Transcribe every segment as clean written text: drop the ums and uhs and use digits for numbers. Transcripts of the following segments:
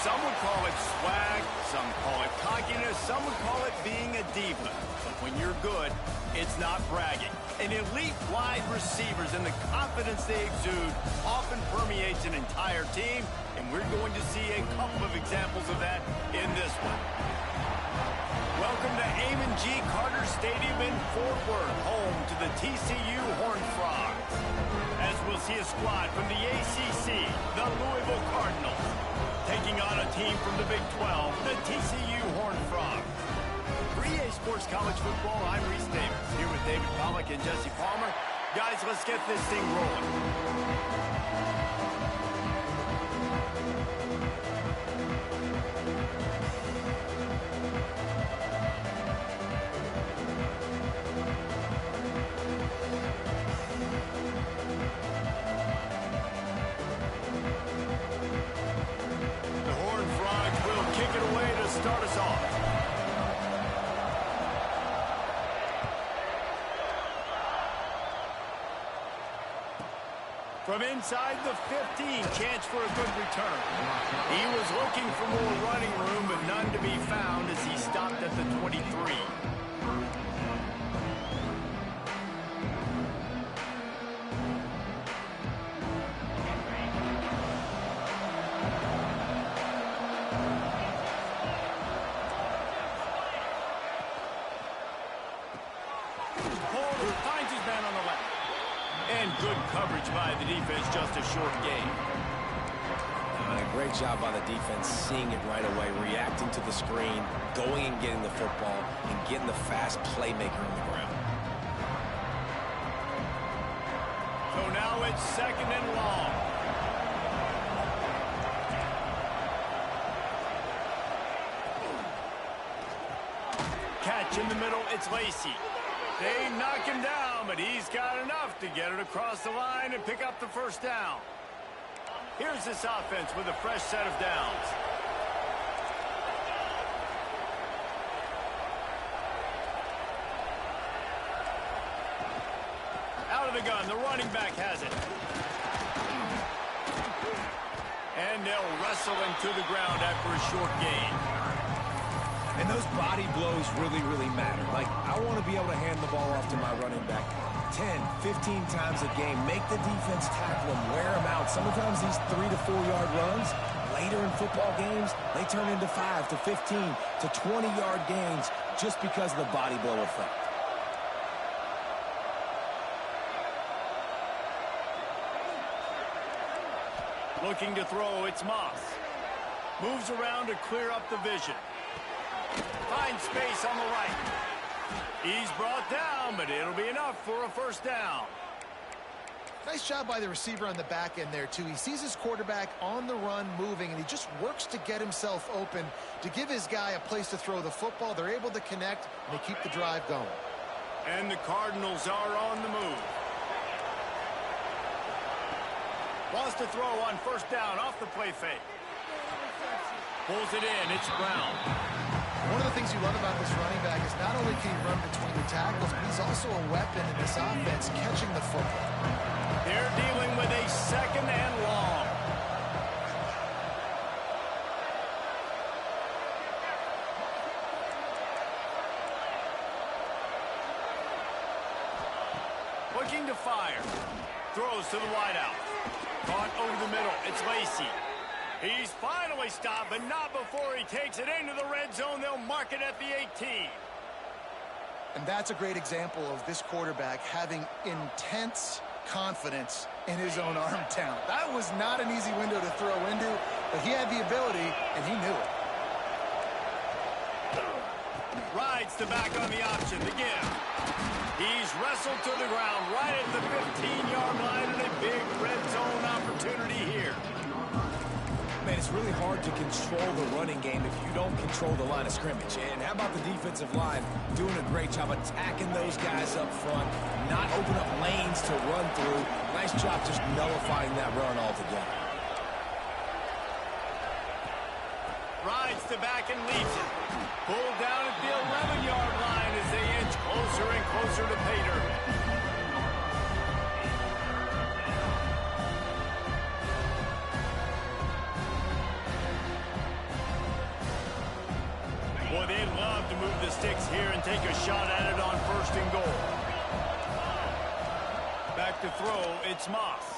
Some would call it swag, some call it cockiness, some would call it being a diva. But when you're good, it's not bragging. An elite wide receivers and the confidence they exude often permeates an entire team, and we're going to see a couple of examples of that in this one. Welcome to Amon G. Carter Stadium in Fort Worth, home to the TCU Horned Frogs. As we'll see a squad from the ACC, the Louisville Cardinals, taking on a team from the Big 12, the TCU Horned Frogs. For EA Sports College Football, I'm Reese Davis, here with David Pollack and Jesse Palmer. Guys, let's get this thing rolling. Start us off. From inside the 15, chance for a good return. He was looking for more running room, but none to be found as he stopped at the 23. And good coverage by the defense, just a short gain. Great job by the defense, seeing it right away, reacting to the screen, going and getting the football, and getting the fast playmaker on the ground. So now it's second and long. Catch in the middle, it's Lacey. They knock him down, but he's got enough to get it across the line and pick up the first down. Here's this offense with a fresh set of downs. Out of the gun, the running back has it. And they'll wrestle him to the ground after a short gain. And those body blows really matter. Like, I want to be able to hand the ball off to my running back 10, 15 times a game. Make the defense tackle him, wear him out. Sometimes these 3 to 4 yard runs, later in football games, they turn into 5 to 15 to 20 yard gains just because of the body blow effect. Looking to throw, it's Moss. Moves around to clear up the vision. Finds space on the right. He's brought down, but it'll be enough for a first down. Nice job by the receiver on the back end there, too. He sees his quarterback on the run moving, and he just works to get himself open to give his guy a place to throw the football. They're able to connect, and they keep the drive going. And the Cardinals are on the move. Wants to throw on first down off the play fake. Pulls it in. It's Brown. One of the things you love about this running back is not only can he run between the tackles, but he's also a weapon in this offense, catching the football. They're dealing with a second and long. Looking to fire. Throws to the wideout. Caught over the middle. It's Lacey. He's finally stopped, but not before he takes it into the red zone. They'll mark it at the 18. And that's a great example of this quarterback having intense confidence in his own arm talent. That was not an easy window to throw into, but he had the ability, and he knew it. Rides the back on the option, the give. He's wrestled to the ground right at the 15-yard line, and a big red zone opportunity here. Man, it's really hard to control the running game if you don't control the line of scrimmage. And how about the defensive line doing a great job attacking those guys up front, not open up lanes to run through. Nice job just nullifying that run altogether. Rides the back and leaves it. Pulled down at the 11-yard line as they inch closer and closer to pay dirt. sticks here and take a shot at it on 1st and goal. Back to throw, it's Moss.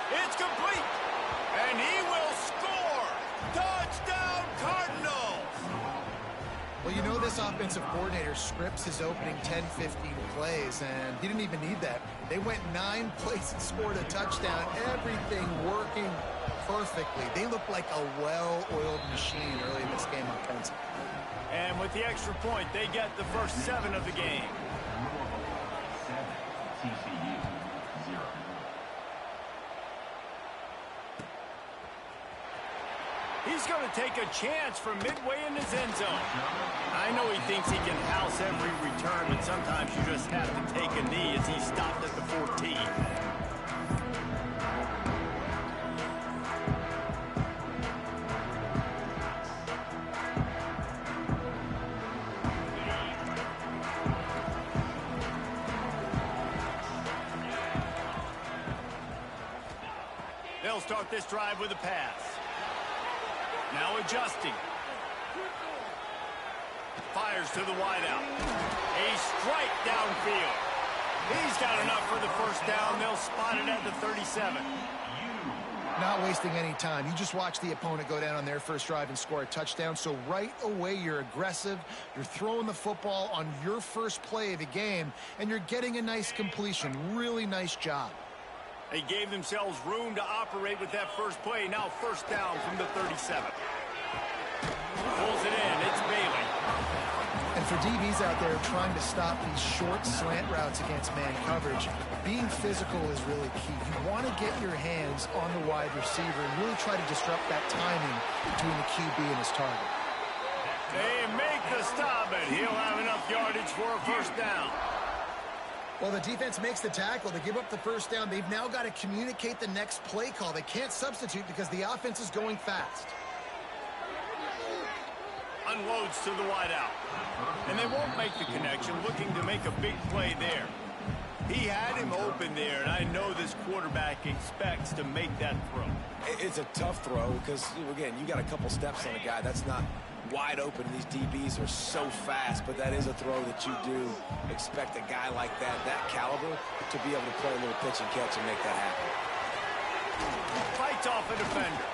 It's complete, and he will score. Touchdown, Cardinals! Well, you know this offensive coordinator scripts his opening 10-15 plays, and he didn't even need that. They went 9 plays and scored a touchdown. Everything working perfectly. They look like a well-oiled machine early in this game offensively. And with the extra point, they get the first 7 of the game. He's going to take a chance from midway in his end zone. I know he thinks he can house every return, but sometimes you just have to take a knee as he stopped at the 14. They'll start this drive with a pass. Now adjusting. Fires to the wideout. A strike downfield. He's got enough for the first down. They'll spot it at the 37. Not wasting any time. You just watch the opponent go down on their first drive and score a touchdown. So right away, you're aggressive. You're throwing the football on your first play of the game, and you're getting a nice completion. Really nice job. They gave themselves room to operate with that first play. Now 1st down from the 37. Pulls it in. It's Bailey. And for DBs out there trying to stop these short slant routes against man coverage, being physical is really key. You want to get your hands on the wide receiver and really try to disrupt that timing between the QB and his target. They make the stop, and he'll have enough yardage for a 1st down. Well, the defense makes the tackle. They give up the 1st down. They've now got to communicate the next play call. They can't substitute because the offense is going fast. Unloads to the wideout. And they won't make the connection, looking to make a big play there. He had him open there, and I know this quarterback expects to make that throw. It's a tough throw because, again, you got a couple steps on a guy. That's not wide open. These DBs are so fast, but that is a throw that you do expect a guy like that caliber, to be able to play a little pitch and catch and make that happen. Fights off a defender.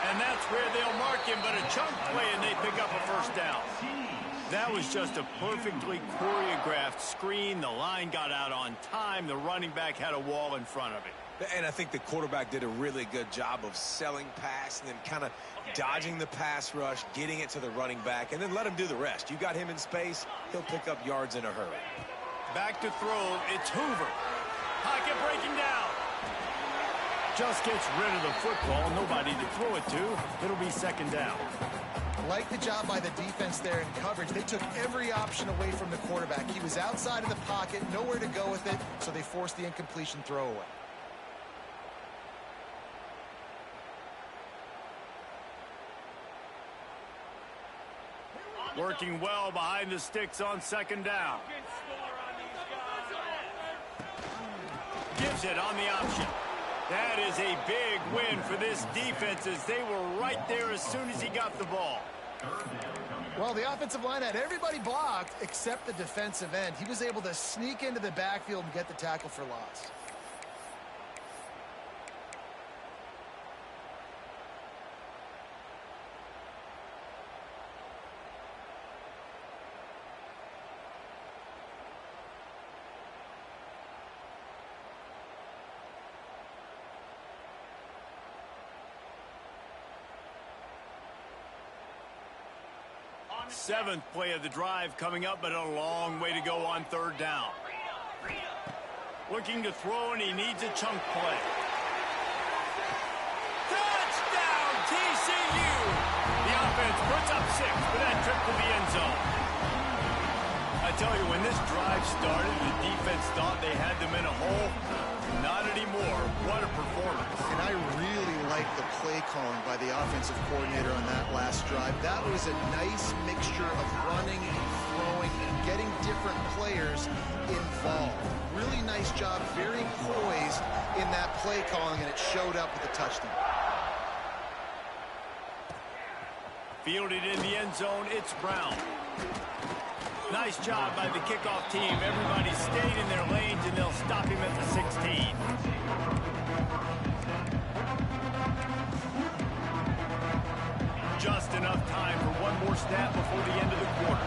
And that's where they'll mark him, but a chunk play, and they pick up a 1st down. That was just a perfectly choreographed screen. The line got out on time. The running back had a wall in front of it. And I think the quarterback did a really good job of selling pass and then kind of dodging the pass rush, getting it to the running back, and then let him do the rest. You got him in space, he'll pick up yards in a hurry. Back to throw, it's Hoover. Pocket breaking down. Just gets rid of the football, nobody to throw it to. It'll be 2nd down. Like the job by the defense there in coverage. They took every option away from the quarterback. He was outside of the pocket, nowhere to go with it, so they forced the incompletion throwaway. Working well behind the sticks on 2nd down. Gives it on the option. That is a big win for this defense as they were right there as soon as he got the ball. Well, the offensive line had everybody blocked except the defensive end. He was able to sneak into the backfield and get the tackle for loss. Seventh play of the drive coming up, but a long way to go on 3rd down. Looking to throw, and he needs a chunk play. Touchdown, TCU! The offense puts up 6 for that trip to the end zone. I tell you, when this drive started, the defense thought they had them in a hole. Not anymore. What a performance. And I really like the play calling by the offensive coordinator on that last drive. That was a nice mixture of running and throwing and getting different players involved. Really nice job, very poised in that play calling, and it showed up with a touchdown. Fielded in the end zone, it's Brown. Nice job by the kickoff team. Everybody stayed in their lanes, and they'll stop him at the 16. Just enough time for one more snap before the end of the quarter.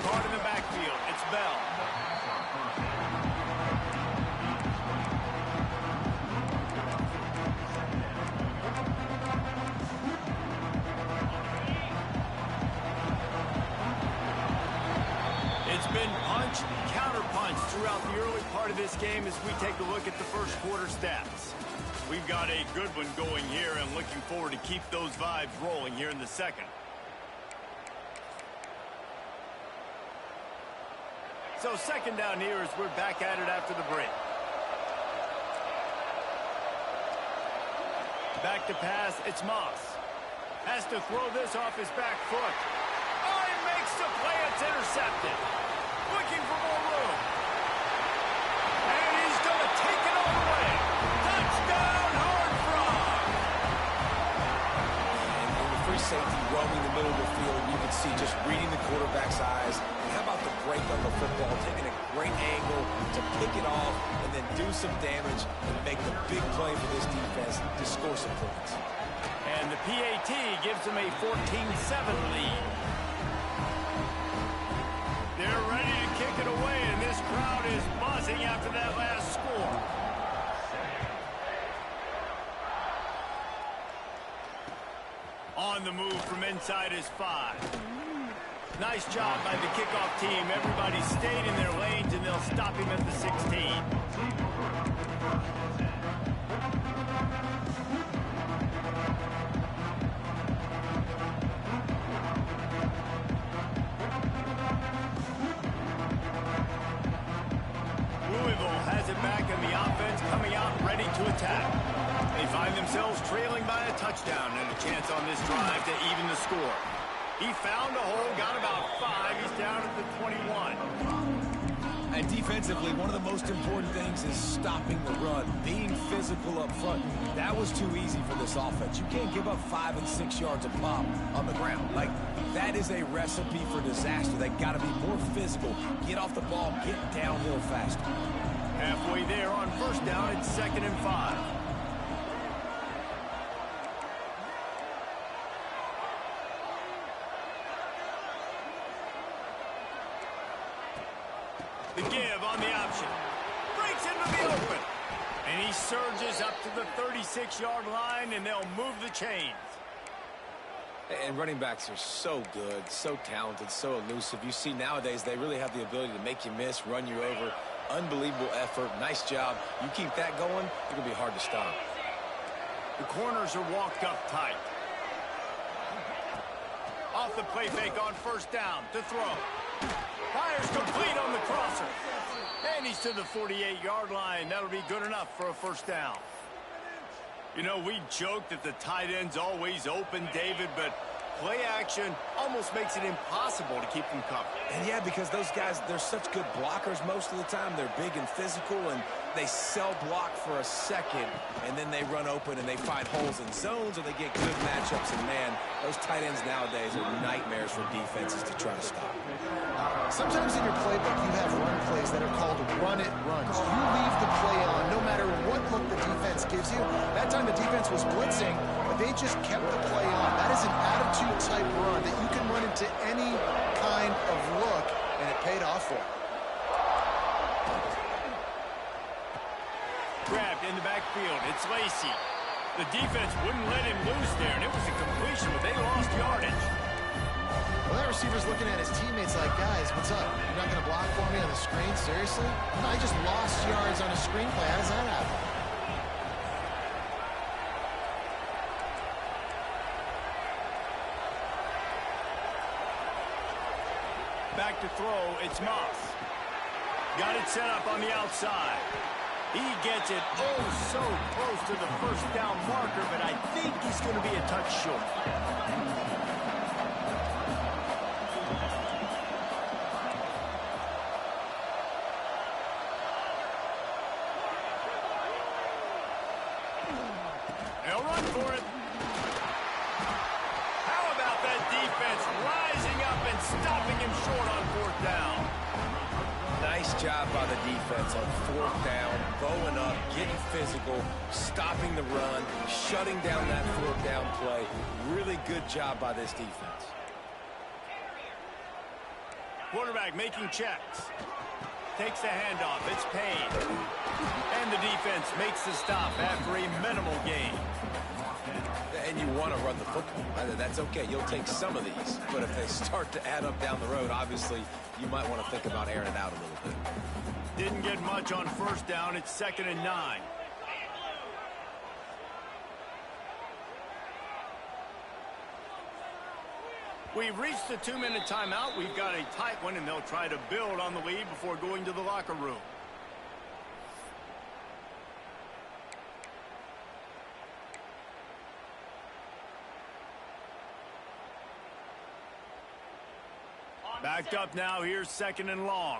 Caught in the backfield. It's Bell. It's been punch, counter-punch throughout the early part of this game as we take a look at the first quarter stats. We've got a good one going here and looking forward to keep those vibes rolling here in the second. So second down here as we're back at it after the break. Back to pass, it's Moss. Has to throw this off his back foot. Oh, he makes the play, it's intercepted. Looking for more room. And he's going to take it all the way. Touchdown, Horned Frog! And with the free safety roaming the middle of the field, you can see just reading the quarterback's eyes. And how about the break on the football, taking a great angle to pick it off and then do some damage and make the big play for this defense to score some points. And the PAT gives them a 14-7 lead. They're ready to kick it away, and this crowd is buzzing after that last score. On the move from inside his 5. Nice job by the kickoff team. Everybody stayed in their lanes, and they'll stop him at the 16. Back in the offense coming out ready to attack. They find themselves trailing by a touchdown and a chance on this drive to even the score. He found a hole, got about 5. He's down at the 21. And defensively, one of the most important things is stopping the run, being physical up front. That was too easy for this offense. You can't give up 5 and 6 yards a pop on the ground. Like, that is a recipe for disaster. They got to be more physical, get off the ball, get downhill faster. Halfway there on first down, it's 2nd and 5. The give on the option. Breaks into the open. And he surges up to the 36-yard line, and they'll move the chains. And running backs are so good, so talented, so elusive. You see nowadays they really have the ability to make you miss, run you over. Unbelievable effort. Nice job. You keep that going, it's going to be hard to stop. The corners are walked up tight. Off the play fake on first down to throw. Fires complete on the crosser. And he's to the 48-yard line. That'll be good enough for a first down. You know, we joke that the tight end's always open, David, but play action almost makes it impossible to keep them covered. And yeah, because those guys, they're such good blockers most of the time. They're big and physical, and they sell block for a second, and then they run open and they find holes in zones, or they get good matchups. And man, those tight ends nowadays are nightmares for defenses to try to stop. Sometimes in your playbook, you have run plays that are called run-it runs. You leave the play on no matter what look the defense gives you. That time the defense was blitzing, but they just kept the play on. That is an attitude-type run that you can run into any kind of look, and it paid off for him. Grabbed in the backfield. It's Lacy. The defense wouldn't let him loose there, and it was a completion, but they lost yardage. Well, that receiver's looking at his teammates like, guys, what's up? You're not going to block for me on the screen? Seriously? No, I just lost yards on a screen play. How does that happen? Back to throw, it's Moss. Got it set up on the outside. He gets it oh so close to the first down marker, but I think he's going to be a touch short. defense rising up and stopping him short on fourth down. Nice job by the defense on fourth down, bowing up, getting physical, stopping the run, shutting down that fourth down play. Really good job by this defense. Quarterback making checks. Takes the handoff. It's Payne. And the defense makes the stop after a minimal gain. And you want to run the football. That's okay. You'll take some of these. But if they start to add up down the road, obviously, you might want to think about airing it out a little bit. Didn't get much on first down. It's 2nd and 9. We've reached the 2-minute timeout. We've got a tight one, and they'll try to build on the lead before going to the locker room. Backed up now. Here's 2nd and long.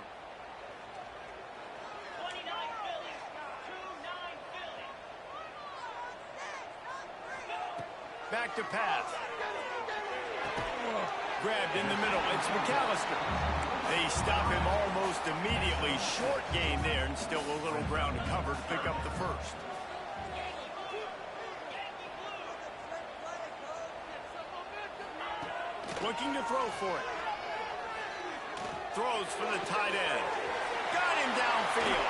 Back to pass. Grabbed in the middle. It's McAllister. They stop him almost immediately. Short gain there, and still a little ground to cover to pick up the first. Looking to throw for it. Throws for the tight end. Got him downfield.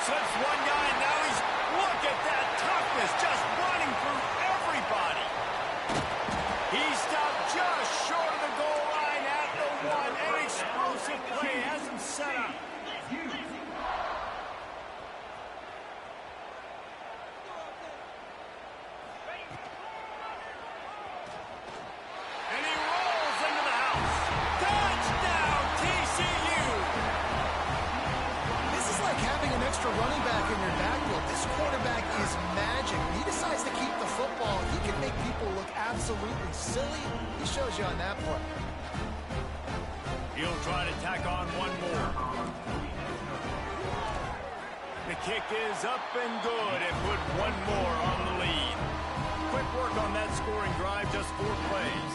Slips one guy, and now he's... Look at that toughness, just running through everybody. He stopped just short of the goal line at the 1. An explosive play has him set up. And he rolls into the house. Touchdown, TCU! This is like having an extra running back in your backfield. This quarterback is magic. When he decides to keep the football, he can make people look absolutely silly. He shows you on that play. He'll try to tack on one more. The kick is up and good and put one more on the lead. Quick work on that scoring drive, just 4 plays.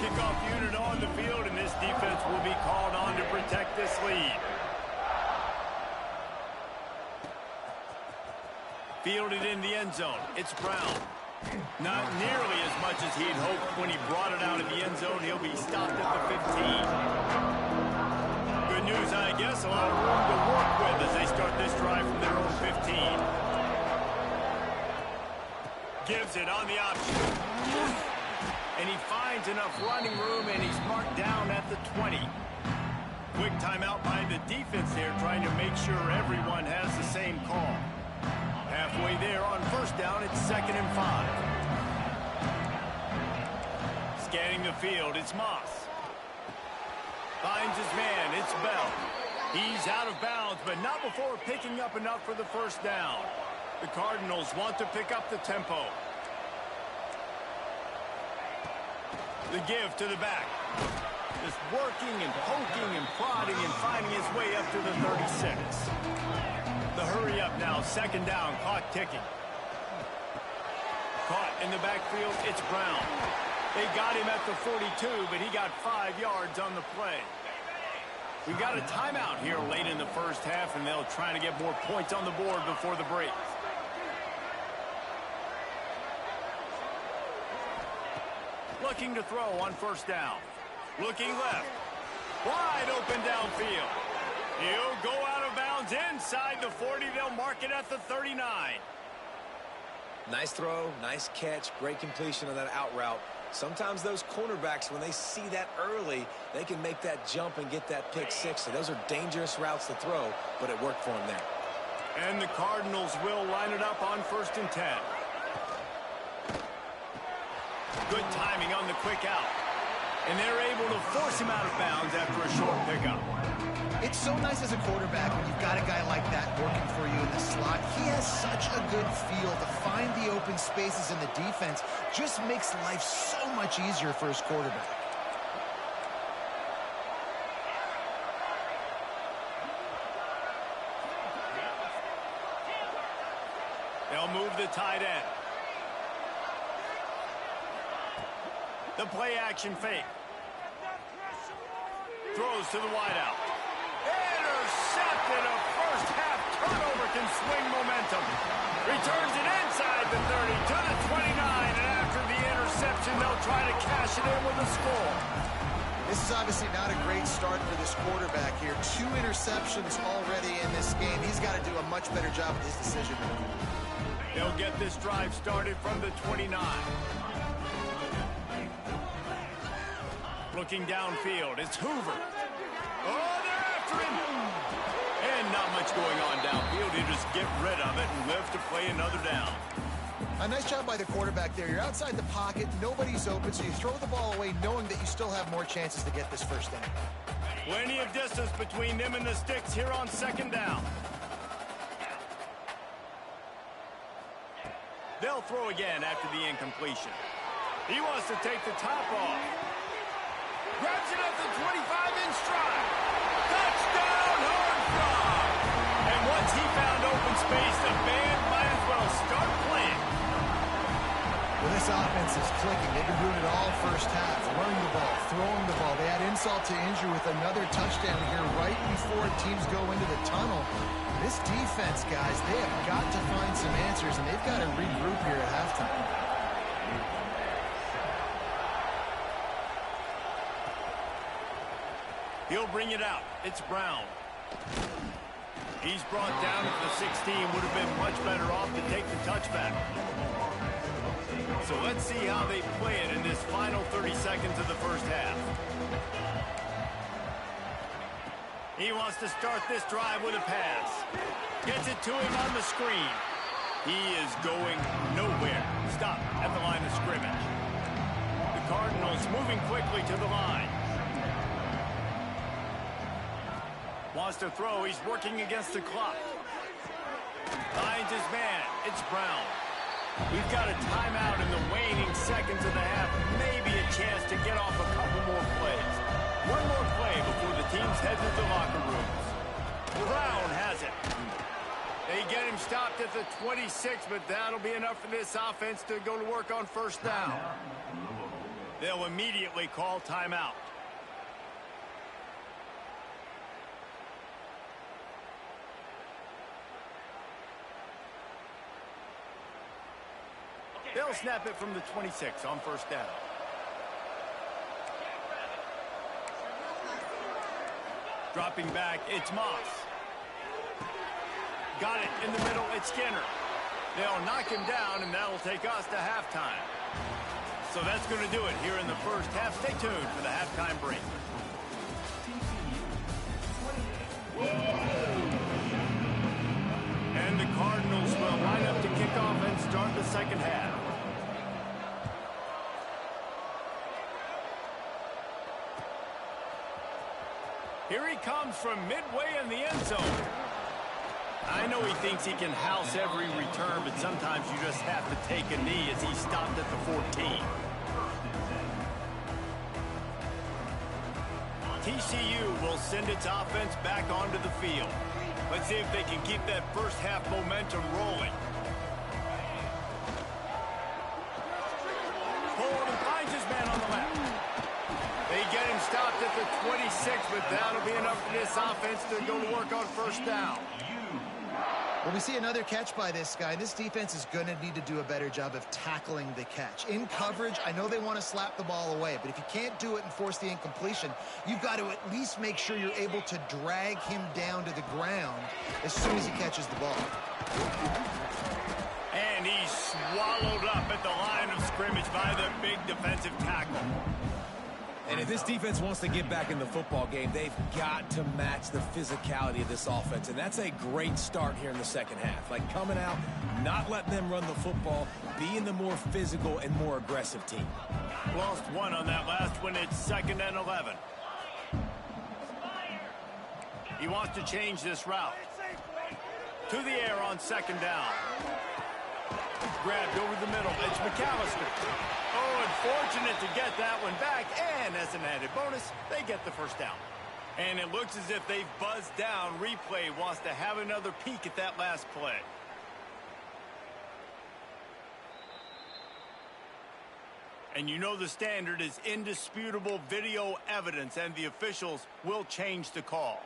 Kickoff unit on the field, and this defense will be called on to protect this lead. Fielded in the end zone. It's Brown. Not nearly as much as he'd hoped when he brought it out of the end zone. He'll be stopped at the 15. Good news, I guess. A lot of room to work with as they start this drive from their own 15. Gives it on the option. And he finds enough running room, and he's marked down at the 20. Quick timeout by the defense there, trying to make sure everyone has the same call. Halfway there on first down, it's 2nd and 5. Scanning the field, it's Moss. Finds his man, it's Bell. He's out of bounds, but not before picking up enough for the first down. The Cardinals want to pick up the tempo. The give to the back. Just working and poking and prodding and finding his way up to the 36. The hurry up now, 2nd down, clock ticking. Caught in the backfield, it's Brown. They got him at the 42, but he got 5 yards on the play. We've got a timeout here late in the first half, and they'll try to get more points on the board before the break. Looking to throw on first down. Looking left. Wide open downfield. He'll go out of bounds inside the 40. They'll mark it at the 39. Nice throw, nice catch, great completion of that out route. Sometimes those cornerbacks, when they see that early, they can make that jump and get that pick 6. So those are dangerous routes to throw, but it worked for him there. And the Cardinals will line it up on 1st and 10. Good timing on the quick out. And they're able to force him out of bounds after a short pickup. It's so nice as a quarterback when you've got a guy like that working for you in the slot. He has such a good feel to find the open spaces in the defense. Just makes life so much easier for his quarterback. They'll move the tight end. The play action fake. Throws to the wideout. Intercepted. A first half turnover can swing momentum. Returns it inside the 30 to the 29. And after the interception, they'll try to cash it in with a score. This is obviously not a great start for this quarterback here. 2 interceptions already in this game. He's got to do a much better job with his decision. They'll get this drive started from the 29. Looking downfield, it's Hoover. Oh, they're after him. And not much going on downfield. He just get rid of it and live to play another down. A nice job by the quarterback there. You're outside the pocket, nobody's open, so you throw the ball away knowing that you still have more chances to get this first down. Plenty of distance between them and the sticks here on second down. They'll throw again after the incompletion. He wants to take the top off. Grabs it at the 25 in stride. Touchdown, Horned Frog! And once he found open space, the band might as well start playing. Well, this offense is clicking. They've been doing it all first half. Running the ball, throwing the ball. They add insult to injury with another touchdown here right before teams go into the tunnel. This defense, guys, they have got to find some answers, and they've got to regroup here at halftime. He'll bring it out. It's Brown. He's brought down at the 16. Would have been much better off to take the touchback. So let's see how they play it in this final 30 seconds of the first half. He wants to start this drive with a pass. Gets it to him on the screen. He is going nowhere. Stop at the line of scrimmage. The Cardinals moving quickly to the line. Wants to throw. He's working against the clock. Finds his man. It's Brown. We've got a timeout in the waning seconds of the half. Maybe a chance to get off a couple more plays. One more play before the teams head to the locker rooms. Brown has it. They get him stopped at the 26, but that'll be enough for this offense to go to work on first down. They'll immediately call timeout. They'll snap it from the 26 on first down. Dropping back, it's Moss. Got it in the middle, it's Skinner. They'll knock him down, and that'll take us to halftime. So that's going to do it here in the first half. Stay tuned for the halftime break. And the Cardinals will line up to kick off and start the second half. Here he comes from midway in the end zone. I know he thinks he can house every return, but sometimes you just have to take a knee as he stopped at the 14. TCU will send its offense back onto the field. Let's see if they can keep that first half momentum rolling. Hold and finds his man on the left. They get him stopped at the 26, but that'll be enough for this offense to go to work on first down. Well, we see another catch by this guy. This defense is going to need to do a better job of tackling the catch. In coverage, I know they want to slap the ball away, but if you can't do it and force the incompletion, you've got to at least make sure you're able to drag him down to the ground as soon as he catches the ball. And he's swallowed up at the line of scrimmage by the big defensive tackle. And if this defense wants to get back in the football game, they've got to match the physicality of this offense. And that's a great start here in the second half. Like coming out, not letting them run the football, being the more physical and more aggressive team. Lost one on that last one. It's 2nd and 11. He wants to change this route. To the air on 2nd down. Grabbed over the middle. It's McAllister. Oh, unfortunate to get that one back. And as an added bonus, they get the first down. And it looks as if they've buzzed down. Replay wants to have another peek at that last play. And you know the standard is indisputable video evidence, and the officials will change the call.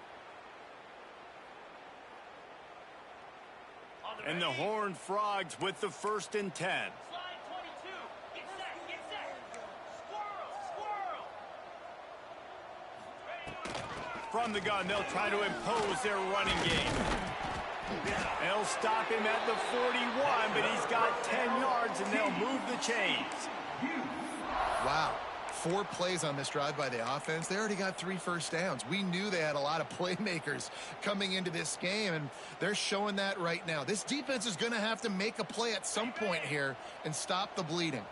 And the Horned Frogs with the 1st and 10. Slide 22. Get set. Get set. Squirrel. From the gun, they'll try to impose their running game. They'll stop him at the 41, but he's got 10 yards, and they'll move the chains. Wow. 4 plays on this drive by the offense. They already got 3 first downs. We knew they had a lot of playmakers coming into this game, and they're showing that right now. This defense is going to have to make a play at some point here and stop the bleeding.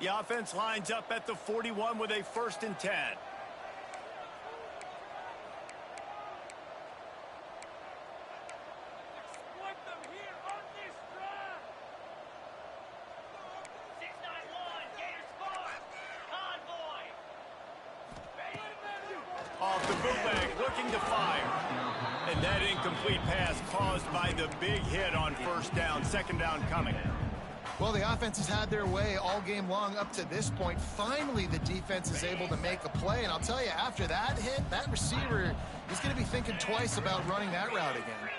The offense lines up at the 41 with a 1st and 10. Off the bootleg, looking to fire. And that incomplete pass caused by the big hit on 1st down. 2nd down coming. Well, the offense has had their way all game long up to this point. Finally, the defense is able to make a play. And I'll tell you, after that hit, that receiver, he's going to be thinking twice about running that route again.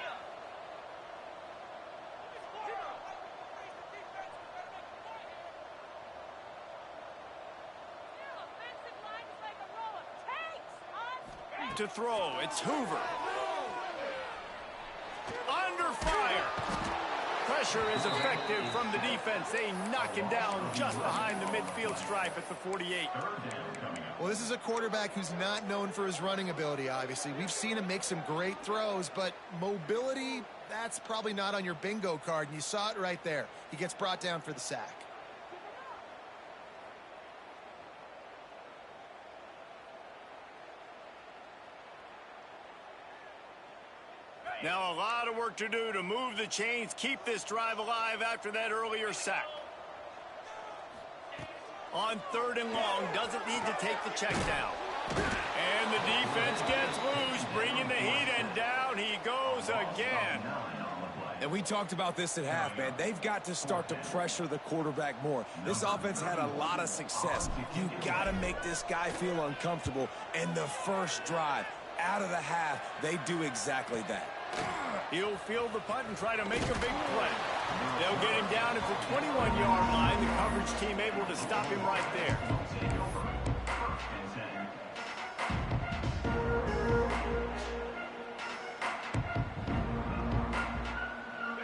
To throw, it's Hoover. Under fire. Pressure is effective from the defense. They knock him down just behind the midfield stripe at the 48. Well, this is a quarterback who's not known for his running ability, obviously. We've seen him make some great throws, but mobility, that's probably not on your bingo card, and you saw it right there. He gets brought down for the sack. Now a lot of work to do to move the chains, keep this drive alive after that earlier sack. On 3rd and long, doesn't need to take the check down. And the defense gets loose, bringing the heat, and down he goes again. And we talked about this at half, man. They've got to start to pressure the quarterback more. This offense had a lot of success. You got to make this guy feel uncomfortable. And the first drive, out of the half, they do exactly that. He'll field the punt and try to make a big play. They'll get him down at the 21-yard line. The coverage team able to stop him right there.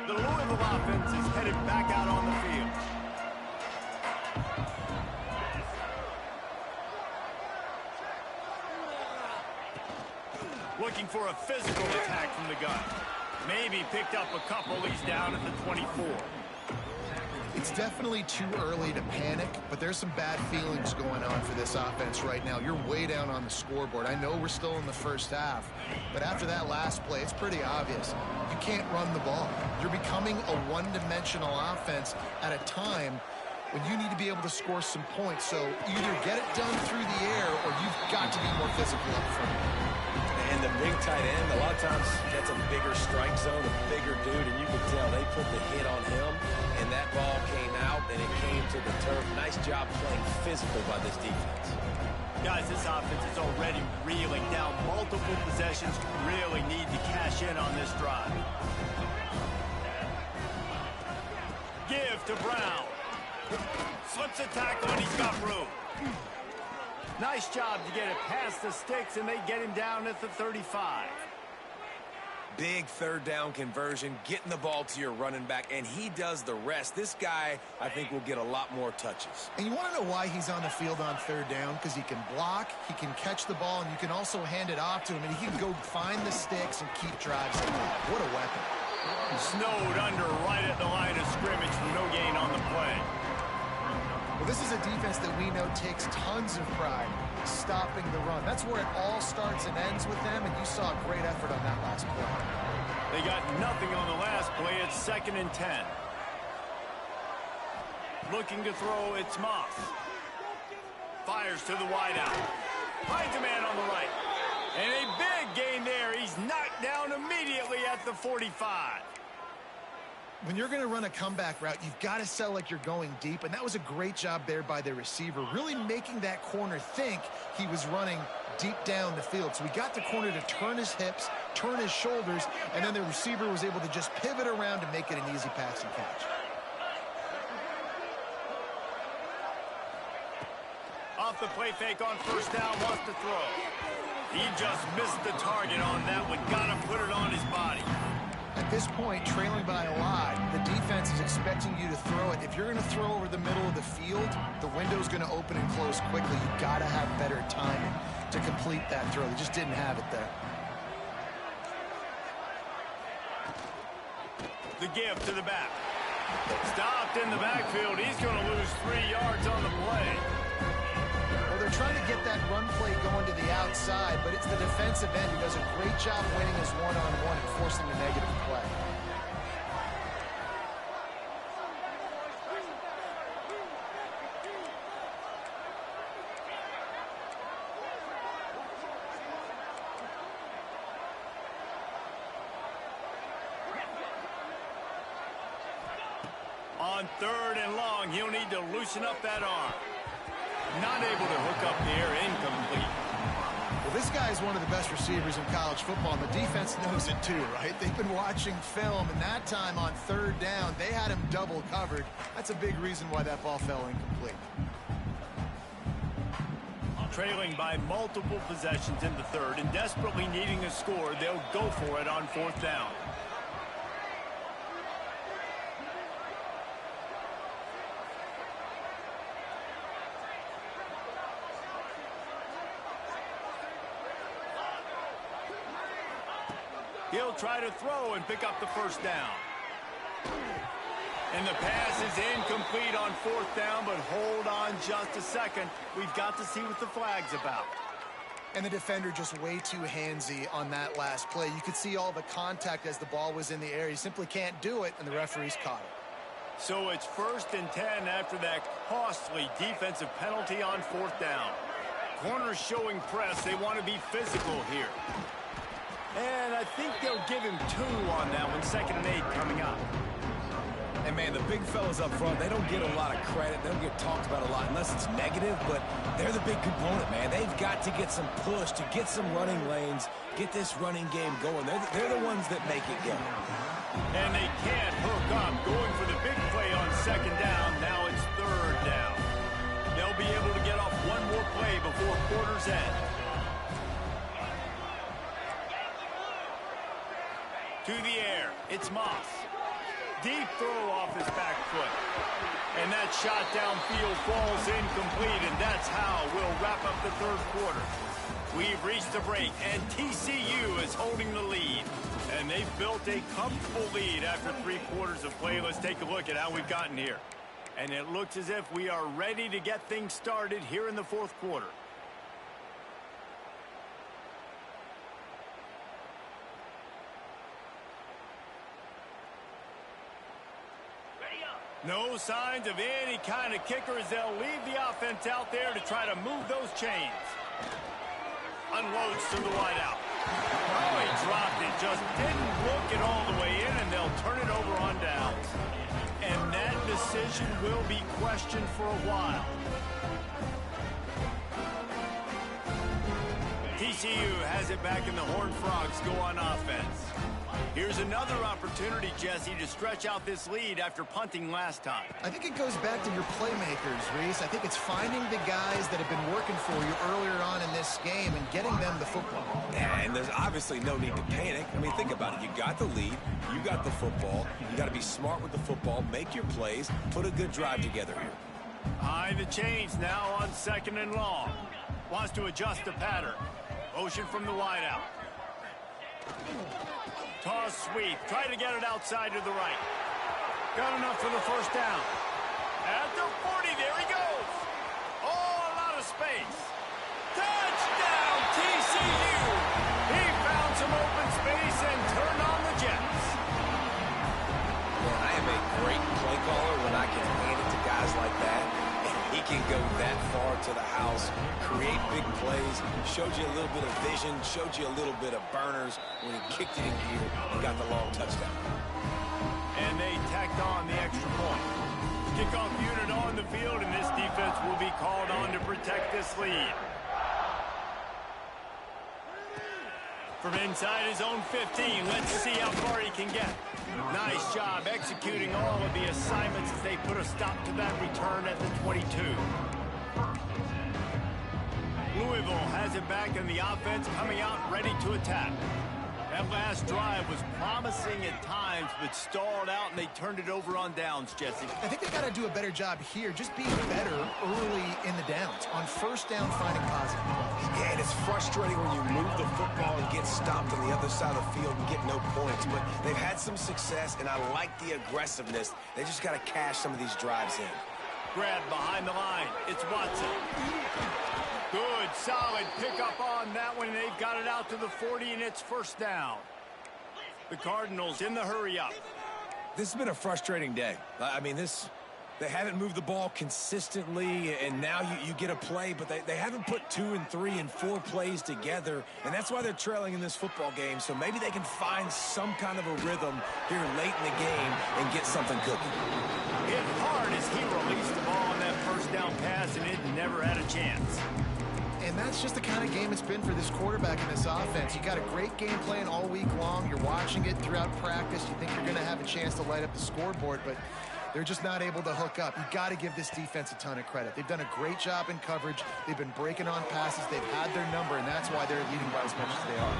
The Louisville offense is headed back out on the field. Looking for a physical attack from the gun. Maybe picked up a couple. He's down at the 24. It's definitely too early to panic, but there's some bad feelings going on for this offense right now. You're way down on the scoreboard. I know we're still in the first half, but after that last play, it's pretty obvious. You can't run the ball. You're becoming a one-dimensional offense at a time when you need to be able to score some points. So either get it done through the air or you've got to be more physical up front. And the big tight end, a lot of times that's a bigger strike zone, a bigger dude, and you can tell they put the hit on him, and that ball came out, and it came to the turf. Nice job playing physical by this defense. Guys, this offense is already reeling down. Multiple possessions, really need to cash in on this drive. Give to Brown. Slips a tackle, and he's got room. Nice job to get it past the sticks, and they get him down at the 35. Big 3rd down conversion, getting the ball to your running back, and he does the rest. This guy, I think, will get a lot more touches. And you want to know why he's on the field on 3rd down? Because he can block, he can catch the ball, and you can also hand it off to him, and he can go find the sticks and keep drives alive. What a weapon. Snowed under right at the line of scrimmage for no gain on the play. Well, this is a defense that we know takes tons of pride stopping the run. That's where it all starts and ends with them, and you saw a great effort on that last play. They got nothing on the last play. It's 2nd and 10. Looking to throw, it's Moss. Fires to the wideout. Finds a man on the right. And a big gain there. He's knocked down immediately at the 45. When you're going to run a comeback route, you've got to sell like you're going deep, and that was a great job there by the receiver, really making that corner think he was running deep down the field. So we got the corner to turn his hips, turn his shoulders, and then the receiver was able to just pivot around to make it an easy pass and catch. Off the play fake on first down, wants to throw. He just missed the target on that one. Got to put it on his body. At this point, trailing by a lot, the defense is expecting you to throw it. If you're going to throw over the middle of the field, the window's going to open and close quickly. You've got to have better timing to complete that throw. They just didn't have it there. The give to the back. Stopped in the backfield. He's going to lose 3 yards on the play. Well, they're trying to get that run play going to the outside, but it's the defensive end who does a great job winning his one-on-one and forcing the negative play. On 3rd and long, he'll need to loosen up that arm. Not able to hook up there, incomplete. Well, this guy is one of the best receivers in college football, and the defense knows it too, right? They've been watching film, and that time on 3rd down, they had him double covered. That's a big reason why that ball fell incomplete. Trailing by multiple possessions in the 3rd and desperately needing a score, they'll go for it on 4th down. He'll try to throw and pick up the 1st down. And the pass is incomplete on 4th down, but hold on just a second. We've got to see what the flag's about. And the defender just way too handsy on that last play. You could see all the contact as the ball was in the air. He simply can't do it, and the referee's caught it. So it's 1st and 10 after that costly defensive penalty on 4th down. Corners showing press. They want to be physical here. And I think they'll give him 2 on that one. 2nd and 8 coming up. And, man, the big fellas up front, they don't get a lot of credit. They don't get talked about a lot unless it's negative, but they're the big component, man. They've got to get some push, to get some running lanes, get this running game going. They're the ones that make it go. And they can't hook up. Going for the big play on 2nd down. Now it's 3rd down. They'll be able to get off one more play before quarter's end. To the air, it's Moss. Deep throw off his back foot. And that shot downfield falls incomplete, and that's how we'll wrap up the 3rd quarter. We've reached the break, and TCU is holding the lead. And they've built a comfortable lead after 3 quarters of play. Let's take a look at how we've gotten here. And it looks as if we are ready to get things started here in the 4th quarter. No signs of any kind of kicker as they'll leave the offense out there to try to move those chains. Unloads to the wideout. Oh, he dropped it. Just didn't look it all the way in, and they'll turn it over on downs. And that decision will be questioned for a while. TCU has it back, and the Horned Frogs go on offense. Here's another opportunity, Jesse, to stretch out this lead after punting last time. I think it goes back to your playmakers, Reese. I think it's finding the guys that have been working for you earlier on in this game and getting them the football. Yeah, and there's obviously no need to panic. I mean, think about it. You got the lead. You got the football. You got to be smart with the football, make your plays, put a good drive together here. Behind the chains now on 2nd and long. Wants to adjust the pattern. Motion from the wideout. Toss sweep. Try to get it outside to the right. Got enough for the 1st down. At the 40, there he goes. Oh, a lot of space. Touchdown, TCU. He found some open space and turned on the Jets. Man, I am a great play caller when I can hand it to guys like that. And he can go that far to the house, create big plays, showed you a little bit of vision, showed you a little bit of burners when he kicked it in gear and got the long touchdown. And they tacked on the extra point. Kickoff unit on the field, and this defense will be called on to protect this lead. From inside his own 15, let's see how far he can get. Nice job executing all of the assignments as they put a stop to that return at the 22. Louisville has it back in the offense, coming out ready to attack. That last drive was promising at times, but stalled out, and they turned it over on downs, Jesse. I think they got to do a better job here, just being better early in the downs. On first down, finding positive plays. Yeah, and it's frustrating when you move the football and get stopped on the other side of the field and get no points. But they've had some success, and I like the aggressiveness. They just got to cash some of these drives in. Grab behind the line. It's Watson. Good, solid pickup on that one. They've got it out to the 40, and it's first down. The Cardinals in the hurry-up. This has been a frustrating day. I mean, they haven't moved the ball consistently, and now you get a play, but they haven't put 2 and 3 and 4 plays together, and that's why they're trailing in this football game. So maybe they can find some kind of a rhythm here late in the game and get something cooking. Hit hard as he released the ball on that first down pass, and it never had a chance. And that's just the kind of game it's been for this quarterback in this offense. You got a great game plan all week long. You're watching it throughout practice. You think you're going to have a chance to light up the scoreboard, but they're just not able to hook up. You got to give this defense a ton of credit. They've done a great job in coverage. They've been breaking on passes. They've had their number, and that's why they're leading by as much as they are.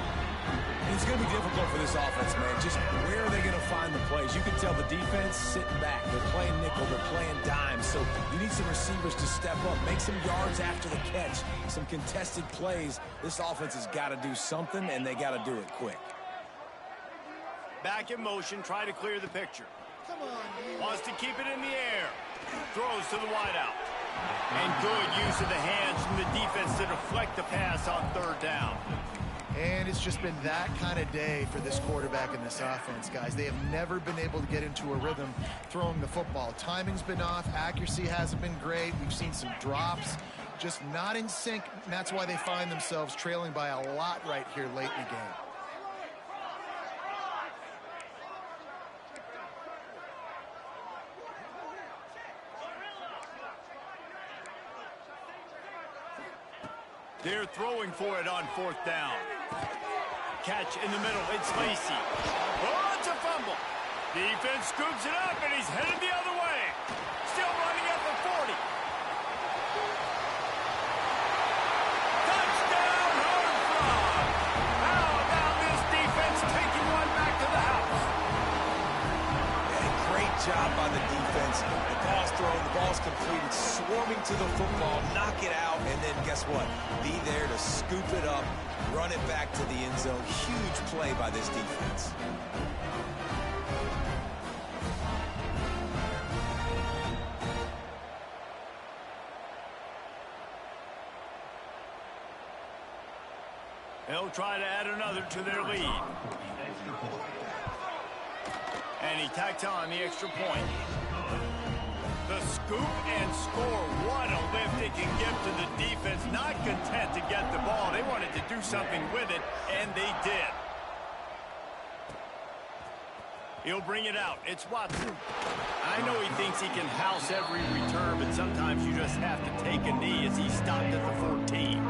And it's going to be difficult for this offense, man. Just where are they going to find the plays? You can tell the defense sitting back. They're playing nickel. They're playing dime. So you need some receivers to step up, make some yards after the catch, some contested plays. This offense has got to do something, and they got to do it quick. Back in motion, try to clear the picture. Wants to keep it in the air. Throws to the wideout. And good use of the hands from the defense to deflect the pass on third down. And it's just been that kind of day for this quarterback in this offense, guys. They have never been able to get into a rhythm throwing the football. Timing's been off. Accuracy hasn't been great. We've seen some drops. Just not in sync, and that's why they find themselves trailing by a lot right here late in the game. They're throwing for it on fourth down. Catch in the middle. It's Lacy. Oh, it's a fumble. Defense scoops it up, and he's headed the other way. Still running at the 40. Touchdown, Horned Frog. How about this defense taking one back to the house? And great job by the defense. The ball's thrown, the ball's completed, swarming to the football, knock it out, and then guess what? Be there to scoop it up, run it back to the end zone. Huge play by this defense. They'll try to add another to their lead. And he tacks on the extra point. The scoop and score. What a lift it can give to the defense. Not content to get the ball. They wanted to do something with it, and they did. He'll bring it out. It's Watson. I know he thinks he can house every return, but sometimes you just have to take a knee as he stopped at the 14.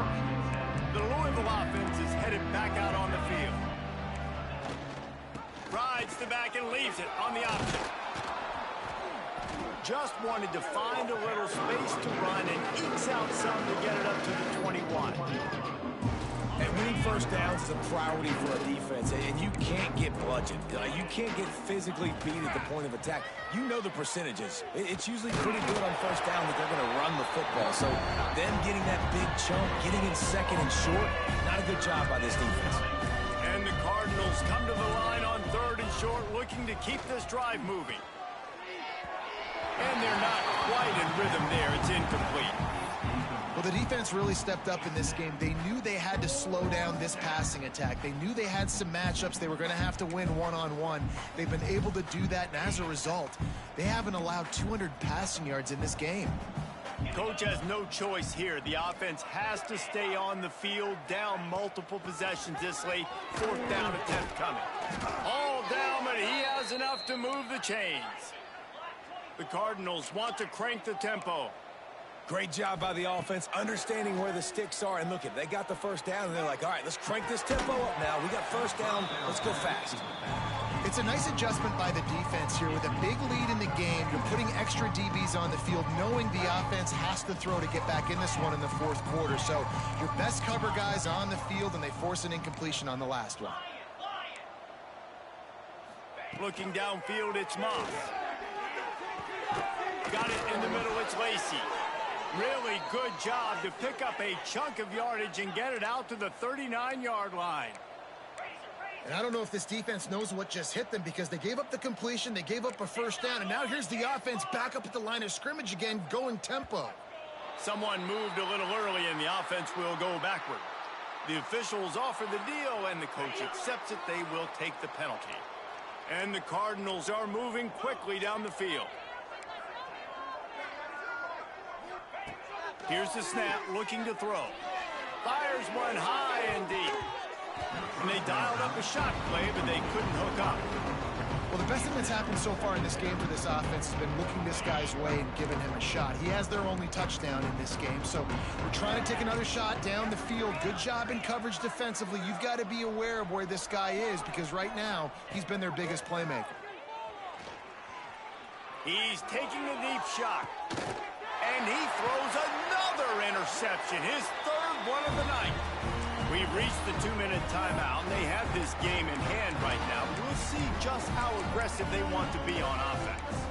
The Louisville offense is headed back out on the field. Rides the back and leaves it on the option. Just wanted to find a little space to run and ekes out some to get it up to the 21. And winning first downs is a priority for a defense, and you can't get bludgeoned. You can't get physically beat at the point of attack. You know the percentages. It's usually pretty good on first down that they're going to run the football. So them getting that big chunk, getting in second and short, not a good job by this defense. And the Cardinals come to the line on third and short, looking to keep this drive moving. And they're not quite in rhythm there. It's incomplete. Well, the defense really stepped up in this game. They knew they had to slow down this passing attack. They knew they had some matchups they were going to have to win one-on-one. They've been able to do that, and as a result, they haven't allowed 200 passing yards in this game. Coach has no choice here. The offense has to stay on the field, down multiple possessions this late. Fourth down attempt coming. All down, but he has enough to move the chains. The Cardinals want to crank the tempo. Great job by the offense, understanding where the sticks are. And look, they got the first down, and they're like, all right, let's crank this tempo up now. We got first down. Let's go fast. It's a nice adjustment by the defense here. With a big lead in the game, you're putting extra DBs on the field, knowing the offense has to throw to get back in this one in the fourth quarter. So your best cover guys on the field, and they force an incompletion on the last one. Looking downfield, it's Moss. Got it in the middle, it's Lacy. Really good job to pick up a chunk of yardage and get it out to the 39-yard line. And I don't know if this defense knows what just hit them, because they gave up the completion, they gave up a first down, and now here's the offense back up at the line of scrimmage again, going tempo. Someone moved a little early, and the offense will go backward. The officials offer the deal, and the coach accepts it. They will take the penalty. And the Cardinals are moving quickly down the field. Here's the snap, looking to throw. Fires one high and deep. And they dialed up a shot play, but they couldn't hook up. Well, the best thing that's happened so far in this game for this offense has been looking this guy's way and giving him a shot. He has their only touchdown in this game, so we're trying to take another shot down the field. Good job in coverage defensively. You've got to be aware of where this guy is, because right now, he's been their biggest playmaker. He's taking a deep shot. And he throws another interception, his third one of the night. We've reached the 2-minute timeout, and they have this game in hand right now. We'll see just how aggressive they want to be on offense.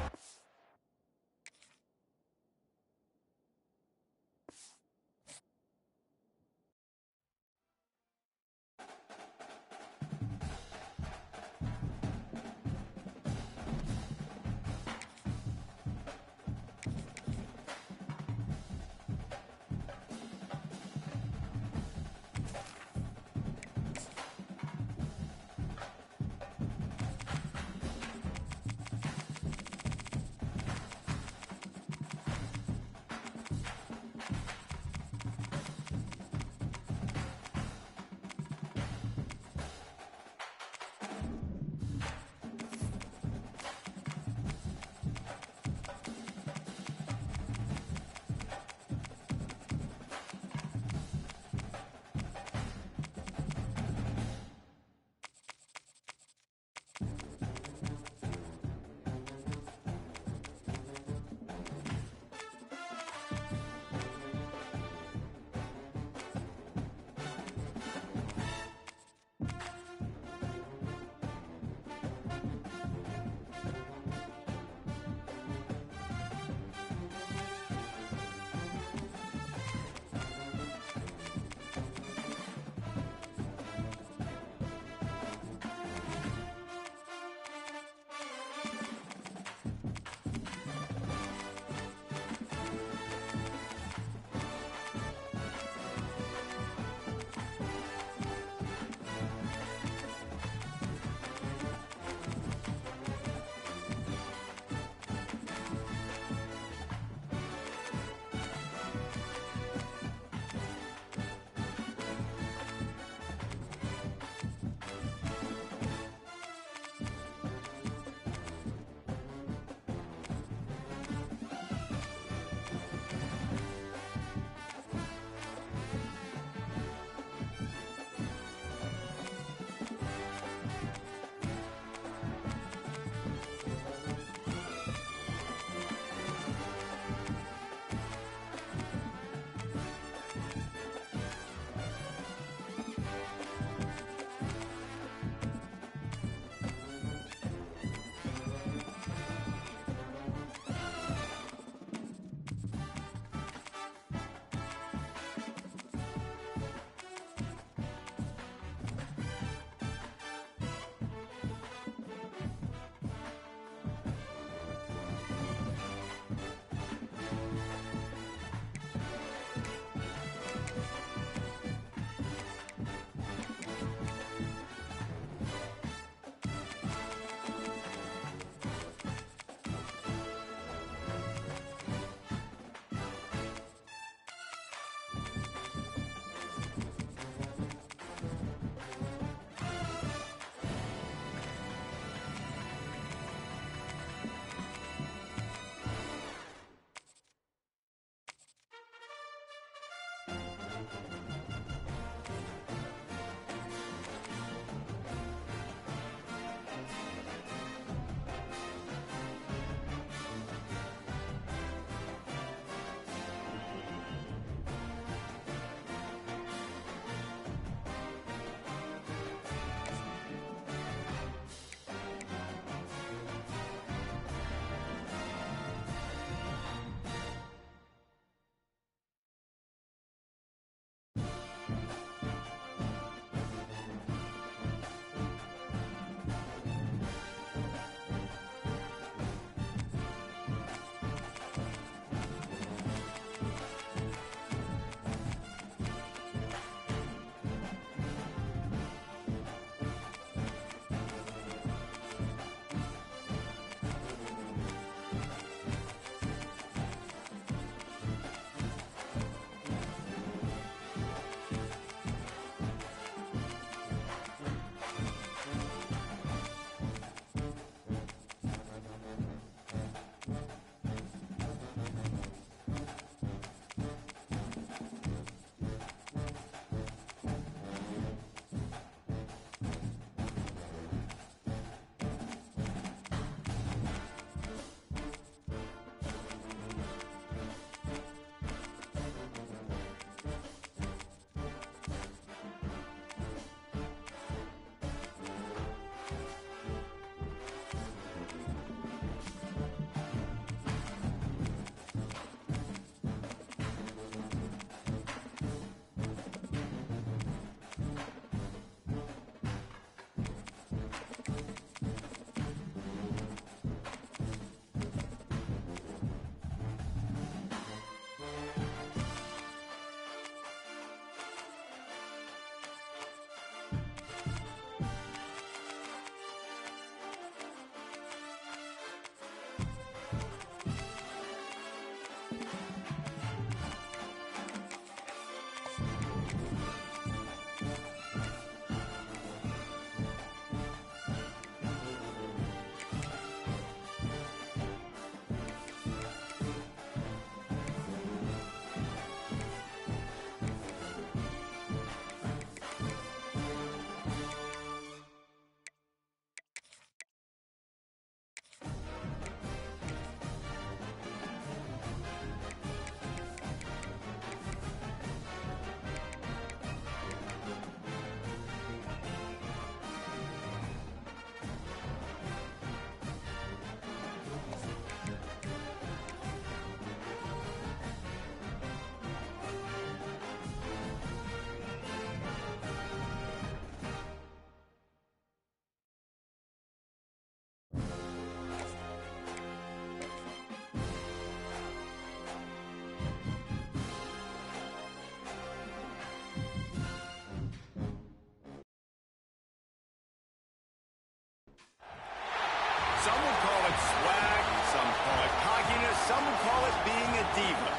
Some would call it swag, some call it cockiness, some would call it being a diva.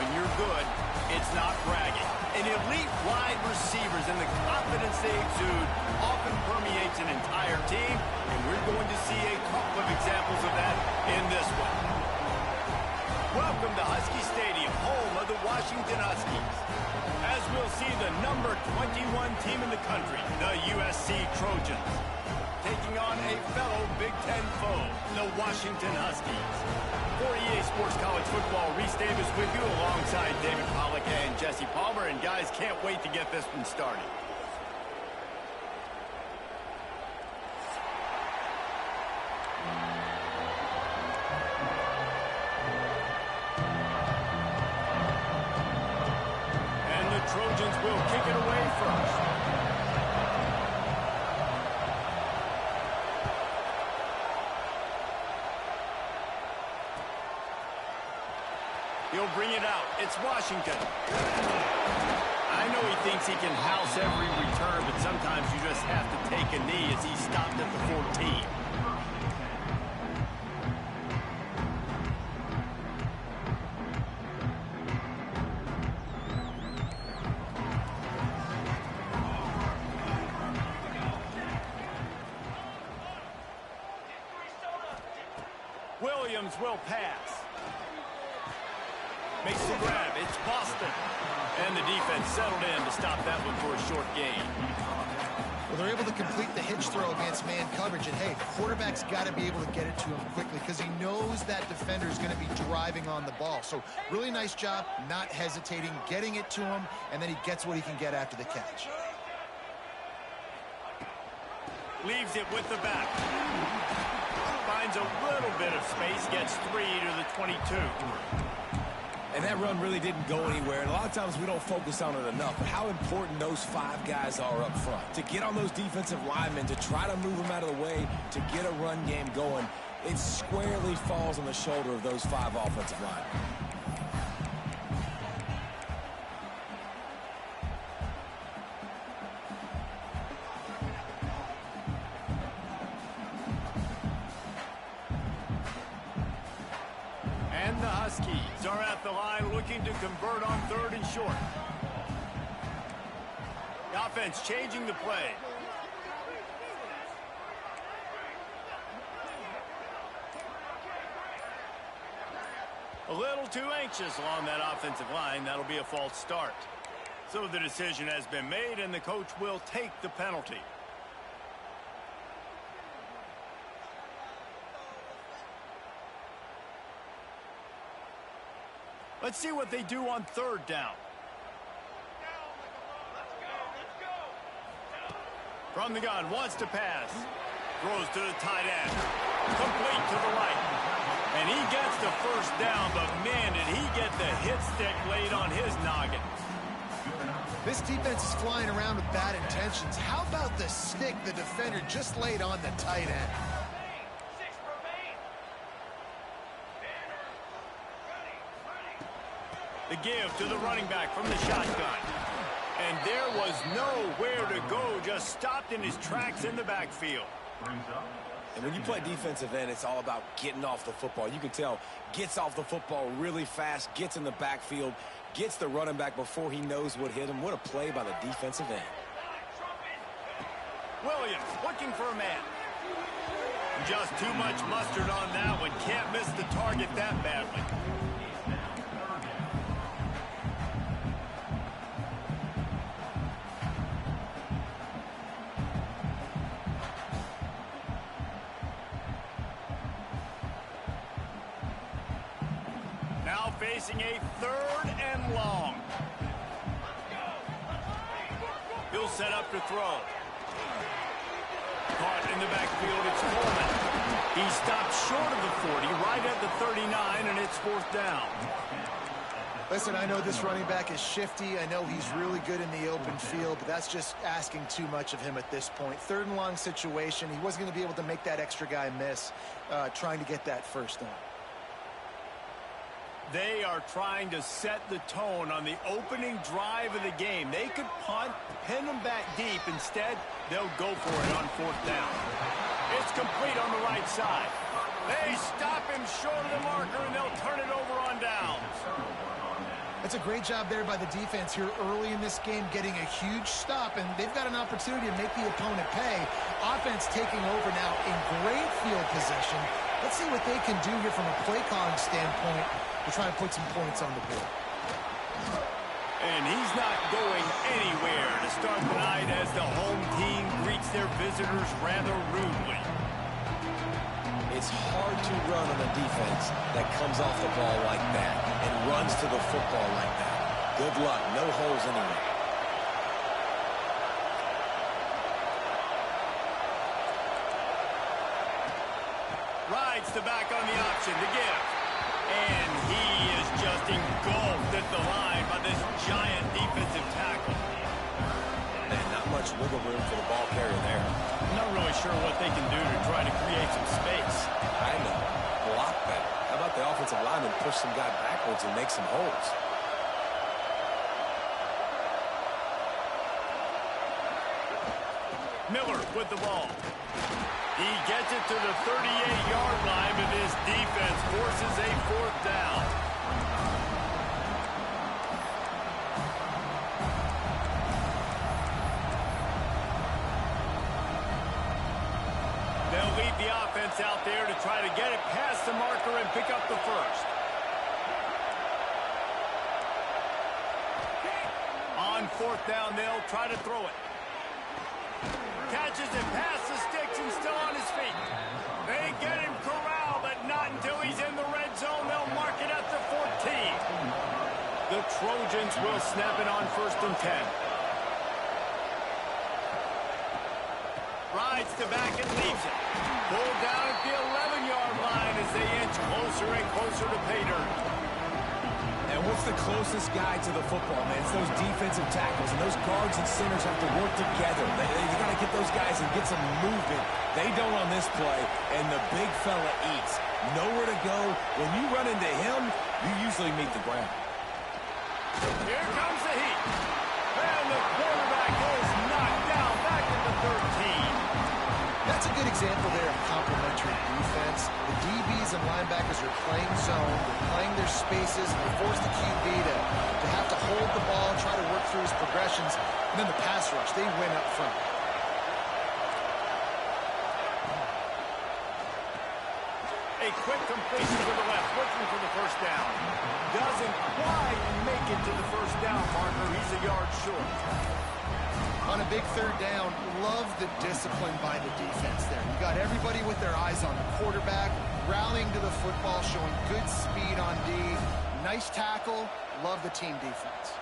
When you're good, it's not bragging. An elite wide receivers and the confidence they exude often permeates an entire team, and we're going to see a couple of examples of that in this one. Welcome to Husky Stadium, home of the Washington Huskies. As we'll see the number 21 team in the country, the USC Trojans, taking on a fellow Big Ten foe, the Washington Huskies. For EA Sports College Football, Reese Davis with you alongside David Pollack and Jesse Palmer. And guys, can't wait to get this one started. And the Trojans will kick it away first. He'll bring it out. It's Washington. I know he thinks he can house every return, but sometimes you just have to take a knee as he stopped at the 14. Williams will pass. Makes the grab. It's Boston. And the defense settled in to stop that one for a short gain. Well, they're able to complete the hitch throw against man coverage. And, hey, the quarterback's got to be able to get it to him quickly because he knows that defender is going to be driving on the ball. So really nice job, not hesitating, getting it to him, and then he gets what he can get after the catch. Leaves it with the back. Finds a little bit of space, gets 3 to the 22. And that run really didn't go anywhere. And a lot of times we don't focus on it enough. But how important those 5 guys are up front. To get on those defensive linemen, to try to move them out of the way, to get a run game going, it squarely falls on the shoulder of those 5 offensive linemen. And the Huskies are at the line looking to convert on 3rd and short. The offense changing the play. A little too anxious along that offensive line. That'll be a false start. So the decision has been made, and the coach will take the penalty. Let's see what they do on 3rd down. From the gun, wants to pass. Throws to the tight end. Complete to the right. And he gets the first down, but man, did he get the hit stick laid on his noggin. This defense is flying around with bad intentions. How about the stick the defender just laid on the tight end? The give to the running back from the shotgun. And there was nowhere to go, just stopped in his tracks in the backfield. And when you play defensive end, it's all about getting off the football. You can tell, gets off the football really fast, gets in the backfield, gets the running back before he knows what hit him. What a play by the defensive end. Williams looking for a man. Just too much mustard on that one. Can't miss the target that badly. Now facing a 3rd and long. He'll set up to throw. Caught in the backfield, it's Coleman. He stopped short of the 40, right at the 39, and it's 4th down. Listen, I know this running back is shifty. I know he's really good in the open field, but that's just asking too much of him at this point. 3rd and long situation. He wasn't going to be able to make that extra guy miss, trying to get that first down. They are trying to set the tone on the opening drive of the game. They could punt, pin them back deep. Instead, they'll go for it on 4th down. It's complete on the right side. They stop him short of the marker, and they'll turn it over on downs. That's a great job there by the defense here early in this game, getting a huge stop, and they've got an opportunity to make the opponent pay. Offense taking over now in great field position. Let's see what they can do here from a play calling standpoint to try and put some points on the board. And he's not going anywhere to start the night as the home team greets their visitors rather rudely. It's hard to run on a defense that comes off the ball like that and runs to the football like that. Good luck. No holes anywhere. Rides the back on the option to give. And he is just engulfed at the line by this giant defensive tackle. Man, not much wiggle room for the ball carrier there. I'm not really sure what they can do to try to create some space. I know. Block better. How about the offensive lineman push some guy backwards and make some holes? Miller with the ball. He gets it to the 38-yard line, but his defense forces a 4th down. They'll lead the offense out there to try to get it past the marker and pick up the first. fourth down, they'll try to throw it. Catches it past the sticks and still on his feet. They get him corralled, but not until he's in the red zone. They'll mark it at the 14. The Trojans will snap it on 1st and 10. Rides to back and leaves it. Pulled down at the 11-yard line as they inch closer and closer to pay dirt. And what's the closest guy to the football, man? It's those defensive tackles, and those guards and centers have to work together. They got to get those guys and get some movement. They don't on this play, and the big fella eats. Nowhere to go. When you run into him, you usually meet the ground. Here comes the heat. And the quarterback is knocked down back at the 13. That's a good example there of complementary defense. The DBs and linebackers are playing zone, they're playing their spaces, and they force the QB to have to hold the ball, try to work through his progressions, and then the pass rush, they win up front. A quick completion to the left, looking for the first down. Doesn't quite make it to the first down marker. He's a yard short. On a big third down, love the discipline by the defense there. You got everybody with their eyes on the quarterback, rallying to the football, showing good speed on D. Nice tackle. Love the team defense.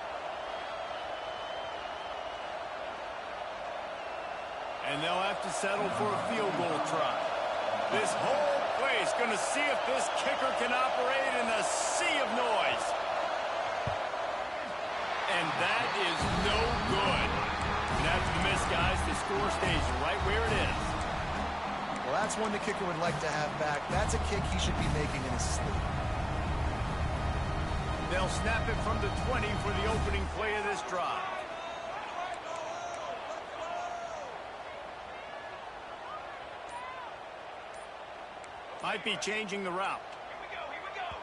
And they'll have to settle for a field goal try. This whole play is going to see if this kicker can operate in a sea of noise. And that is no good. And after the miss, guys, the score stays right where it is. Well, that's one the kicker would like to have back. That's a kick he should be making in his sleep. They'll snap it from the 20 for the opening play of this drive. Might be changing the route.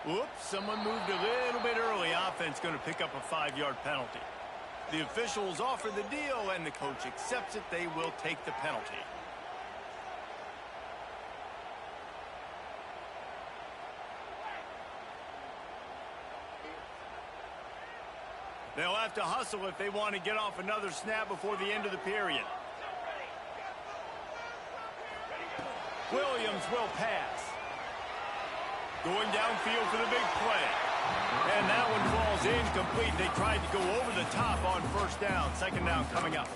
Whoops, someone moved a little bit early. Offense going to pick up a 5-yard penalty. The officials offer the deal, and the coach accepts it. They will take the penalty. They'll have to hustle if they want to get off another snap before the end of the period. Williams will pass. Going downfield for the big play. And that one falls incomplete. They tried to go over the top on first down. Second down coming up.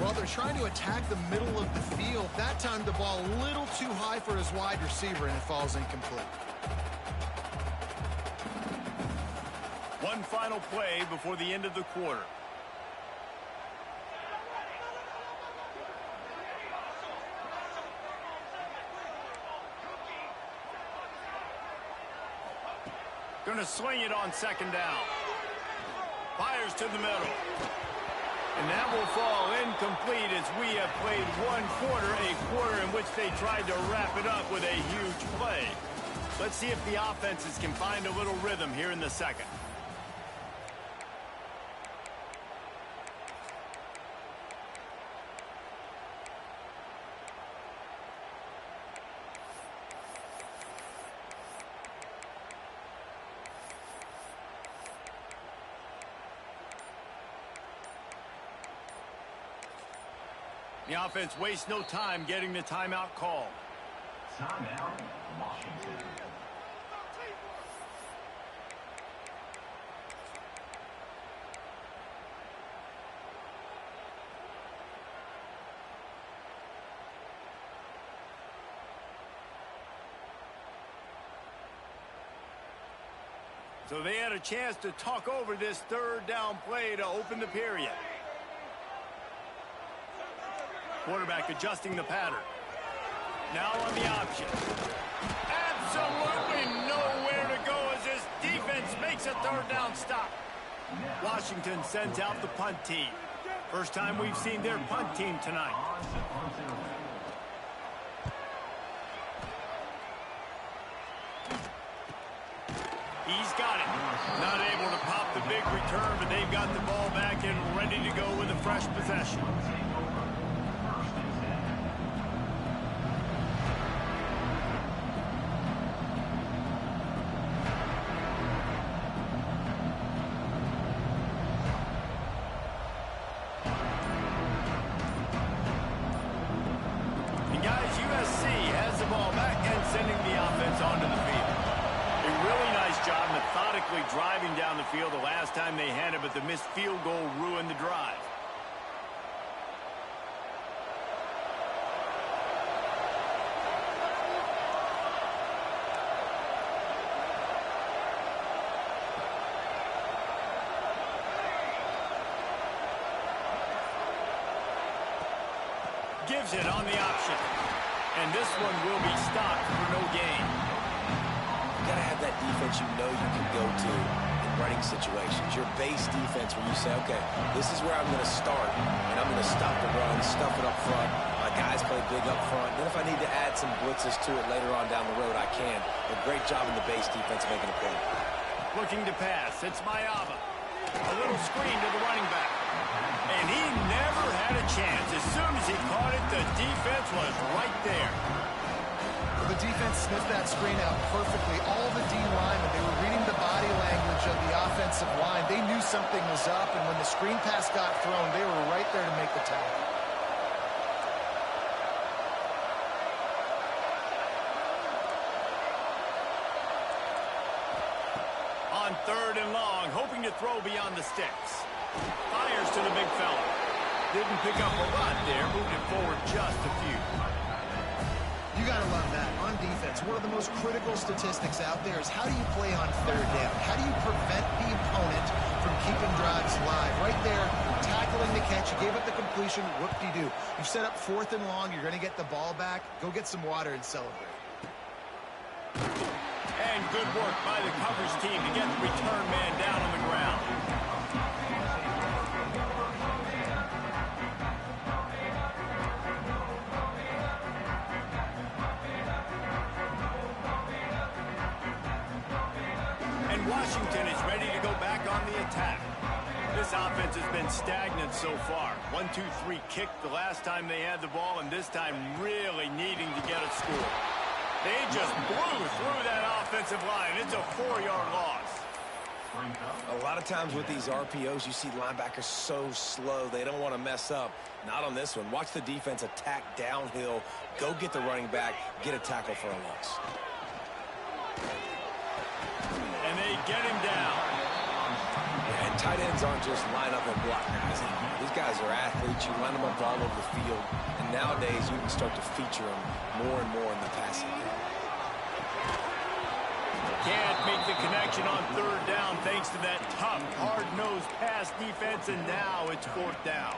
Well, they're trying to attack the middle of the field. That time the ball a little too high for his wide receiver, and it falls incomplete. One final play before the end of the quarter. Going to swing it on second down. Fires to the middle. And that will fall incomplete as we have played one quarter, a quarter in which they tried to wrap it up with a huge play. Let's see if the offenses can find a little rhythm here in the second. The offense wastes no time getting the timeout called. Timeout, Washington. So they had a chance to talk over this third down play to open the period. Quarterback adjusting the pattern. Now on the option. Absolutely nowhere to go as this defense makes a third down stop. Washington sends out the punt team. First time we've seen their punt team tonight. He's got it. Not able to pop the big return, but they've got the ball back and ready to go with a fresh possession. sending the offense onto the field. A really nice job methodically driving down the field the last time they had it, but the missed field goal ruined the drive. Gives it on the option. And this one will be stopped for no gain. You got to have that defense you know you can go to in running situations. Your base defense where you say, okay, this is where I'm going to start, and I'm going to stop the run, stuff it up front. My guys play big up front. Then if I need to add some blitzes to it later on down the road, I can. But great job in the base defense making a play. Looking to pass. It's Mayava. A little screen to the running back. And he never had a chance. As soon as he caught it, the defense was right there. Well, the defense sniffed that screen out perfectly. All the D linemen, they were reading the body language of the offensive line. They knew something was up, and when the screen pass got thrown, they were right there to make the tackle. On 3rd and long, hoping to throw beyond the sticks. Fires to the big fella. Didn't pick up a lot there, moved it forward just a few. You got to love that. On defense, one of the most critical statistics out there is how do you play on 3rd down? How do you prevent the opponent from keeping drives live? Right there, tackling the catch. You gave up the completion. Whoop-de-doo. You've set up 4th and long. You're going to get the ball back. Go get some water and celebrate. And good work by the coverage team to get the return man down on the ground. And Washington is ready to go back on the attack. This offense has been stagnant so far. 1-2-3 kick the last time they had the ball, and this time really needing to get a score. They just blew through that offensive line. It's a 4-yard loss. A lot of times with these RPOs, you see linebackers so slow. They don't want to mess up. Not on this one. Watch the defense attack downhill. Go get the running back. Get a tackle for a loss. And they get him down. Yeah, and tight ends aren't just line up and block guys. These guys are athletes. You line them up all over the field. And nowadays, you can start to feature them more and more in the passing game. Can't make the connection on 3rd down thanks to that tough, hard-nosed pass defense, and now it's 4th down.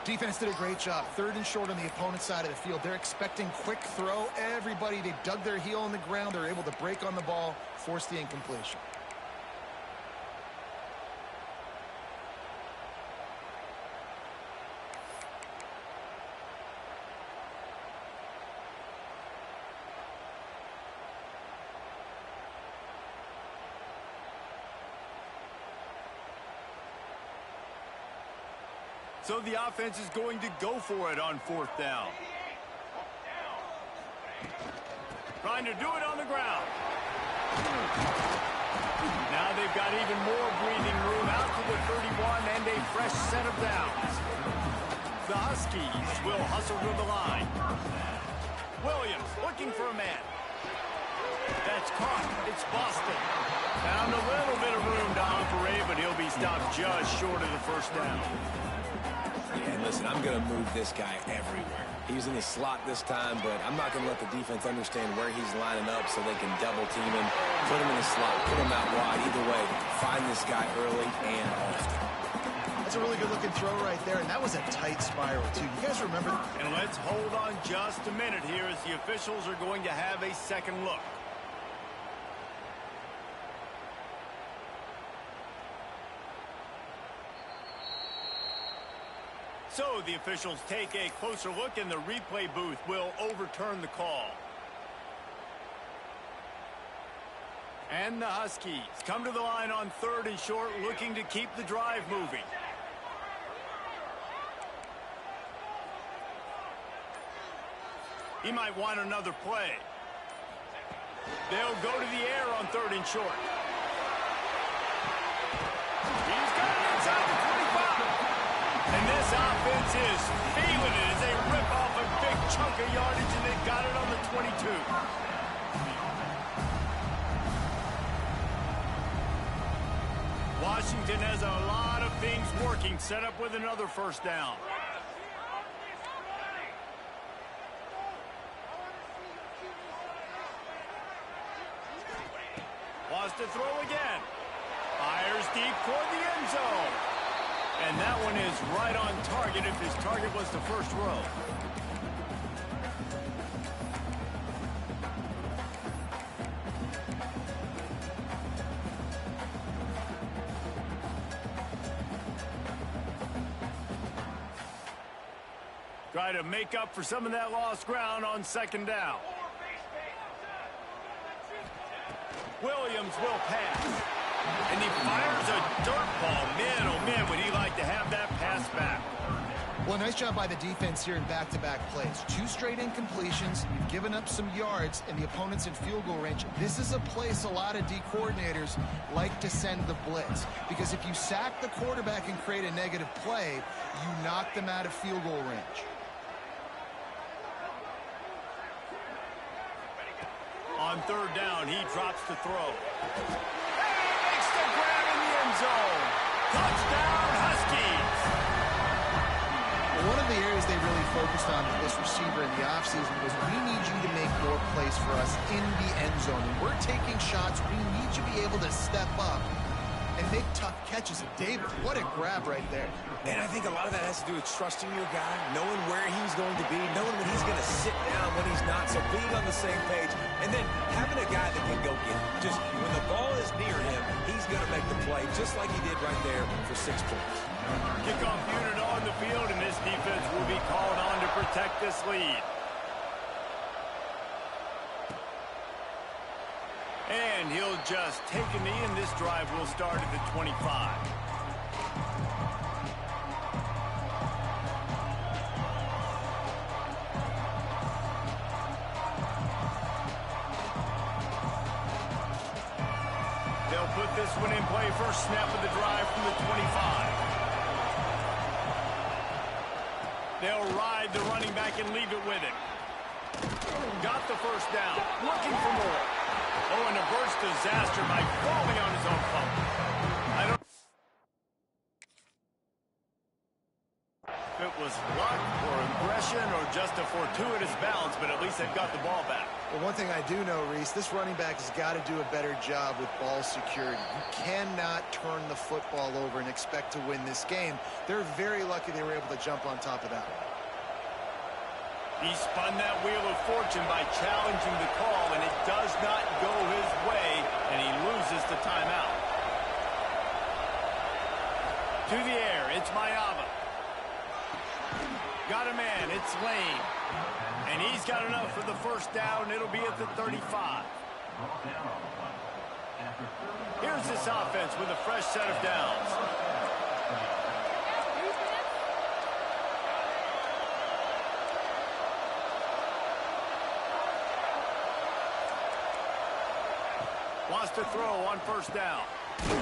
Defense did a great job. 3rd and short on the opponent's side of the field. They're expecting quick throw. Everybody, they dug their heel on the ground. They're able to break on the ball, force the incompletion. So the offense is going to go for it on 4th down. Trying to do it on the ground. Now they've got even more breathing room out to the 31 and a fresh set of downs. The Huskies will hustle to the line. Williams looking for a man. That's caught. It's Boston. Found a little bit of room to operate, but he'll be stopped just short of the 1st down. Yeah, and listen, I'm going to move this guy everywhere. He's in the slot this time, but I'm not going to let the defense understand where he's lining up so they can double team him, put him in the slot, put him out wide. Either way, find this guy early and often. That's a really good-looking throw right there, and that was a tight spiral, too. You guys remember? And let's hold on just a minute here as the officials are going to have a second look. So the officials take a closer look, and the replay booth will overturn the call. And the Huskies come to the line on 3rd and short, looking to keep the drive moving. He might want another play. They'll go to the air on 3rd and short. He's got it inside the 25. And this offense is feeling it as they rip off a big chunk of yardage, and they've got it on the 22. Washington has a lot of things working, set up with another first down. Wants to throw again. Fires deep toward the end zone. And that one is right on target if his target was the first row. Try to make up for some of that lost ground on second down. Williams will pass. And he fires a dirt ball. Man, oh man, would he like to have that pass back. Well, nice job by the defense here in back-to-back plays. 2 straight incompletions. You've given up some yards, and the opponent's in field goal range. This is a place a lot of D coordinators like to send the blitz, because if you sack the quarterback and create a negative play, you knock them out of field goal range. On third down, he drops to throw. And makes the grab in the end zone. Touchdown, Huskies. One of the areas they really focused on with this receiver in the offseason was, we need you to make more plays for us in the end zone. When we're taking shots, we need you to be able to step up and make tough catches. And David, what a grab right there. And I think a lot of that has to do with trusting your guy, knowing where he's going to be, knowing when he's going to sit down, when he's not, so being on the same page, and then having a guy that can go get it. Just when the ball is near him, he's going to make the play, just like he did right there for 6 points. Kickoff unit on the field, and this defense will be called on to protect this lead. And he'll just take a knee, and this drive will start at the 25. They'll put this one in play, first snap of the drive from the 25. They'll ride the running back and leave it with him. Got the first down, looking for more. Oh, and a burst disaster by falling on his own fumble. I don't know if it was luck or aggression or just a fortuitous bounce, but at least they've got the ball back. Well, one thing I do know, Reese, this running back has got to do a better job with ball security. You cannot turn the football over and expect to win this game. They're very lucky they were able to jump on top of that one. He spun that wheel of fortune by challenging the call, and it does not go his way, and he loses the timeout. To the air, it's Mayava. Got a man, it's Lane. And he's got enough for the first down. It'll be at the 35. Here's this offense with a fresh set of downs. Wants to throw on first down.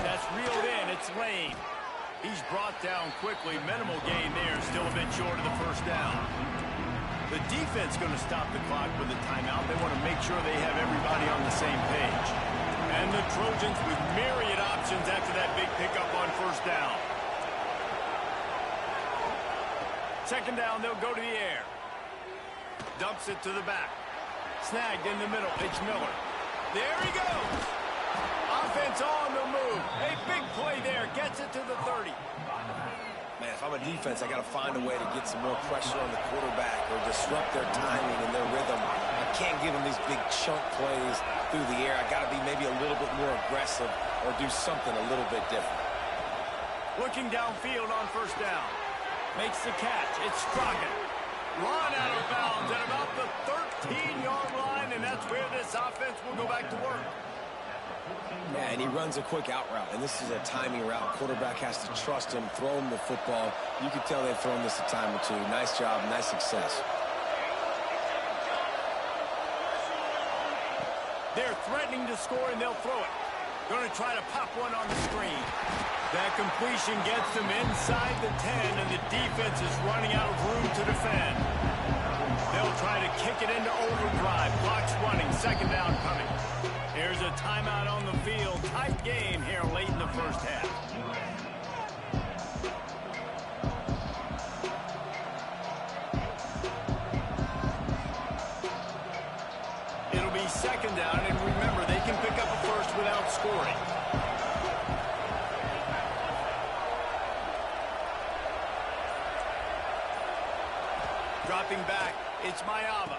That's reeled in. It's Lane. He's brought down quickly. Minimal gain there. Still a bit short of the first down. The defense going to stop the clock with a timeout. They want to make sure they have everybody on the same page. And the Trojans with myriad options after that big pickup on first down. Second down, they'll go to the air. Dumps it to the back. Snagged in the middle. It's Miller. There he goes. Offense on the move. A big play there. Gets it to the 30. Man, if I'm a defense, I got to find a way to get some more pressure on the quarterback or disrupt their timing and their rhythm. I can't give them these big chunk plays through the air. I got to be maybe a little bit more aggressive or do something a little bit different. Looking downfield on first down. Makes the catch. It's Straka. Run out of bounds at about the 13-yard line, and that's where this offense will go back to work. Yeah, and he runs a quick out route, and this is a timing route. Quarterback has to trust him, throw him the football. You can tell they've thrown this a time or two. Nice job, nice success. They're threatening to score, and they'll throw it. Going to try to pop one on the screen. That completion gets them inside the 10, and the defense is running out of room to defend. They'll try to kick it into overdrive. Clock's running. Second down coming. Here's a timeout on the field. Tight game here late in the first half. It'll be second down, and remember, they can pick up a first without scoring. Dropping back, it's Mayava.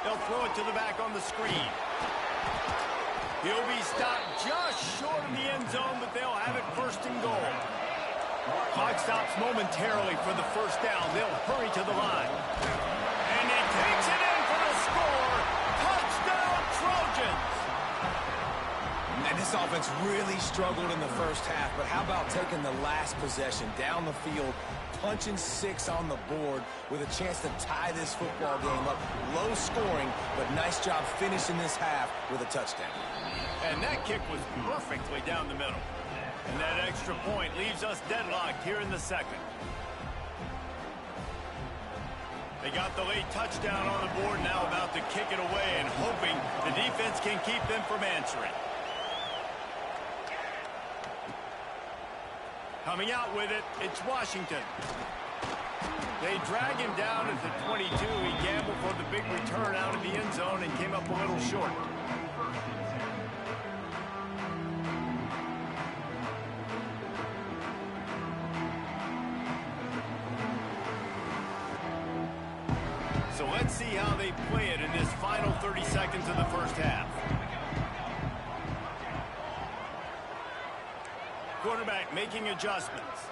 They'll throw it to the back on the screen. He'll be stopped just short of the end zone, but they'll have it first and goal. Clock stops momentarily for the first down. They'll hurry to the line. And he takes it in for the score. Touchdown, Trojans! And this offense really struggled in the first half, but how about taking the last possession down the field, punching 6 on the board with a chance to tie this football game up. Low scoring, but nice job finishing this half with a touchdown. And that kick was perfectly down the middle. And that extra point leaves us deadlocked here in the second. They got the late touchdown on the board, now about to kick it away and hoping the defense can keep them from answering. Coming out with it, it's Washington. They drag him down at the 22. He gambled for the big return out of the end zone and came up a little short. So let's see how they play it in this final 30 seconds of the first half. Quarterback making adjustments.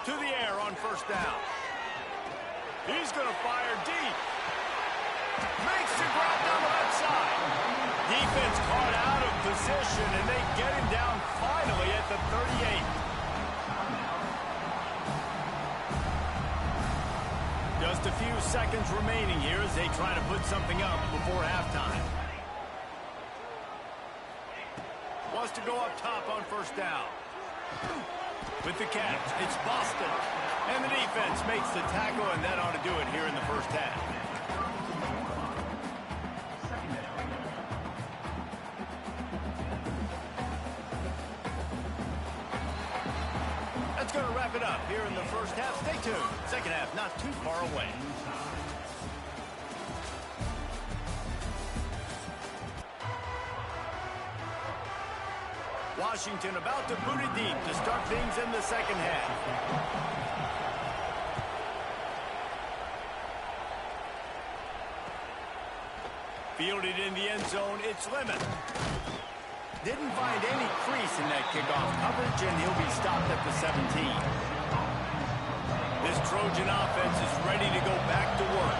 To the air on first down. He's going to fire deep. Makes the grab down the left side. Defense caught out of position, and they get him down finally at the 38. Just a few seconds remaining here as they try to put something up before halftime. Wants to go up top on first down. With the catch, it's Boston. And the defense makes the tackle, and that ought to do it here in the first half. That's going to wrap it up here in the first half. Stay tuned. Second half not too far away. Washington about to boot it deep to start things in the second half. Fielded in the end zone, it's Lemon. Didn't find any crease in that kickoff coverage, and he'll be stopped at the 17. This Trojan offense is ready to go back to work.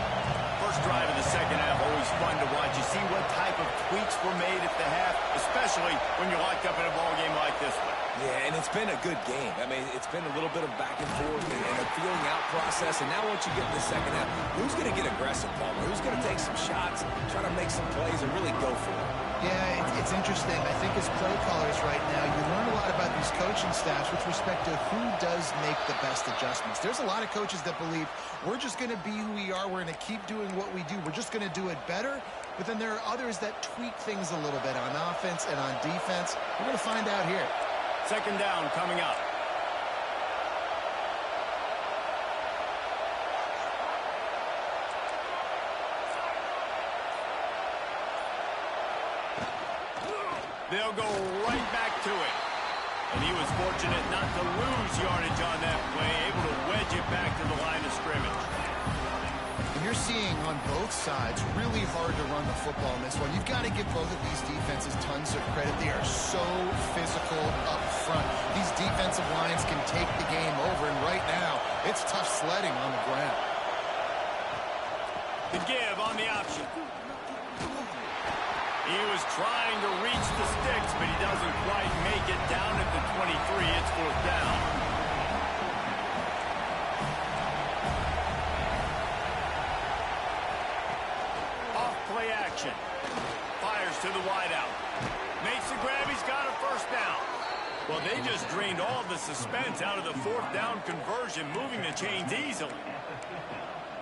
First drive of the second half, always fun to watch. You see what type of tweaks were made at the half, especially when you're locked up in a ball game like this one. Yeah, and it's been a good game. I mean, it's been a little bit of back and forth and a feeling out process. And now once you get in the second half, who's going to get aggressive, Palmer? Who's going to take some shots, try to make some plays, and really go for it? Yeah, it's interesting. I think as play callers right now, you learn a lot about these coaching staffs with respect to who does make the best adjustments. There's a lot of coaches that believe we're just going to be who we are. We're going to keep doing what we do. We're just going to do it better. But then there are others that tweak things a little bit on offense and on defense. We're going to find out here. Second down coming up. They'll go right back to it. And he was fortunate not to lose yardage on that play, able to wedge it back to the line of scrimmage. And you're seeing on both sides really hard to run the football in this one. You've got to give both of these defenses tons of credit. They are so physical up front. These defensive lines can take the game over, and right now, it's tough sledding on the ground. The give on the option. He was trying to reach the sticks, but he doesn't quite make it down at the 23. It's fourth down. Off play action. Fires to the wideout. Makes the grab. He's got a first down. Well, they just drained all of the suspense out of the fourth down conversion, moving the chains easily.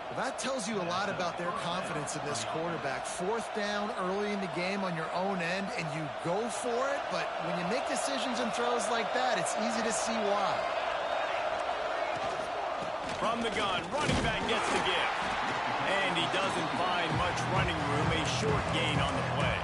Well, that tells you a lot about their confidence in this quarterback. Fourth down early in the game on your own end, and you go for it. But when you make decisions and throws like that, it's easy to see why. From the gun, running back gets the gift. And he doesn't find much running room, a short gain on the play.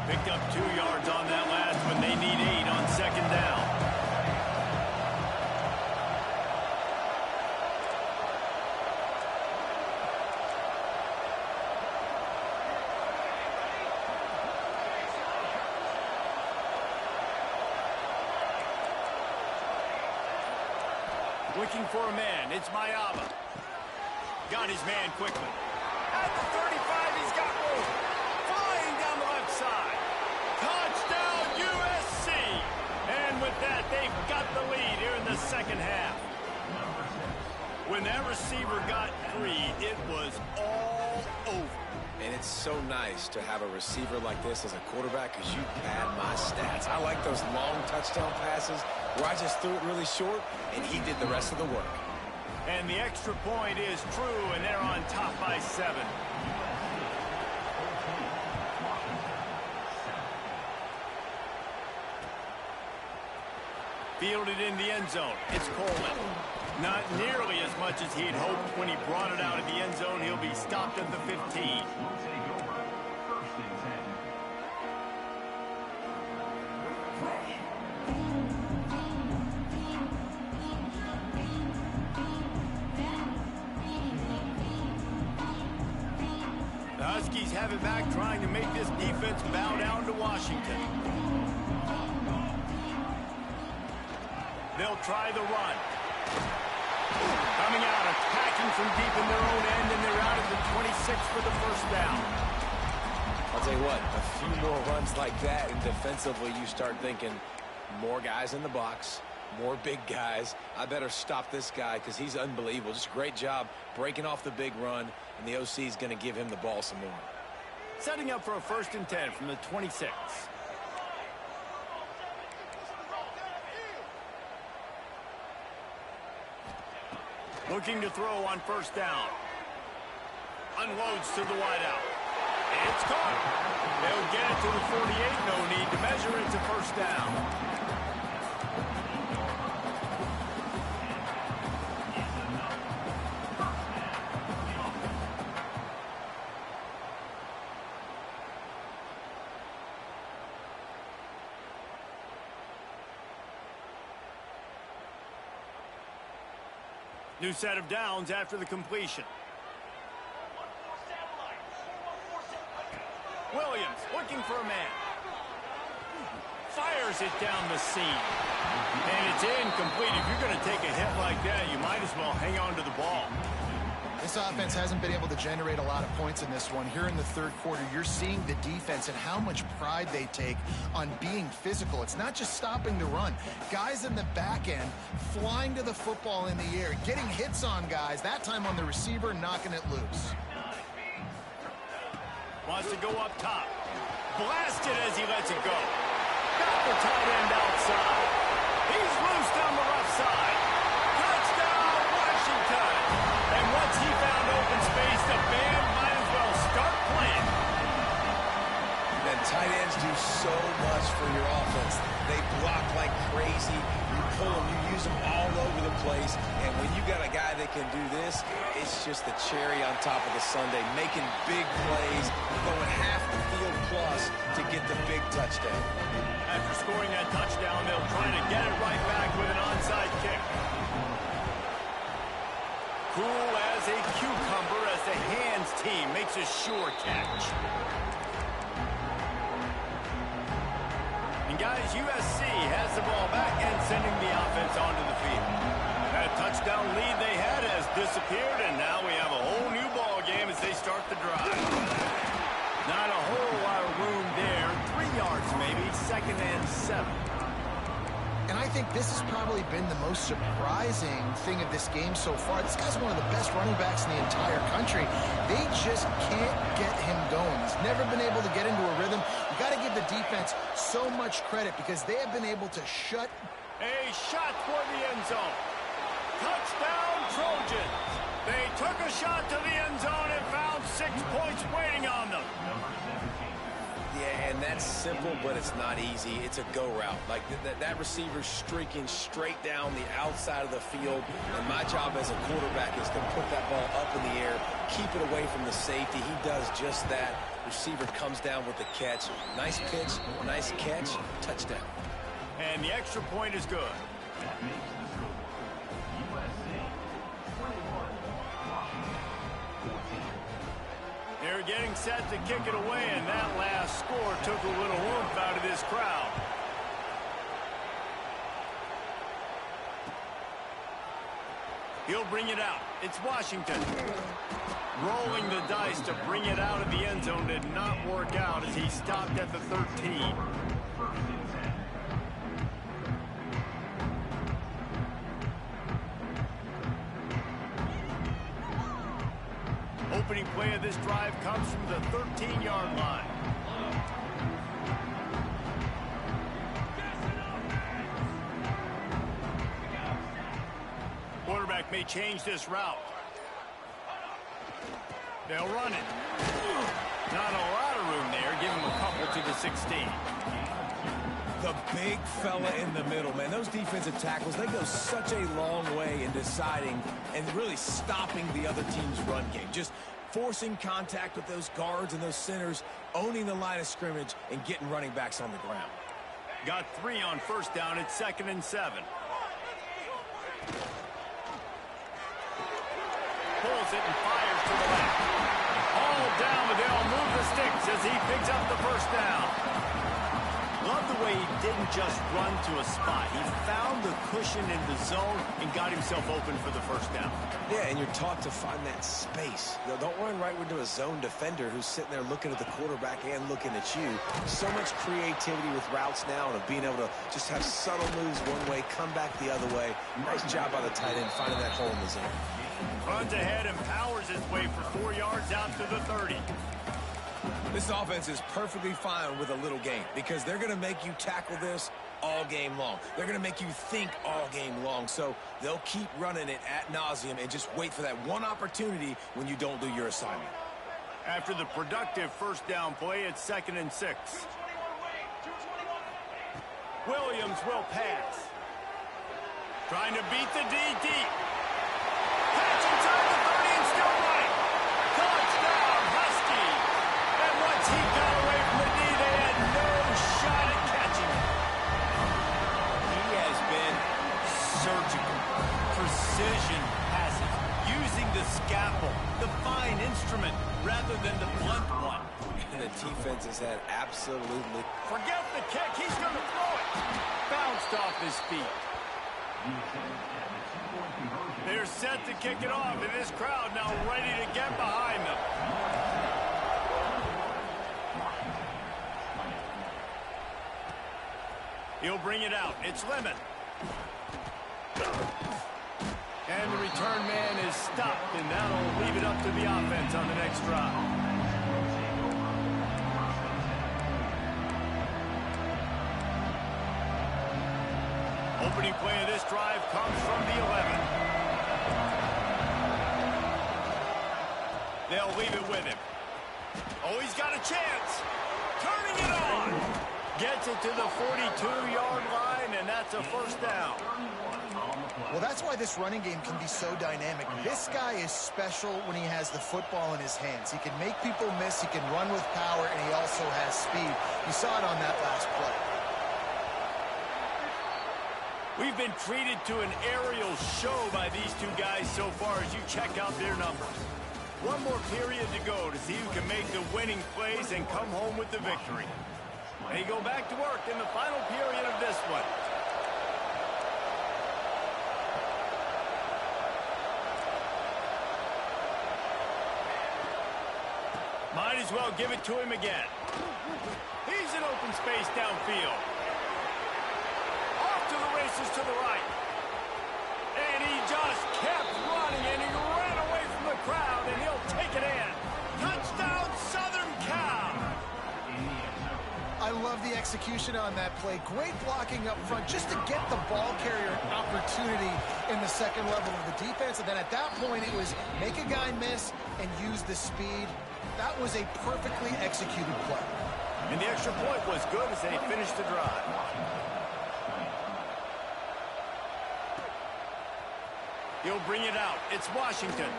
Picked up 2 yards on that last one. They need 8 on second down. Looking for a man. It's Mayaba. Got his man quickly. At the 35, he's got room. Flying down the left side. Touchdown, USC. And with that, they've got the lead here in the second half. When that receiver got 3, it was all over. And it's so nice to have a receiver like this as a quarterback because you pad my stats. I like those long touchdown passes where I just threw it really short and he did the rest of the work. And the extra point is true, and they're on top by 7. Fielded in the end zone. It's Coleman. Not nearly as much as he had hoped when he brought it out of the end zone. He'll be stopped at the 15. Will take over. First and 10. The Huskies have it back, trying to make this defense bow down to Washington. They'll try the run. Coming out, attacking from deep in their own end, and they're out at the 26 for the first down. I'll tell you what, a few more runs like that, and defensively you start thinking more guys in the box, more big guys. I better stop this guy because he's unbelievable. Just a great job breaking off the big run, and the OC is going to give him the ball some more. Setting up for a first and 10 from the 26. Looking to throw on first down. Unloads to the wideout. It's caught. They'll get it to the 48. No need to measure. It's a first down. New set of downs after the completion. Williams looking for a man. Fires it down the seam. And it's incomplete. If you're going to take a hit like that, you might as well hang on to the ball. This offense hasn't been able to generate a lot of points in this one. Here in the third quarter, you're seeing the defense and how much pride they take on being physical. It's not just stopping the run. Guys in the back end flying to the football in the air, getting hits on guys, that time on the receiver, knocking it loose. Wants to go up top. Blasted as he lets it go. Got the tight end outside. He's loose down the left side. Touchdown, Washington. And once he found open space, the band might as well start playing. And tight ends do so much for your offense. They block like crazy. You pull them, you use them all over the place. And when you got a guy that can do this, it's just the cherry on top of the sundae, making big plays, going half the field plus to get the big touchdown. After scoring that touchdown, they'll try to get it right back with an onside kick. Cool as a cucumber as the hands team makes a sure catch. And guys, USC has the ball back and sending the offense onto the field. That touchdown lead they had has disappeared, and now we have a whole new ball game as they start the drive. Not a whole lot of room there. 3 yards maybe, second and 7. And I think this has probably been the most surprising thing of this game so far. This guy's one of the best running backs in the entire country. They just can't get him going. He's never been able to get into a rhythm. You got to give the defense so much credit because they have been able to shut. A shot toward the end zone. Touchdown, Trojans. They took a shot to the end zone and found 6 points waiting on them. Yeah, and that's simple, but it's not easy. It's a go route. Like, that receiver's streaking straight down the outside of the field, and my job as a quarterback is to put that ball up in the air, keep it away from the safety. He does just that. Receiver comes down with the catch. Nice pitch, nice catch, touchdown. And the extra point is good. That makes the score USC 21, Washington 14. They're getting set to kick it away, and that last score took a little oomph out of this crowd. He'll bring it out. It's Washington. Rolling the dice to bring it out of the end zone did not work out as he stopped at the 13. First and 10. Opening play of this drive comes from the 13-yard line. Quarterback may change this route. They'll run it. Not a lot of room there. Give him a couple to the 16. The big fella in the middle, man. Those defensive tackles, they go such a long way in deciding and really stopping the other team's run game. Just forcing contact with those guards and those centers, owning the line of scrimmage, and getting running backs on the ground. Got 3 on first down. It's 2nd and 7. Pulls it and fires to the left. All down, but they'll move the sticks as he picks up the first down. Love the way he didn't just run to a spot. He found the cushion in the zone and got himself open for the first down. Yeah, and you're taught to find that space. Don't run right into a zone defender who's sitting there looking at the quarterback and looking at you. So much creativity with routes now and of being able to just have subtle moves one way, come back the other way. Nice job by the tight end finding that hole in the zone. Runs ahead and powers his way for 4 yards out to the 30. This offense is perfectly fine with a little game because they're going to make you tackle this all game long. They're going to make you think all game long. So they'll keep running it ad nauseum and just wait for that one opportunity when you don't do your assignment. After the productive first down play, it's 2nd and 6. Williams will pass. Trying to beat the D deep. Catch inside the 30 and still running. Touchdown, Husky. And once he got away from the D, they had no shot at catching him. He has been surgical. Precision passes. Using the scalpel, the fine instrument, rather than the blunt one. And the defense has had absolutely... Forget the kick. He's going to throw it. Bounced off his feet. They're set to kick it off, and this crowd now ready to get behind them. He'll bring it out. It's Lemon. And the return man is stopped, and that'll leave it up to the offense on the next drive. Opening play of this drive comes from the 11. They'll leave it with him. Oh, he's got a chance. Turning it on. Gets it to the 42-yard line, and that's a first down. Well, that's why this running game can be so dynamic. This guy is special when he has the football in his hands. He can make people miss, he can run with power, and he also has speed. You saw it on that last play. We've been treated to an aerial show by these two guys so far as you check out their numbers. One more period to go to see who can make the winning plays and come home with the victory. They go back to work in the final period of this one. Might as well give it to him again. He's in open space downfield. Off to the races. races to the right. And he just kept running, and he ran away from the crowd, and he'll take it in. Touchdown, Southern Cal! I love the execution on that play. Great blocking up front just to get the ball carrier an opportunity in the second level of the defense. And then at that point, it was make a guy miss and use the speed. That was a perfectly executed play. And the extra point was good as they finished the drive. He'll bring it out. It's Washington.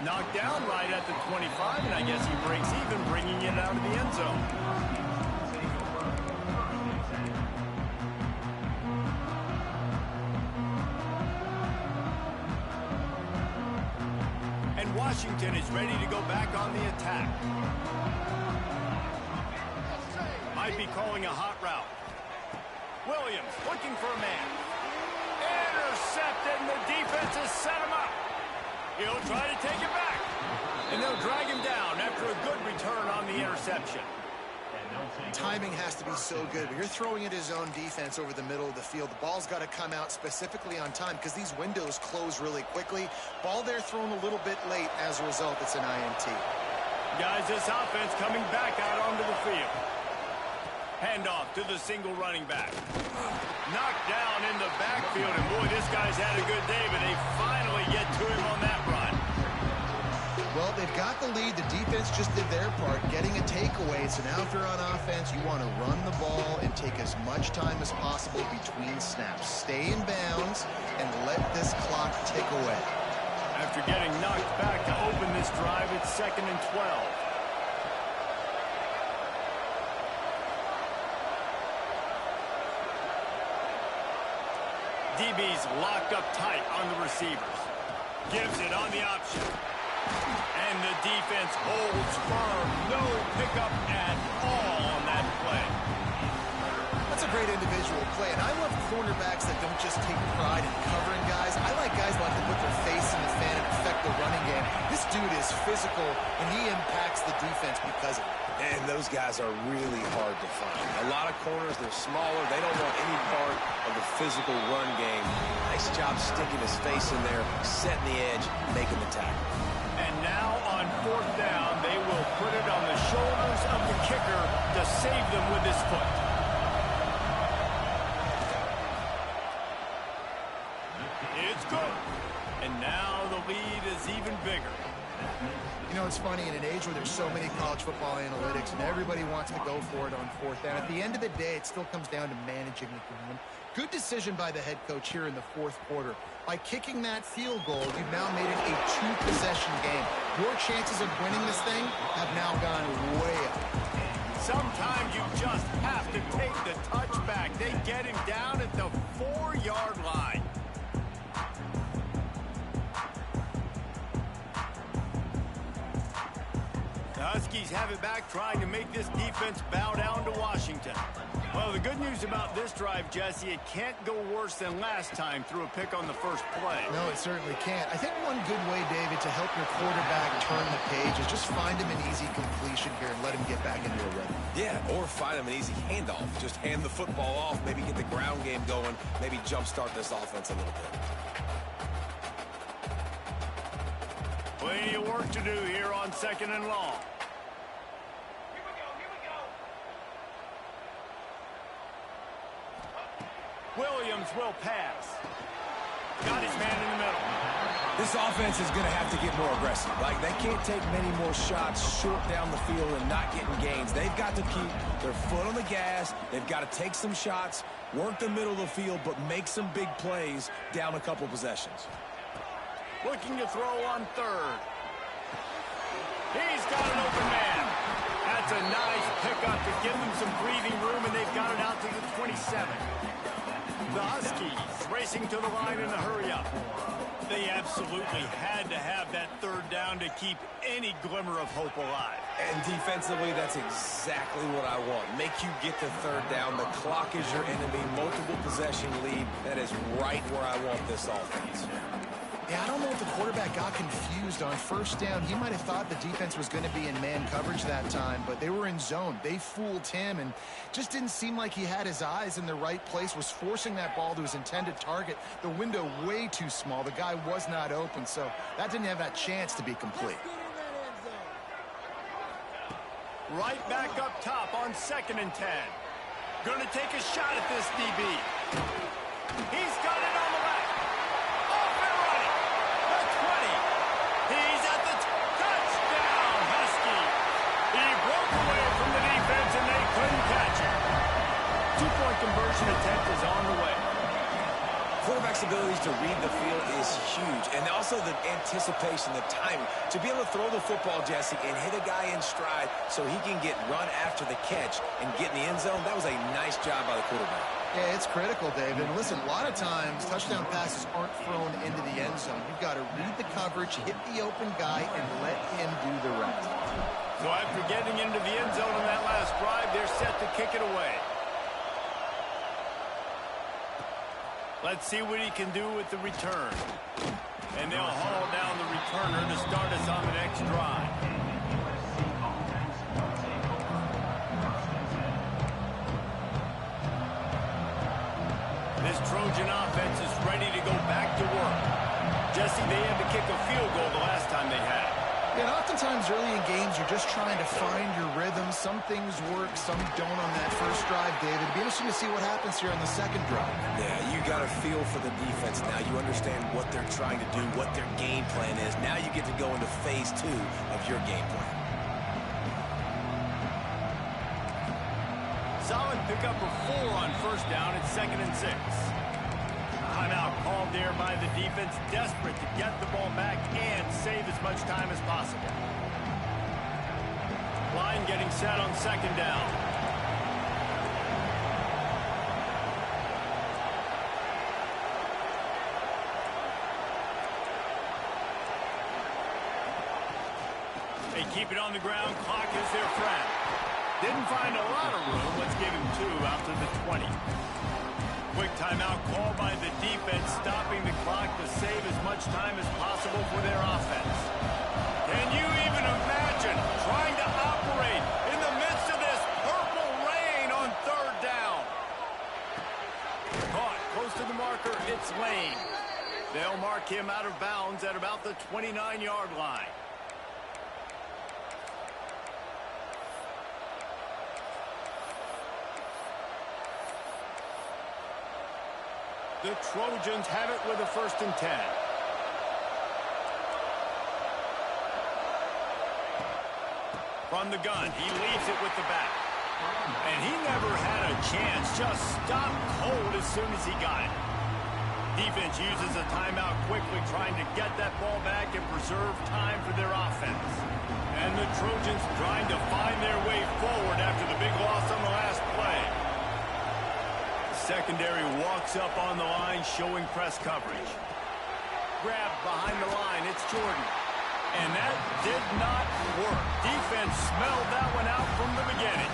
Knocked down right at the 25, and I guess he breaks even, bringing it out of the end zone. And Washington is ready to go back on the attack. Might be calling a hot route. Williams looking for a man. Intercepted, and the defense has set him up. He'll try to take it back. And they'll drag him down after a good return on the interception. Timing has to be so good. When you're throwing at his own defense over the middle of the field, the ball's got to come out specifically on time because these windows close really quickly. Ball there thrown a little bit late. As a result, it's an INT. Guys, this offense coming back out onto the field. Handoff to the single running back. Knocked down in the backfield, and boy, this guy's had a good day, but they finally get to him on that run. Well, they've got the lead. The defense just did their part, getting a takeaway. So now if you're on offense, you want to run the ball and take as much time as possible between snaps. Stay in bounds and let this clock tick away. After getting knocked back to open this drive, it's 2nd and 12. DB's locked up tight on the receivers. Gives it on the option. And the defense holds firm. No pickup at all on that play. That's a great individual play. And I love cornerbacks that don't just take pride in covering guys. I like guys that like to put their face in the fan and affect the running game. This dude is physical, and he impacts the defense because of it. And those guys are really hard to find. A lot of corners, they're smaller. They don't want any part of the physical run game. Nice job sticking his face in there, setting the edge, making the tackle. And now on 4th down, they will put it on the shoulders of the kicker to save them with his foot. It's good. And now the lead is even bigger. You know, it's funny, in an age where there's so many college football analytics and everybody wants to go for it on 4th down, at the end of the day, it still comes down to managing the game. Good decision by the head coach here in the 4th quarter. By kicking that field goal, you've now made it a 2-possession game. Your chances of winning this thing have now gone way up. Sometimes you just have to take the touchback. They get him down at the 4-yard line. The Huskies have it back, trying to make this defense bow down to Washington. Well, the good news about this drive, Jesse, it can't go worse than last time through a pick on the first play. No, it certainly can't. I think one good way, David, to help your quarterback turn the page is just find him an easy completion here and let him get back into a rhythm. Yeah, or find him an easy handoff. Just hand the football off, maybe get the ground game going, maybe jumpstart this offense a little bit. Plenty of work to do here on 2nd and long. Williams will pass. Got his man in the middle. This offense is going to have to get more aggressive. Like, they can't take many more shots short down the field and not getting gains. They've got to keep their foot on the gas. They've got to take some shots, work the middle of the field, but make some big plays down a couple possessions. Looking to throw on 3rd. He's got an open man. That's a nice pickup to give them some breathing room, and they've got it out to the 27. The Huskies racing to the line in a hurry-up. They absolutely had to have that 3rd down to keep any glimmer of hope alive. And defensively, that's exactly what I want. Make you get the 3rd down. The clock is your enemy. Multiple possession lead. That is right where I want this offense. Yeah, I don't know if the quarterback got confused on first down. He might have thought the defense was going to be in man coverage that time, but they were in zone. They fooled him and just didn't seem like he had his eyes in the right place, was forcing that ball to his intended target. The window way too small. The guy was not open, so that didn't have that chance to be complete. Right back up top on 2nd and 10. Going to take a shot at this DB. He's got it on the left. Off and running. The 20. He's at the touchdown, Husky. He broke away from the defense and they couldn't catch him. 2-point conversion attempt is on the way. Quarterback's abilities to read the field is huge, and also the anticipation, the timing. To be able to throw the football, Jesse, and hit a guy in stride so he can get run after the catch and get in the end zone, that was a nice job by the quarterback. Yeah, it's critical, David. And listen, a lot of times touchdown passes aren't thrown into the end zone. You've got to read the coverage, hit the open guy, and let him do the rest. So after getting into the end zone on that last drive, they're set to kick it away. Let's see what he can do with the return. And they'll haul down the returner to start us on the next drive. This Trojan offense is ready to go back to work. Jesse, they had to kick a field goal the last time they had. And oftentimes early in games, you're just trying to find your rhythm. Some things work, some don't on that first drive, David. It'll be interesting to see what happens here on the second drive. Yeah, you got a feel for the defense now. You understand what they're trying to do, what their game plan is. Now you get to go into phase 2 of your game plan. Solid pickup of 4 on first down at 2nd and 6. Timeout called there by the defense, desperate to get the ball back and save as much time as possible. Line getting set on 2nd down. They keep it on the ground. Clock is their friend. Didn't find a lot of room. Let's give him 2 out to the 20. Quick timeout called by the defense, stopping the clock to save as much time as possible for their offense. Can you even imagine trying to operate in the midst of this purple rain on 3rd down? Caught close to the marker, it's Lane. They'll mark him out of bounds at about the 29-yard line. The Trojans have it with a 1st and 10. From the gun, he leaves it with the back. And he never had a chance, just stopped cold as soon as he got it. Defense uses a timeout quickly, trying to get that ball back and preserve time for their offense. And the Trojans trying to find their way forward after the big loss on the last play. Secondary walks up on the line, showing press coverage. Grabbed behind the line, it's Jordan. And that did not work. Defense smelled that one out from the beginning.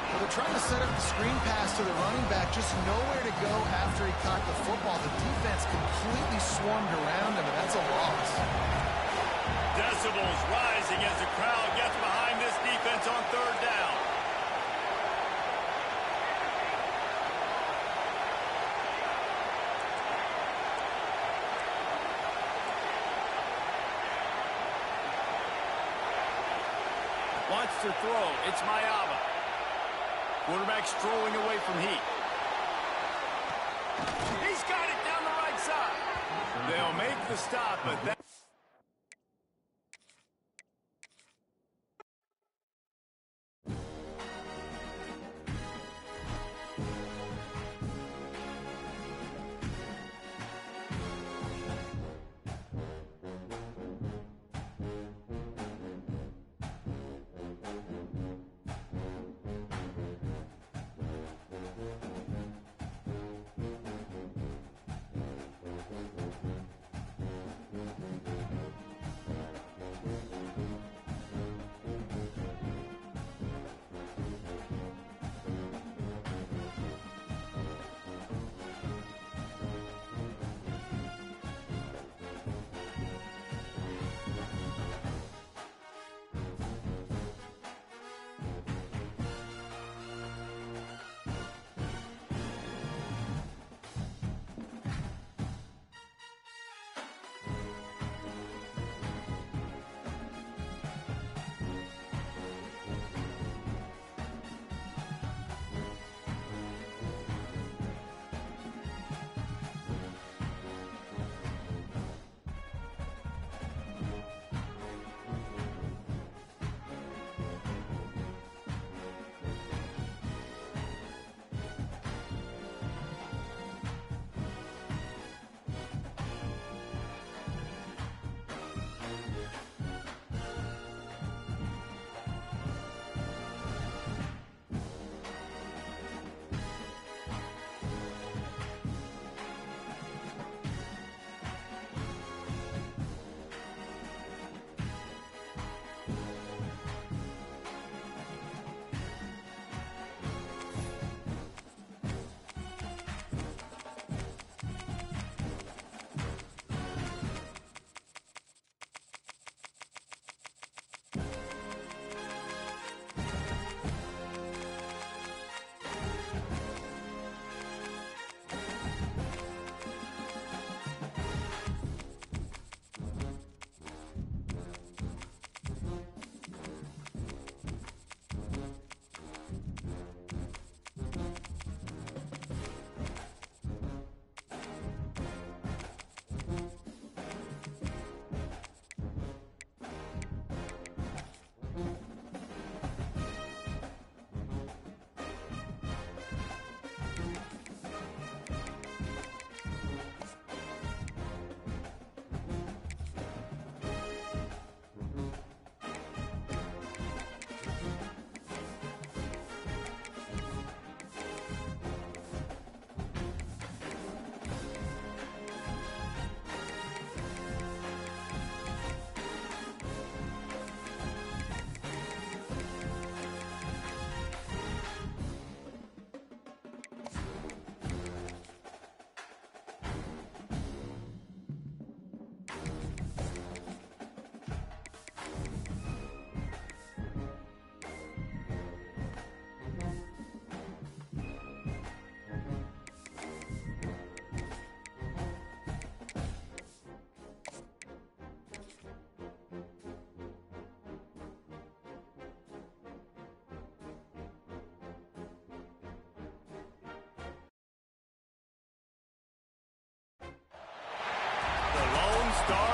Well, they're trying to set up the screen pass to the running back, just nowhere to go after he caught the football. The defense completely swarmed around him, and that's a loss. Decibels rising as the crowd gets behind this defense on 3rd down. Wants to throw. It's Mayava. Quarterback strolling away from Heat. He's got it down the right side. They'll make the stop, but that...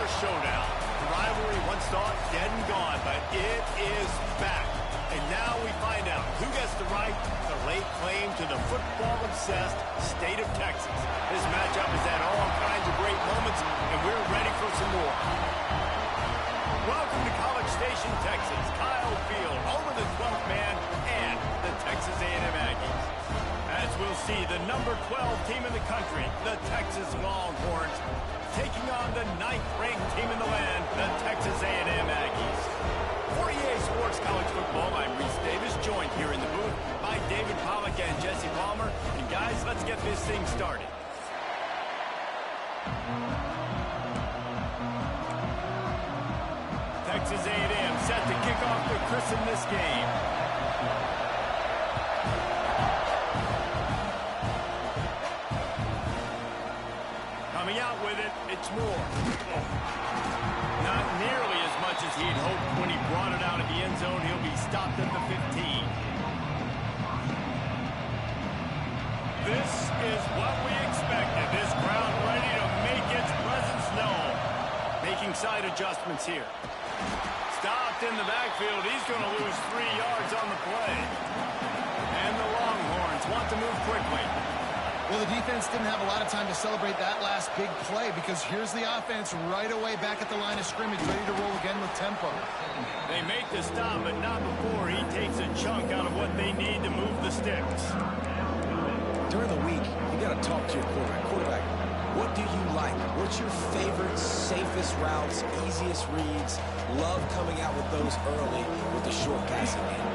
our showdown. The rivalry once thought dead and gone, but it is back. And now we find out who gets the right to lay claim to the football-obsessed state of Texas. This matchup has had all kinds of great moments, and we're ready for some more. Welcome to College Station, Texas. Kyle Field, home of the 12th man and the Texas A&M Aggies. As we'll see, the number 12 team in the country, the Texas Longhorns, taking on the 9th-ranked team in the land, the Texas A&M Aggies. For EA Sports College Football, I'm Reese Davis, joined here in the booth by David Pollack and Jesse Palmer. And guys, let's get this thing started. Texas A&M set to kick off to christen this game. Coming out with it, it's Moore. Not nearly as much as he'd hoped when he brought it out of the end zone. He'll be stopped at the 15. This is what we expected. This crowd ready to make its presence known. Making side adjustments here. Stopped in the backfield. He's going to lose 3 yards on the play. And the Longhorns want to move quickly. Well, the defense didn't have a lot of time to celebrate that last big play because here's the offense right away back at the line of scrimmage, ready to roll again with tempo. They make the stop, but not before he takes a chunk out of what they need to move the sticks. During the week, you got to talk to your quarterback. Quarterback, what do you like? What's your favorite, safest routes, easiest reads? Love coming out with those early with the short passing game.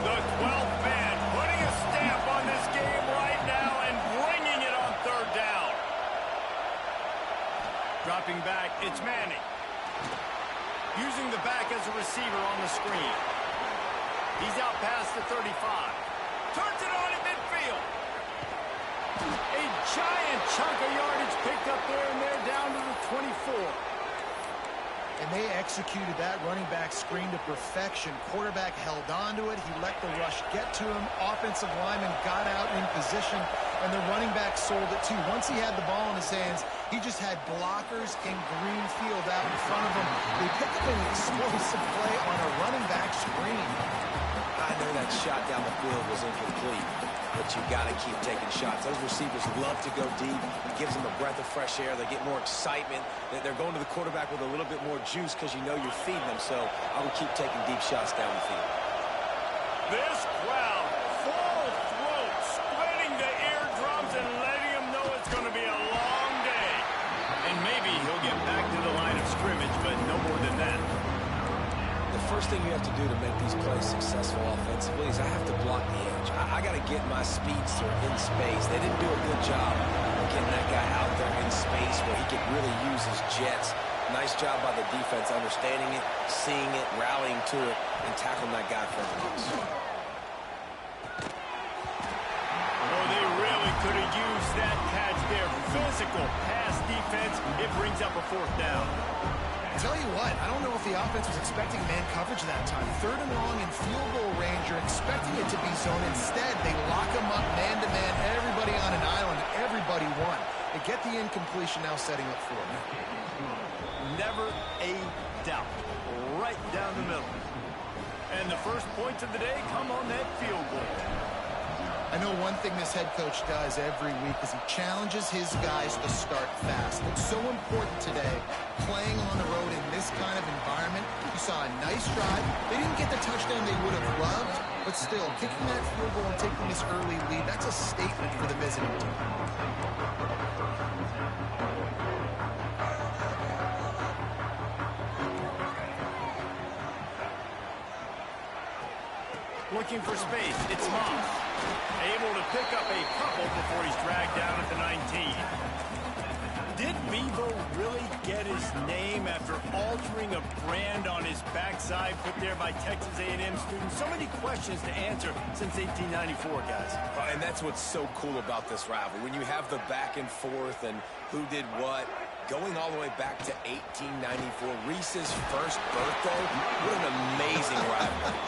The 12th man putting a stamp on this game right now and bringing it on 3rd down. Dropping back, it's Manning. Using the back as a receiver on the screen. He's out past the 35. Turns it on in midfield. A giant chunk of yardage picked up there, and they're down to the 24. And they executed that running back screen to perfection. Quarterback held on to it. He let the rush get to him. Offensive lineman got out in position, and the running back sold it too. Once he had the ball in his hands, he just had blockers in green field out in front of him. They picked up an explosive play on a running back screen. I know that shot down the field was incomplete, but you got to keep taking shots. Those receivers love to go deep. It gives them a breath of fresh air. They get more excitement. They're going to the quarterback with a little bit more juice because you know you're feeding them. So I would keep taking deep shots down the field. This crowd, full throat, splitting the eardrums and letting them know it's going to be a long day. And maybe he'll get back to the line of scrimmage, but no more than that. The first thing you have to do to make these plays successful offensively is I have to block the edge. I got to get my speedster in space. They didn't do a good job of getting that guy out there in space where he could really use his jets. Nice job by the defense understanding it, seeing it, rallying to it, and tackling that guy for a loss. Oh, they really could have used that catch there. Physical pass defense. It brings up a 4th down. Tell you what, I don't know if the offense was expecting man coverage that time. 3rd and long in field goal range. You're expecting it to be zone. Instead, they lock him up man-to-man. Everybody on an island. Everybody won. They get the incompletion now setting up for him. Never a doubt. Right down the middle. And the first points of the day come on that field goal. I know one thing this head coach does every week is he challenges his guys to start fast. It's so important today, playing on the road in this kind of environment. You saw a nice drive. They didn't get the touchdown they would have loved, but still, kicking that field goal and taking this early lead, that's a statement for the visiting team. Looking for space, it's Moss. Able to pick up a couple before he's dragged down at the 19. Did Bevo really get his name after altering a brand on his backside put there by Texas A&M students? So many questions to answer since 1894, guys. And that's what's so cool about this rivalry. When you have the back and forth and who did what, Going all the way back to 1894, Reese's first birthday. What an amazing rivalry.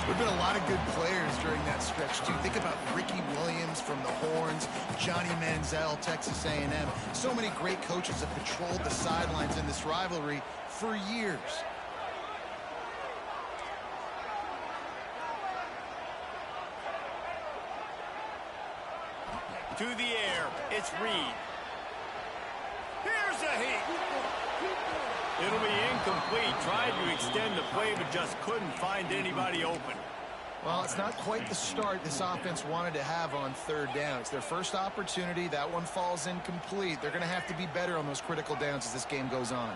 There have been a lot of good players during that stretch, too. Think about Ricky Williams from the Horns, Johnny Manziel, Texas A&M. So many great coaches have patrolled the sidelines in this rivalry for years. To the air, it's Reed. Here's a heat. It'll be incomplete. Tried to extend the play, but just couldn't find anybody open. Well, it's not quite the start this offense wanted to have on third down. It's their first opportunity. That one falls incomplete. They're going to have to be better on those critical downs as this game goes on.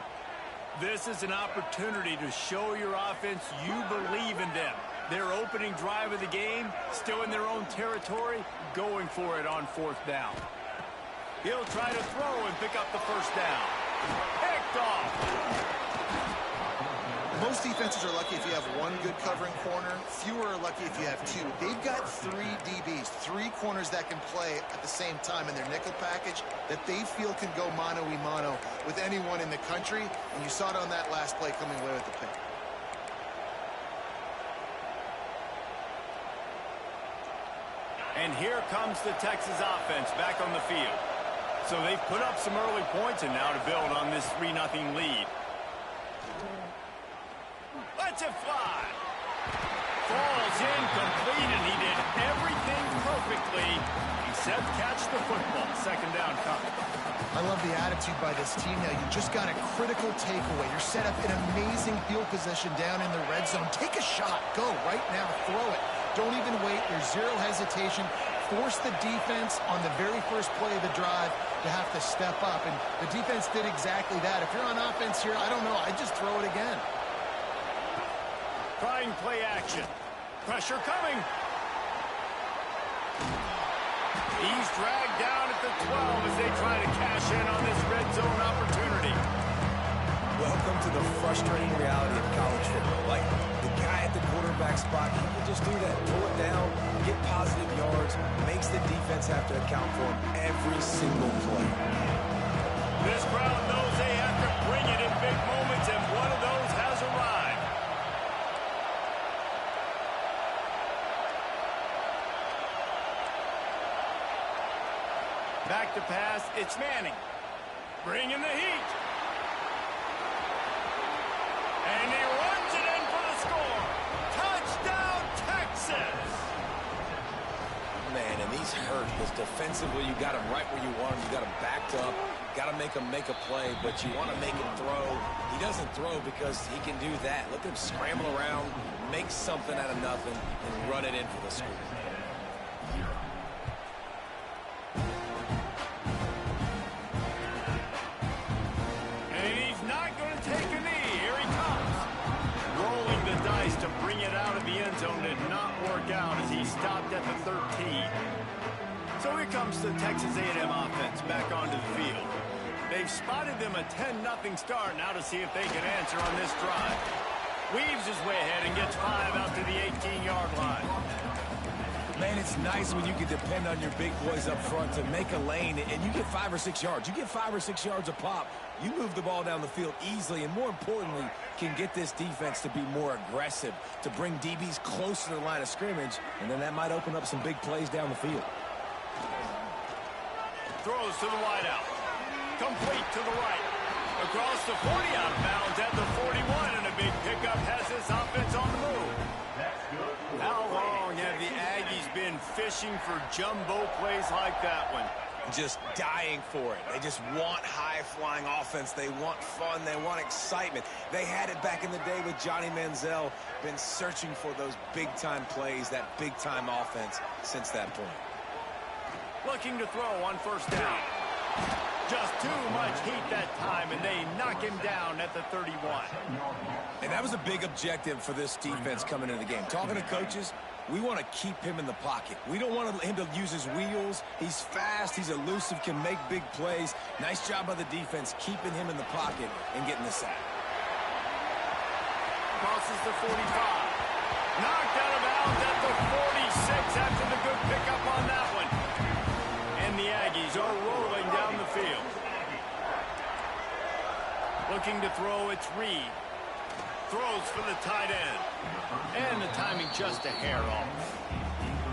This is an opportunity to show your offense you believe in them. Their opening drive of the game, still in their own territory, going for it on fourth down. He'll try to throw and pick up the first down. Picked off. Most defenses are lucky if you have one good covering corner. Fewer are lucky if you have two. They've got three DBs, three corners that can play at the same time in their nickel package that they feel can go mano-a-mano with anyone in the country. And you saw it on that last play coming away with the pick. And here comes the Texas offense back on the field. So they've put up some early points and now to build on this 3-0 lead. Let's it fly. Falls incomplete, and he did everything perfectly except catch the football. Second down coming. I love the attitude by this team now. You just got a critical takeaway. You're set up in amazing field position down in the red zone. Take a shot. Go right now. Throw it. Don't even wait. There's zero hesitation. Force the defense on the very first play of the drive to have to step up. And the defense did exactly that. If you're on offense here, I don't know. I'd just throw it again. Trying play action. Pressure coming. He's dragged down at the 12 as they try to cash in on this red zone opportunity. Welcome to the frustrating reality of college football. Like, the guy at the quarterback spot, he can just do that. Pull it down, get positive yards, makes the defense have to account for him every single play. This crowd knows they have to bring it in big moments, and one of those has arrived. Back to pass, it's Manning. Bringing the heat. And he runs it in for the score. Touchdown, Texas! Man, and these hurt, because defensively you got him right where you want him. You got him backed up. Got to make him make a play, but you want to make him throw. He doesn't throw because he can do that. Look at him scramble around, make something out of nothing, and run it in for the score. And he's not going to take a knee. Here he comes. Rolling the dice to bring it out of the end zone did not work out as he stopped at the 13. So here comes the Texas A&M offense back onto the field. They've spotted them a 10-0 start now to see if they can answer on this drive. Weaves his way ahead and gets 5 out to the 18-yard line. Man, it's nice when you can depend on your big boys up front to make a lane, and you get 5 or 6 yards. You get 5 or 6 yards a pop. You move the ball down the field easily, and more importantly, can get this defense to be more aggressive, to bring DBs closer to the line of scrimmage, and then that might open up some big plays down the field. Throws to the wideout. Complete to the right. Across the 40, out of bounds at the 41, and a big pickup has this offense on the move. How long have the Aggies been fishing for jumbo plays like that one? Just dying for it. They just want high-flying offense. They want fun. They want excitement. They had it back in the day with Johnny Manziel. Been searching for those big-time plays, that big-time offense since that point. Looking to throw on first down. Just too much heat that time, and they knock him down at the 31. And that was a big objective for this defense coming into the game. Talking to coaches, we want to keep him in the pocket. We don't want him to use his wheels. He's fast, he's elusive, can make big plays. Nice job by the defense keeping him in the pocket and getting the sack. Crosses the 45. Knocked out of bounds at the 46 after the good pickup on that one. And the Aggies are rolling down the field. Looking to throw, it's Reed. Throws for the tight end. And the timing just a hair off.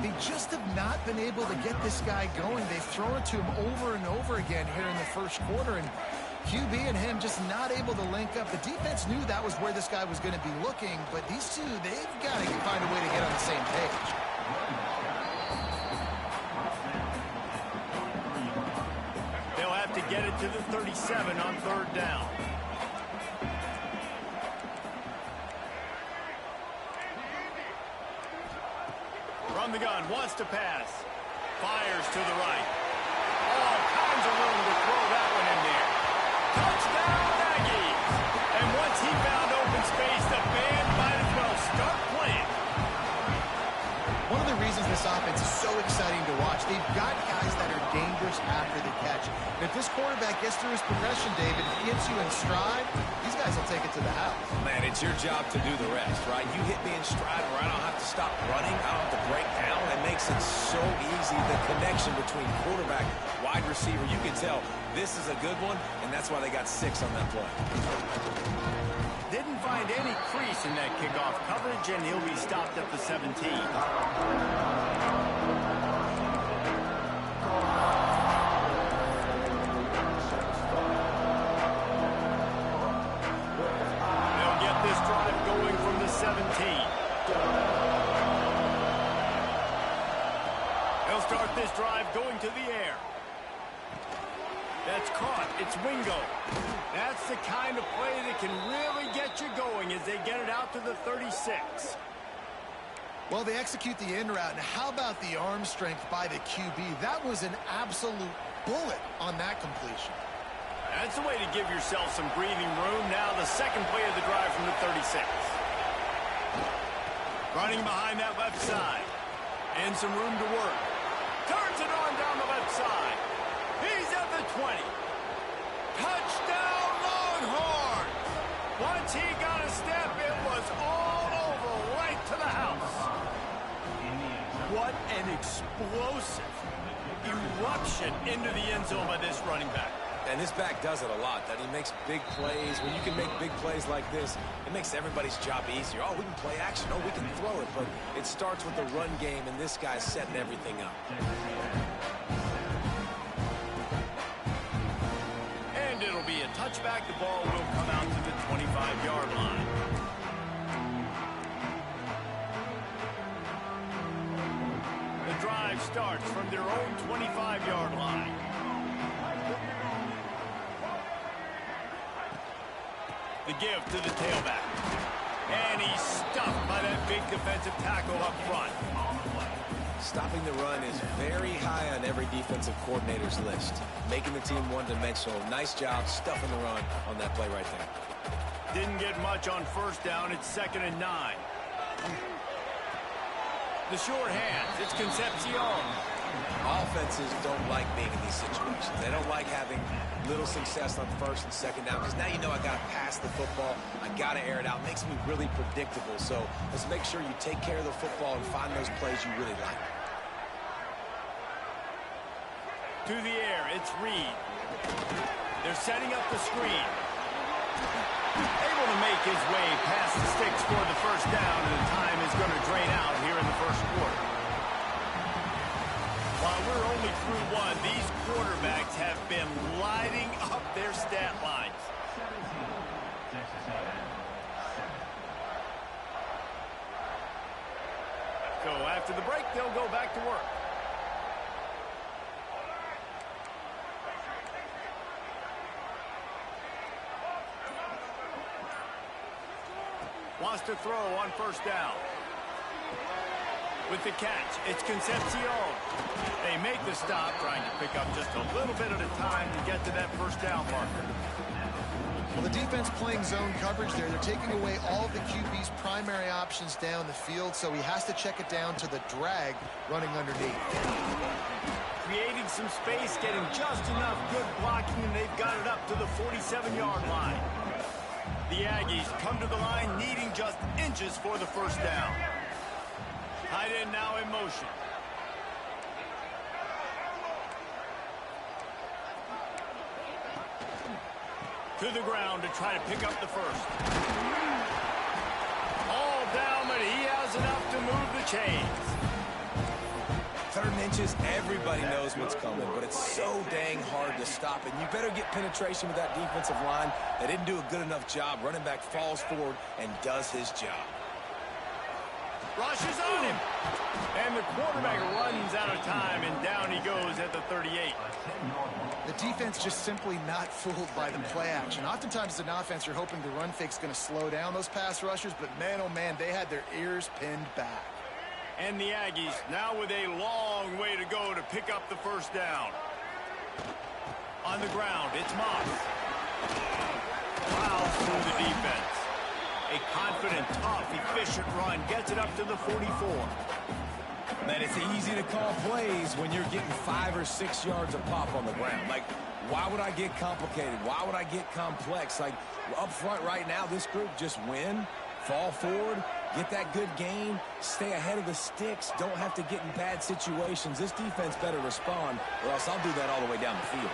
They just have not been able to get this guy going. They've thrown it to him over and over again here in the first quarter, and QB and him just not able to link up. The defense knew that was where this guy was going to be looking, but these two, they've got to find a way to get on the same page. They'll have to get it to the 37 on third down. From the gun, wants to pass. Fires to the right. All kinds of room to throw that one in there. Touchdown, Aggies! And once he found open space, the band might as well start playing. One of the reasons this offense is so exciting to watch, they've got guys that are dangerous after the catch. And if this quarterback gets through his progression, David, if he hits you in stride, these guys will take it to the house. Man, it's your job to do the rest, right? You hit me in stride where I don't have to stop running. I don't have to break down. It makes it so easy. The connection between quarterback, wide receiver, you can tell this is a good one, and that's why they got 6 on that play. Didn't find any crease in that kickoff coverage, and he'll be stopped at the 17. They'll get this drive going from the 17. They'll start this drive going to the air. That's caught. It's Wingo. That's the kind of play that can really get you going as they get it out to the 36. Well, they execute the in route, and how about the arm strength by the QB? That was an absolute bullet on that completion. That's the way to give yourself some breathing room. Now the second play of the drive from the 36. Running behind that left side. And some room to work. Turns it on down the left side. He's at the 20. Touchdown, Longhorns! Once he got a step, it was all over right to the house. What an explosive eruption into the end zone by this running back. And this back does it a lot, that he makes big plays. When you can make big plays like this, it makes everybody's job easier. Oh, we can play action. Oh, we can throw it. But it starts with the run game, and this guy's setting everything up. And it'll be a touchback. The ball will come out to the 25-yard line. The drive starts from their own 25-yard line. The give to the tailback. And he's stuffed by that big defensive tackle up front. Stopping the run is very high on every defensive coordinator's list. Making the team one-dimensional. Nice job stuffing the run on that play right there. Didn't get much on first down. It's 2nd and 9. The short hands. It's Concepcion. Offenses don't like being in these situations. They don't like having little success on 1st and 2nd down because now you know I got to pass the football. I got to air it out. It makes me really predictable. So let's make sure you take care of the football and find those plays you really like. To the air, it's Reed. They're setting up the screen. Able to make his way past the sticks for the first down, and the time is going to drain out here in the first quarter. While we're only through one, these quarterbacks have been lighting up their stat lines. So after the break, they'll go back to work. Wants to throw on first down. With the catch, it's Concepcion. They make the stop, trying to pick up just a little bit at a time to get to that first down marker. Well, the defense playing zone coverage there. They're taking away all of the QB's primary options down the field, so he has to check it down to the drag running underneath. Creating some space, getting just enough good blocking, and they've got it up to the 47-yard line. The Aggies come to the line needing just inches for the first down. Tight end now in motion. To the ground to try to pick up the first. All down, but he has enough to move the chains. 3rd and inches, everybody knows what's coming, but it's so dang hard to stop. And you better get penetration with that defensive line. They didn't do a good enough job. Running back falls forward and does his job. Rushes on him. And the quarterback runs out of time, and down he goes at the 38. The defense just simply not fooled by the play action. Oftentimes as an offense, you're hoping the run fake's going to slow down those pass rushers, but man, oh man, they had their ears pinned back. And the Aggies now with a long way to go to pick up the first down. On the ground, it's Moss. Plows through the defense. A confident, tough, efficient run gets it up to the 44. Man, it's easy to call plays when you're getting 5 or 6 yards of pop on the ground. Like, why would I get complicated? Why would I get complex? Like, up front right now, this group just win, fall forward, get that good gain, stay ahead of the sticks, don't have to get in bad situations. This defense better respond, or else I'll do that all the way down the field.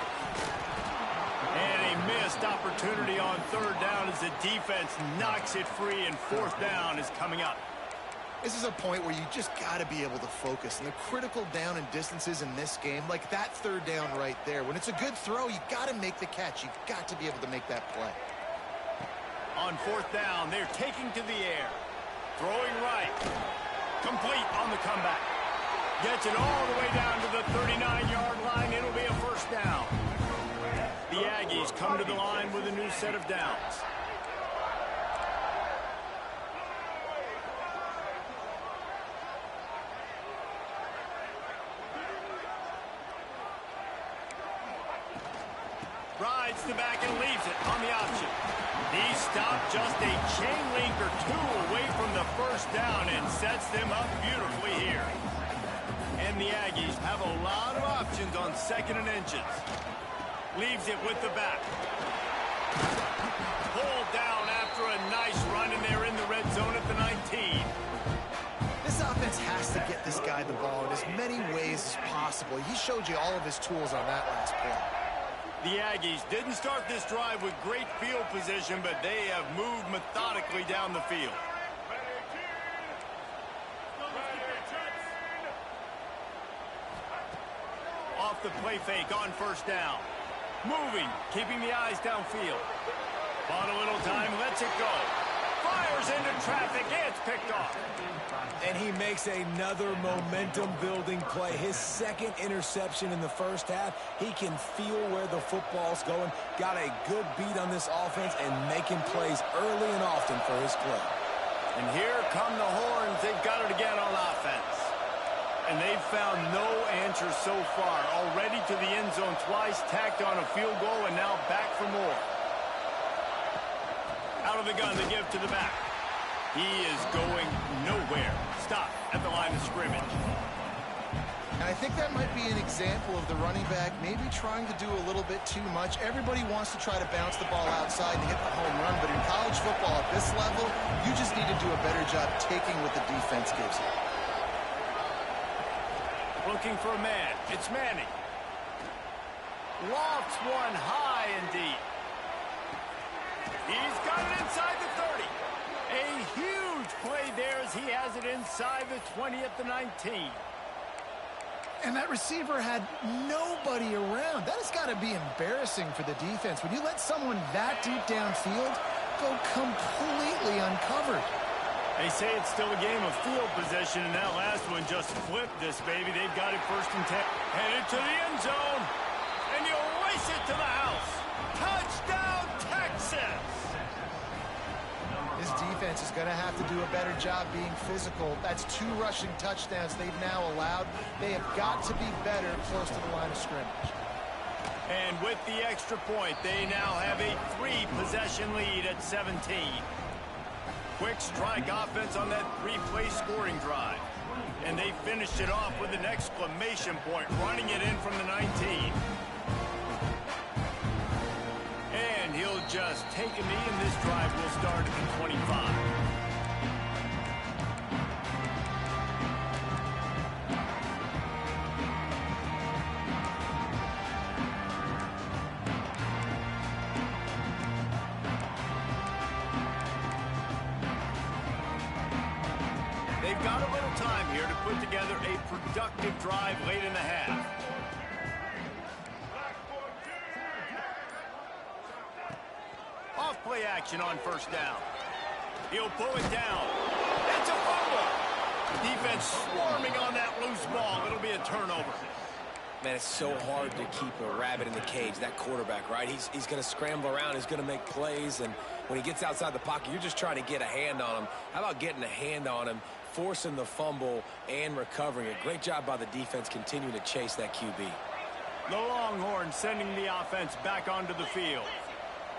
And a missed opportunity on 3rd down as the defense knocks it free, and 4th down is coming up. This is a point where you just got to be able to focus. And the critical down and distances in this game, like that 3rd down right there, when it's a good throw, you got to make the catch. You got to be able to make that play. On 4th down, they're taking to the air. Throwing right. Complete on the comeback. Gets it all the way down to the 39-yard line. It'll be a first down. The Aggies come to the line with a new set of downs. Rides the back and leaves it on the option. He stopped just a chain link or 2 away from the first down and sets them up beautifully here. And the Aggies have a lot of options on 2nd and inches. Leaves it with the back. Pulled down after a nice run, and they're in the red zone at the 19. This offense has to get this guy the ball in as many ways as possible. He showed you all of his tools on that last play. The Aggies didn't start this drive with great field position, but they have moved methodically down the field. Off the play fake on 1st down. Moving, keeping the eyes downfield. Bought a little time, lets it go. Fires into traffic, it's picked off. And he makes another momentum-building play. His 2nd interception in the first half. He can feel where the football's going. Got a good beat on this offense and making plays early and often for his club. And here come the horns. They've got it again on offense. And they've found no answer so far. Already to the end zone twice, tacked on a field goal, and now back for more. Out of the gun, they give to the back. He is going nowhere. Stop at the line of scrimmage. And I think that might be an example of the running back maybe trying to do a little bit too much. Everybody wants to try to bounce the ball outside and hit the home run, but in college football at this level, you just need to do a better job taking what the defense gives you. Looking for a man. It's Manning. Lofts one high and deep. He's got it inside the 30. A huge play there as he has it inside the 20 at the 19. And that receiver had nobody around. That has got to be embarrassing for the defense. When you let someone that deep downfield go completely uncovered. They say it's still a game of field possession, and that last one just flipped this baby. They've got it 1st and 10. Headed to the end zone. And you race it to the house. Touchdown, Texas! This defense is going to have to do a better job being physical. That's 2 rushing touchdowns they've now allowed. They have got to be better close to the line of scrimmage. And with the extra point, they now have a 3-possession lead at 17. Quick strike offense on that 3-play scoring drive. And they finished it off with an exclamation point, running it in from the 19. And he'll just take a knee, and this drive will start at the 25. they've got a little time here to put together a productive drive late in the half. Off play action on first down. He'll pull it down. It's a fumble. Defense swarming on that loose ball. It'll be a turnover. Man, it's so hard to keep a rabbit in the cage, that quarterback, right? He's going to scramble around. He's going to make plays, and when he gets outside the pocket, you're just trying to get a hand on him. How about getting a hand on him, forcing the fumble, and recovering it? Great job by the defense continuing to chase that QB. The Longhorns sending the offense back onto the field.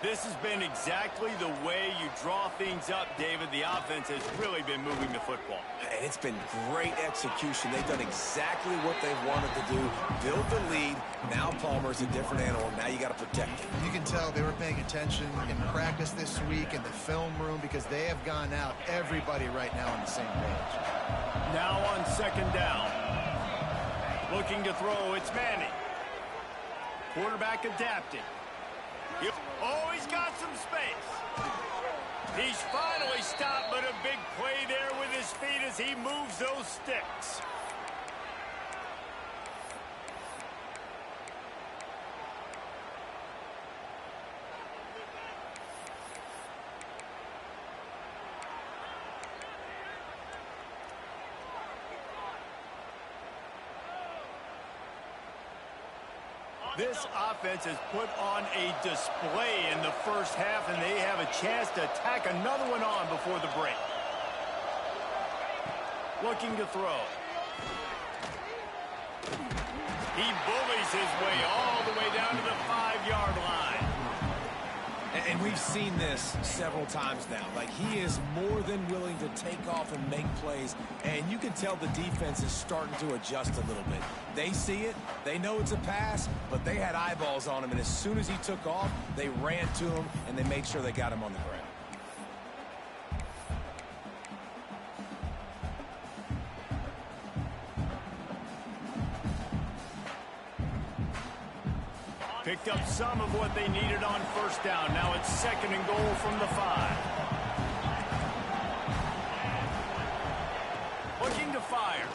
This has been exactly the way you draw things up, David. The offense has really been moving the football. And it's been great execution. They've done exactly what they've wanted to do. Build the lead. Now Palmer's a different animal. Now you got to protect him. You can tell they were paying attention in practice this week in the film room because they have gone out, everybody right now on the same page. Now on second down. Looking to throw, it's Manning. Quarterback adapting. Oh, he's got some space. He's finally stopped, but a big play there with his feet as he moves those sticks. This offense has put on a display in the first half, and they have a chance to tack another one on before the break. Looking to throw. He bullies his way all the way down to the 5-yard line. And we've seen this several times now. Like, he is more than willing to take off and make plays. And you can tell the defense is starting to adjust a little bit. They see it. They know it's a pass, but they had eyeballs on him. And as soon as he took off, they ran to him, and they made sure they got him on the ground. Picked up some of what they needed on first down. Now it's second and goal from the 5. Looking to fire.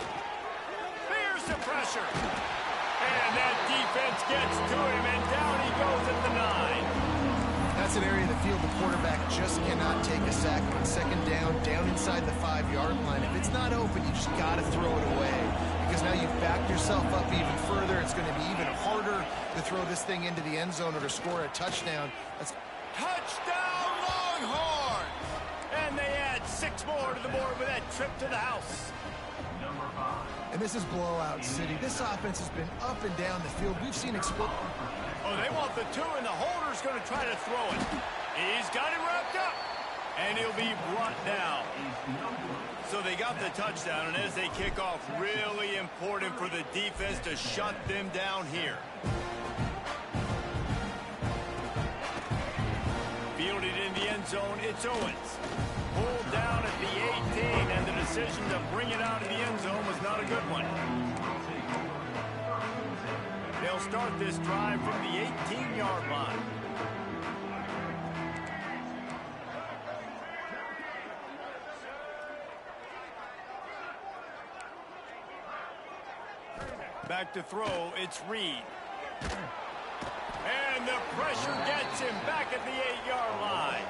Fears the pressure. And that defense gets to him, and down he goes at the 9. That's an area of the field the quarterback just cannot take a sack on second down inside the 5-yard line. If it's not open, you just got to throw it away because now you've backed yourself up even further. It's going to be even harder to throw this thing into the end zone or to score a touchdown. That's touchdown Longhorns! And they add 6 more to the board with that trip to the house. Number 5. And this is blowout city. This offense has been up and down the field. We've seen Oh, they want the 2, and the holder's going to try to throw it. He's got him wrapped up, and he'll be brought down. So they got the touchdown, and as they kick off, really important for the defense to shut them down here. Fielded in the end zone, it's Owens. Pulled down at the 18, and the decision to bring it out of the end zone was not a good one. They'll start this drive from the 18-yard line. Back to throw, it's Reed. And the pressure gets him back at the 8-yard line.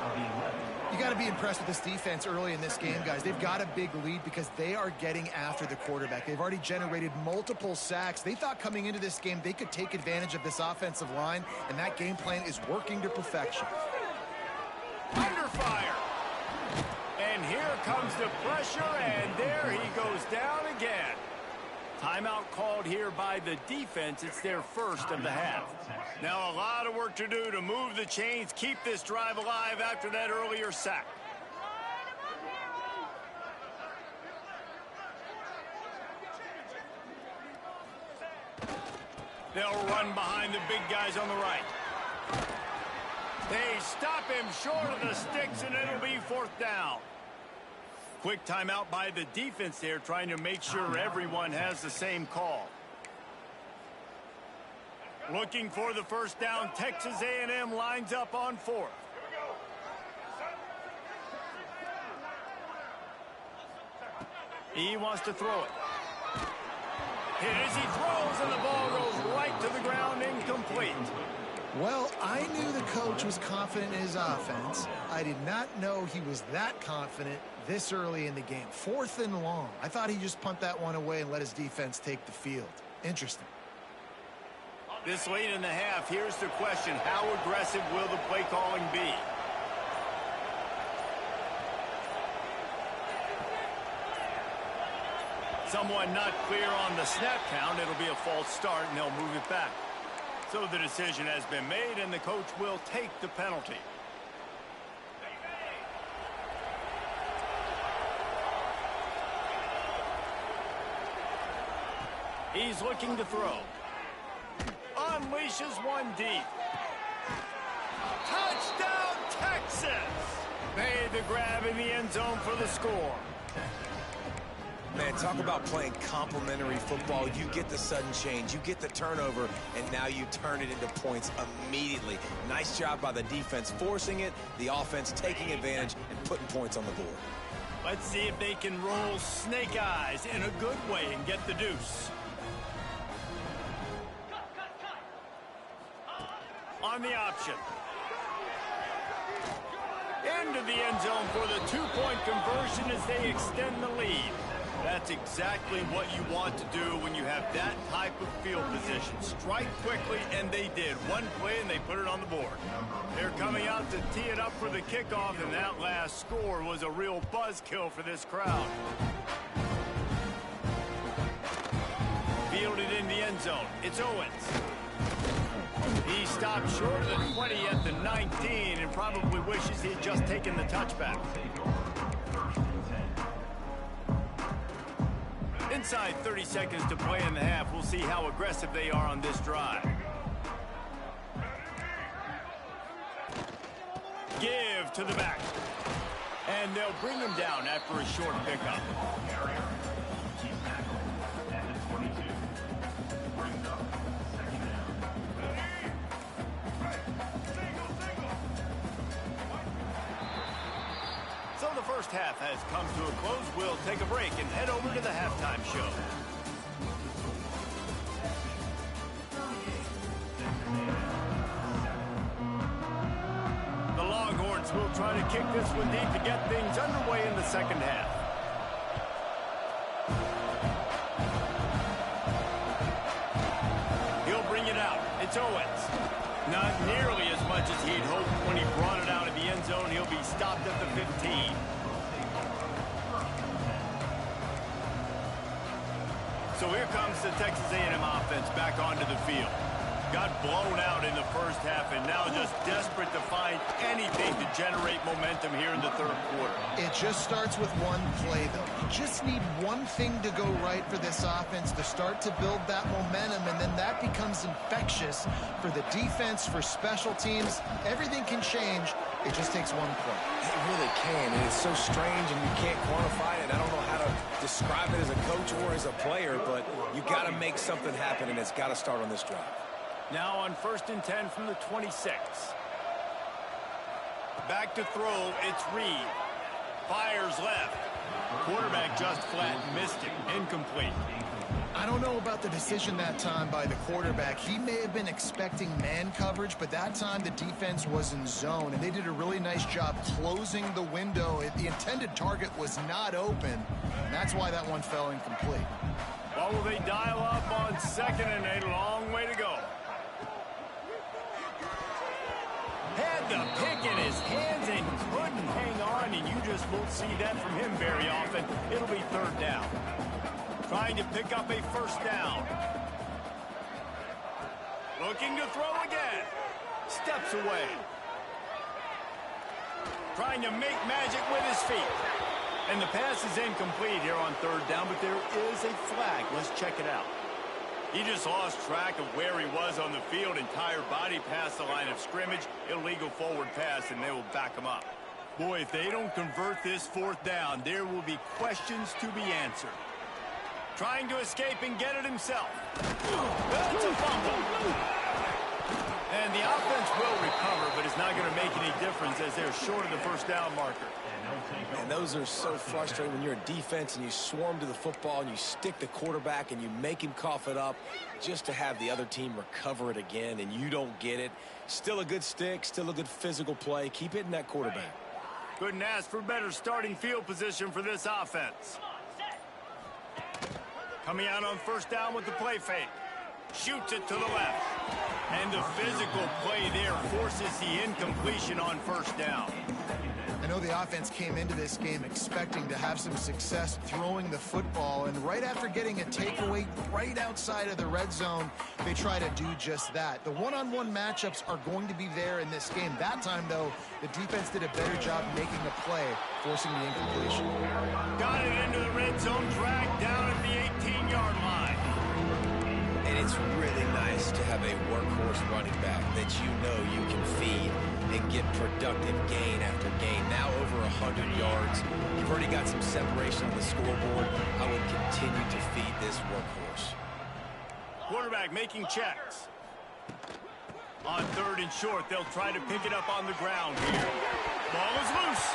You got to be impressed with this defense early in this game, guys. They've got a big lead because they are getting after the quarterback. They've already generated multiple sacks. They thought coming into this game they could take advantage of this offensive line, and that game plan is working to perfection. Under fire. And here comes the pressure, and there he goes down again. Timeout called here by the defense. It's their first of the half. Now a lot of work to do to move the chains, keep this drive alive after that earlier sack. They'll run behind the big guys on the right. They stop him short of the sticks, and it'll be 4th down. Quick timeout by the defense there, trying to make sure everyone has the same call. Looking for the first down, Texas A&M lines up on 4th. He wants to throw it. Hit as he throws, and the ball goes right to the ground, incomplete. Well, I knew the coach was confident in his offense. I did not know he was that confident this early in the game. 4th and long. I thought he'd just punt that one away and let his defense take the field. Interesting. This late in the half, here's the question. How aggressive will the play calling be? Someone not clear on the snap count. It'll be a false start, and they'll move it back. So the decision has been made, and the coach will take the penalty. He's looking to throw. Unleashes one deep. Touchdown, Texas! Made the grab in the end zone for the score. Man, talk about playing complementary football. You get the sudden change, you get the turnover, and now you turn it into points immediately. Nice job by the defense forcing it, the offense taking advantage and putting points on the board. Let's see if they can roll snake eyes in a good way and get the deuce. On the option. Into the end zone for the 2-point conversion as they extend the lead. That's exactly what you want to do when you have that type of field position. Strike quickly, and they did. One play, and they put it on the board. They're coming out to tee it up for the kickoff, and that last score was a real buzzkill for this crowd. Fielded in the end zone. It's Owens. He stopped short of the 20 at the 19 and probably wishes he had just taken the touchback. Inside 30 seconds to play in the half. We'll see how aggressive they are on this drive. Give to the back. And they'll bring him down after a short pickup. So the first half has come to a close. We'll take a break and head over to the halftime show. The Longhorns will try to kick this one deep to get things underway in the second half. He'll bring it out. It's Owens. Not nearly as much as he'd hoped when he brought it out of the end zone. He'll be stopped at the 15. So here comes the Texas A&M offense back onto the field. Got blown out in the first half and now just desperate to find anything to generate momentum here in the third quarter. It just starts with one play, though. You just need one thing to go right for this offense to start to build that momentum, and then that becomes infectious for the defense, for special teams. Everything can change. It just takes one play. It really can, and it's so strange, and you can't quantify it. I don't know how to describe it as a coach or as a player, but you got to make something happen, and it's got to start on this drive. Now on 1st and 10 from the 26. Back to throw, it's Reed. Fires left. Quarterback just flat missed him. Incomplete. I don't know about the decision that time by the quarterback. He may have been expecting man coverage, but that time the defense was in zone, and they did a really nice job closing the window. The intended target was not open, and that's why that one fell incomplete. Well, will they dial up on 2nd and 8? Long way to go. Had the pick in his hands and couldn't hang on, and you just won't see that from him very often. It'll be 3rd down. Trying to pick up a 1st down. Looking to throw again. Steps away. Trying to make magic with his feet. And the pass is incomplete here on 3rd down, but there is a flag. Let's check it out. He just lost track of where he was on the field. Entire body past the line of scrimmage. Illegal forward pass, and they will back him up. Boy, if they don't convert this 4th down, there will be questions to be answered. Trying to escape and get it himself. That's a fumble. And the offense will recover, but it's not going to make any difference as they're short of the first down marker. And those are so frustrating when you're a defense and you swarm to the football and you stick the quarterback and you make him cough it up just to have the other team recover it again and you don't get it. Still a good stick, still a good physical play. Keep hitting that quarterback. Couldn't ask for better starting field position for this offense. Coming out on first down with the play fake. Shoots it to the left. And the physical play there forces the incompletion on first down. I know the offense came into this game expecting to have some success throwing the football, and right after getting a takeaway right outside of the red zone, they try to do just that. The one-on-one matchups are going to be there in this game. That time, though, the defense did a better job making a play, forcing the incompletion. Got it into the red zone, dragged down at the 18-yard line. And it's really nice to have a workhorse running back that you know you can feed and get productive gain after gain. Now over 100 yards. You've already got some separation on the scoreboard. I would continue to feed this workhorse. Quarterback making checks. On third and short, they'll try to pick it up on the ground here. Ball is loose.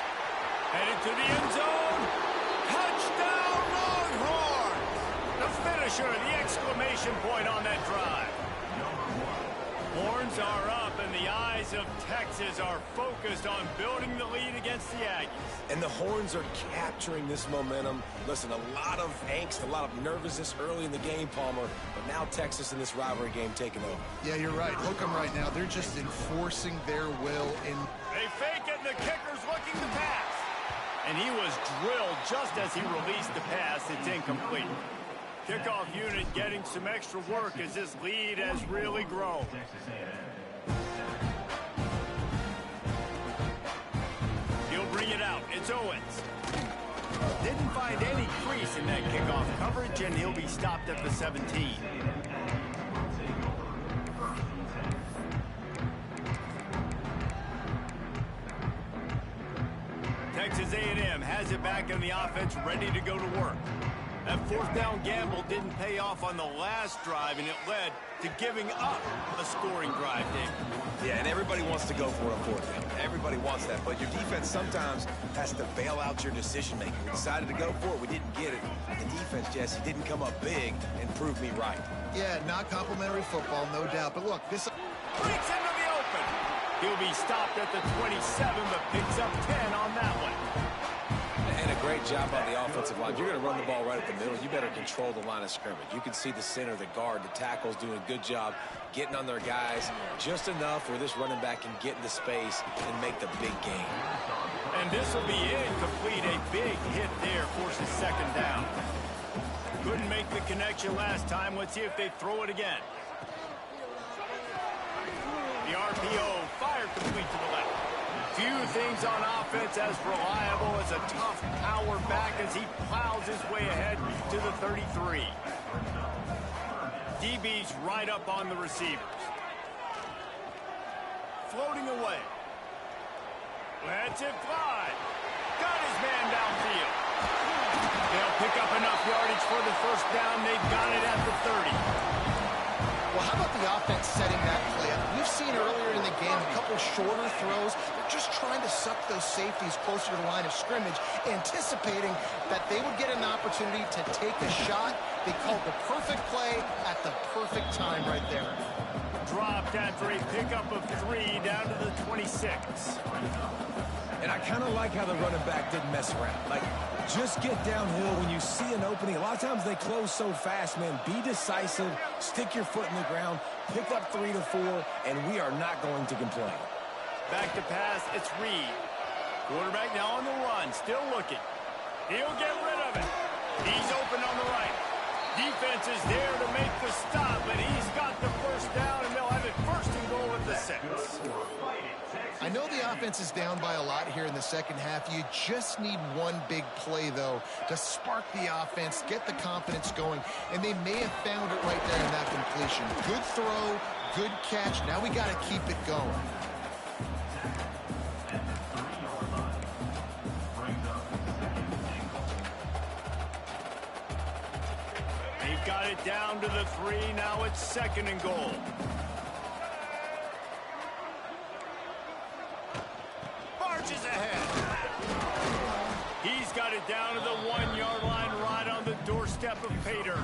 Headed to the end zone. Touchdown, Longhorns! The finisher, the exclamation point on that drive. Horns are up, and the eyes of Texas are focused on building the lead against the Aggies. And the Horns are capturing this momentum. Listen, a lot of angst, a lot of nervousness early in the game, Palmer, but now Texas in this rivalry game taking over. Yeah, you're right. Hook them right now. They're just enforcing their will in. They fake it, and the kicker's looking to pass. And he was drilled just as he released the pass. It's incomplete. Kickoff unit getting some extra work as this lead has really grown. He'll bring it out. It's Owens. Didn't find any crease in that kickoff coverage, and he'll be stopped at the 17. Texas A&M has it back in the offense, ready to go to work. That fourth down gamble didn't pay off on the last drive, and it led to giving up a scoring drive, Dave. Yeah, and everybody wants to go for a fourth down. Everybody wants that, but your defense sometimes has to bail out your decision-making. We decided to go for it. We didn't get it. The defense, Jesse, didn't come up big and prove me right. Yeah, not complimentary football, no doubt. But look, this Breaks into the open. He'll be stopped at the 27, but picks up 10 on that one. And a great job by the offensive line. You're going to run the ball right at the middle. You better control the line of scrimmage. You can see the center, the guard, the tackles doing a good job getting on their guys just enough where this running back can get into space and make the big gain. And this will be incomplete. A big hit there forces second down. Couldn't make the connection last time. Let's see if they throw it again. The RPO fired complete to the left. Few things on offense as reliable as a tough power back as he plows his way ahead to the 33. DB's right up on the receivers. Floating away. Lets it fly. Got his man downfield. They'll pick up enough yardage for the first down. They've got it at the 30. Well, how about the offense setting that play up? We've seen earlier in the game a couple shorter throws. They're just trying to suck those safeties closer to the line of scrimmage, anticipating that they would get an opportunity to take a shot. They called the perfect play at the perfect time right there. Dropped after a pickup of 3 down to the 26. And I kind of like how the running back didn't mess around. Like, just get downhill when you see an opening. A lot of times they close so fast, man. Be decisive, stick your foot in the ground, pick up 3 to 4, and we are not going to complain. Back to pass, it's Reed. Quarterback now on the run, still looking. He'll get rid of it. He's open on the right. Defense is there to make the stop, but he's got the first down, and they'll have it first and goal at the 6. I know the offense is down by a lot here in the second half. You just need one big play, though, to spark the offense, get the confidence going, and they may have found it right there in that completion. Good throw, good catch. Now we got to keep it going. They've got it down to the 3. Now it's second and goal. down to the 1-yard line, right on the doorstep of pay dirt.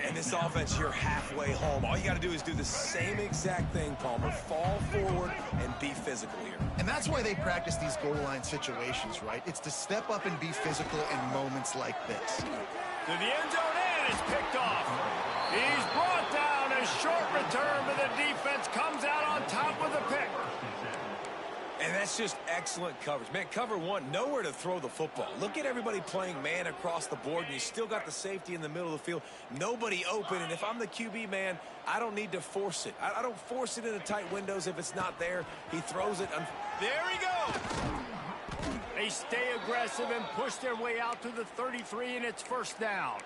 And this offense, you're halfway home. All you got to do is do the same exact thing, Palmer. Fall forward and be physical here. And that's why they practice these goal line situations, right? It's to step up and be physical in moments like this. To the end zone, and it's picked off. He's brought down. A short return, but the defense comes out on top with a pick. And that's just excellent coverage. Man, cover one, nowhere to throw the football. Look at everybody playing man across the board, and you still got the safety in the middle of the field. Nobody open, and if I'm the QB, man, I don't need to force it. I don't force it into tight windows if it's not there. He throws it. There he goes. They stay aggressive and push their way out to the 33, and it's first down.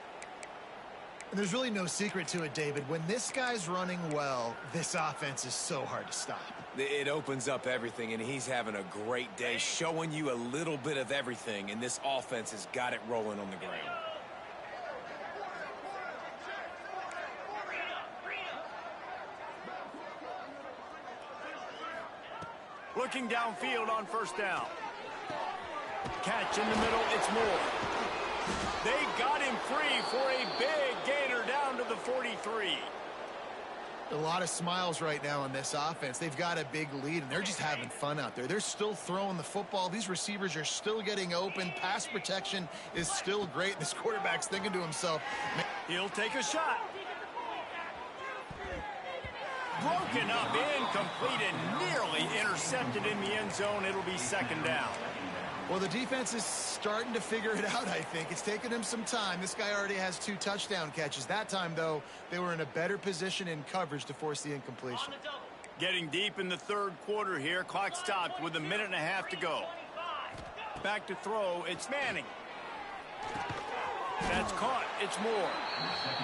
And there's really no secret to it, David. When this guy's running well, this offense is so hard to stop. It opens up everything, and he's having a great day, showing you a little bit of everything, and this offense has got it rolling on the ground. Looking downfield on first down. Catch in the middle, it's Moore. They got him free for a big gainer down to the 43. A lot of smiles right now on this offense. They've got a big lead, and they're just having fun out there. They're still throwing the football. These receivers are still getting open. Pass protection is still great. This quarterback's thinking to himself, he'll take a shot. Broken up, incomplete, and nearly intercepted in the end zone. It'll be second down. well, the defense is starting to figure it out, I think. It's taken him some time. This guy already has 2 touchdown catches. That time, though, they were in a better position in coverage to force the incompletion. Getting deep in the third quarter here. Clock stopped with 1.5 minutes to go. Back to throw. It's Manning. That's caught. It's Moore.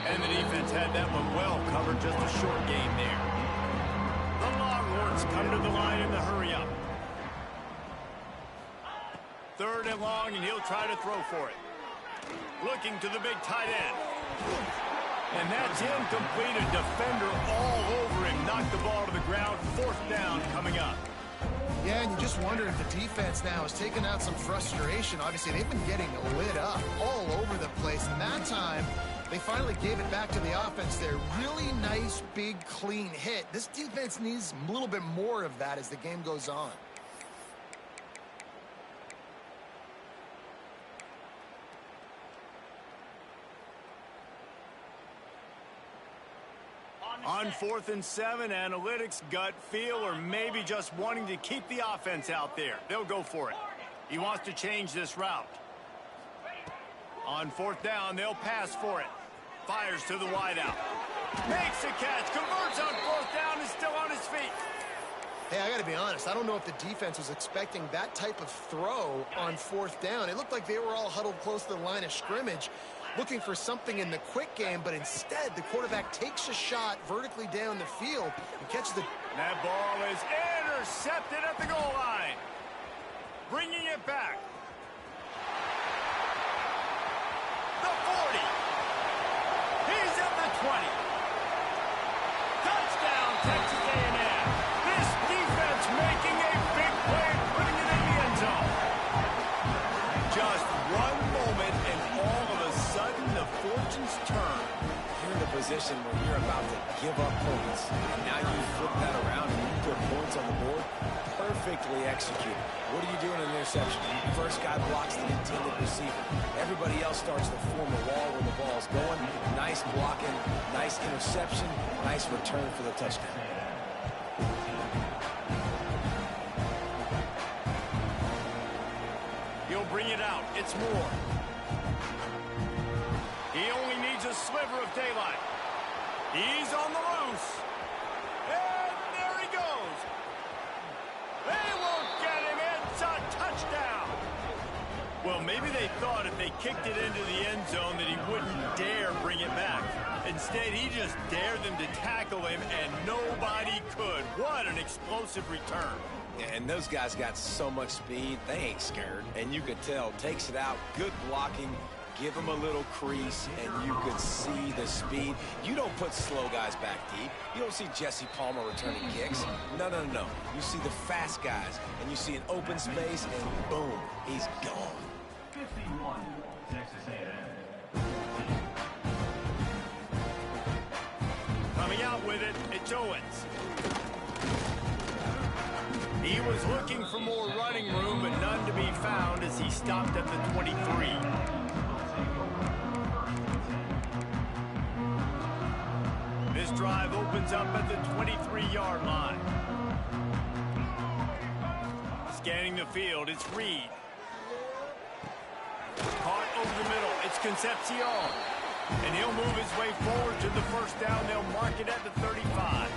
And the defense had that one well covered. Just a short gain there. The Longhorns come to the line in the hurry-up. 3rd and long, and he'll try to throw for it. Looking to the big tight end. And that's incomplete. A defender all over him. Knocked the ball to the ground. 4th down coming up. Yeah, and you just wonder if the defense now has taken out some frustration. Obviously, they've been getting lit up all over the place. And that time, they finally gave it back to the offense there. Really nice, big, clean hit. This defense needs a little bit more of that as the game goes on. On 4th and 7, analytics, gut feel, or maybe just wanting to keep the offense out there. They'll go for it. He wants to change this route. On 4th down, they'll pass for it. Fires to the wideout. Makes a catch, converts on 4th down, and still on his feet. Hey, I got to be honest. I don't know if the defense was expecting that type of throw on 4th down. It looked like they were all huddled close to the line of scrimmage, looking for something in the quick game, but instead the quarterback takes a shot vertically down the field and catches the... That ball is intercepted at the goal line. Bringing it back. The 40. He's at the 20. Touchdown, Texas A&M. This defense making a big play, putting it in the end zone. Just one moment, and all of a sudden, the fortunes turn. You're in a position where you're about to give up points, and now you flip that around and you put points on the board. Perfectly executed. What are you doing in an interception? First guy blocks the intended receiver. Everybody else starts to form a wall where the ball's going. Nice blocking, nice interception, nice return for the touchdown. He'll bring it out. It's Moore. He only needs a sliver of daylight. He's on the loose. And there he goes. They won't get him. It's a touchdown. Well, maybe they thought if they kicked it into the end zone that he wouldn't dare bring it back. Instead, he just dared them to tackle him, and nobody could. What an explosive return. And those guys got so much speed, they ain't scared. And you could tell, takes it out, good blocking, give them a little crease, and you could see the speed. You don't put slow guys back deep. You don't see Jesse Palmer returning kicks. No, no, no. You see the fast guys, and you see an open space, and boom, he's gone. 51, Texas A&M. Coming out with it, it's Owens. He was looking for more running room, but none to be found as he stopped at the 23. This drive opens up at the 23-yard line. Scanning the field, it's Reed. Caught over the middle, it's Concepcion. And he'll move his way forward to the first down. They'll mark it at the 35.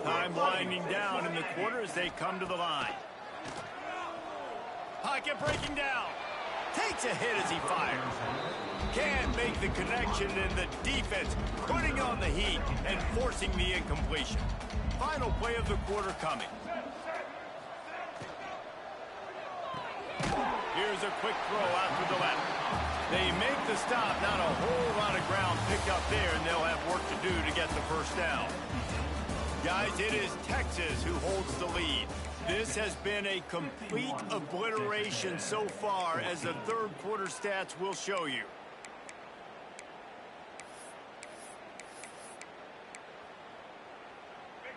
Time winding down in the quarter as they come to the line. Pocket breaking down. Takes a hit as he fires. Can't make the connection, and the defense putting on the heat and forcing the incompletion. Final play of the quarter coming. Here's a quick throw out to the left. They make the stop. Not a whole lot of ground picked up there, and they'll have work to do to get the first down. Guys, it is Texas who holds the lead. This has been a complete obliteration so far, as the third quarter stats will show you.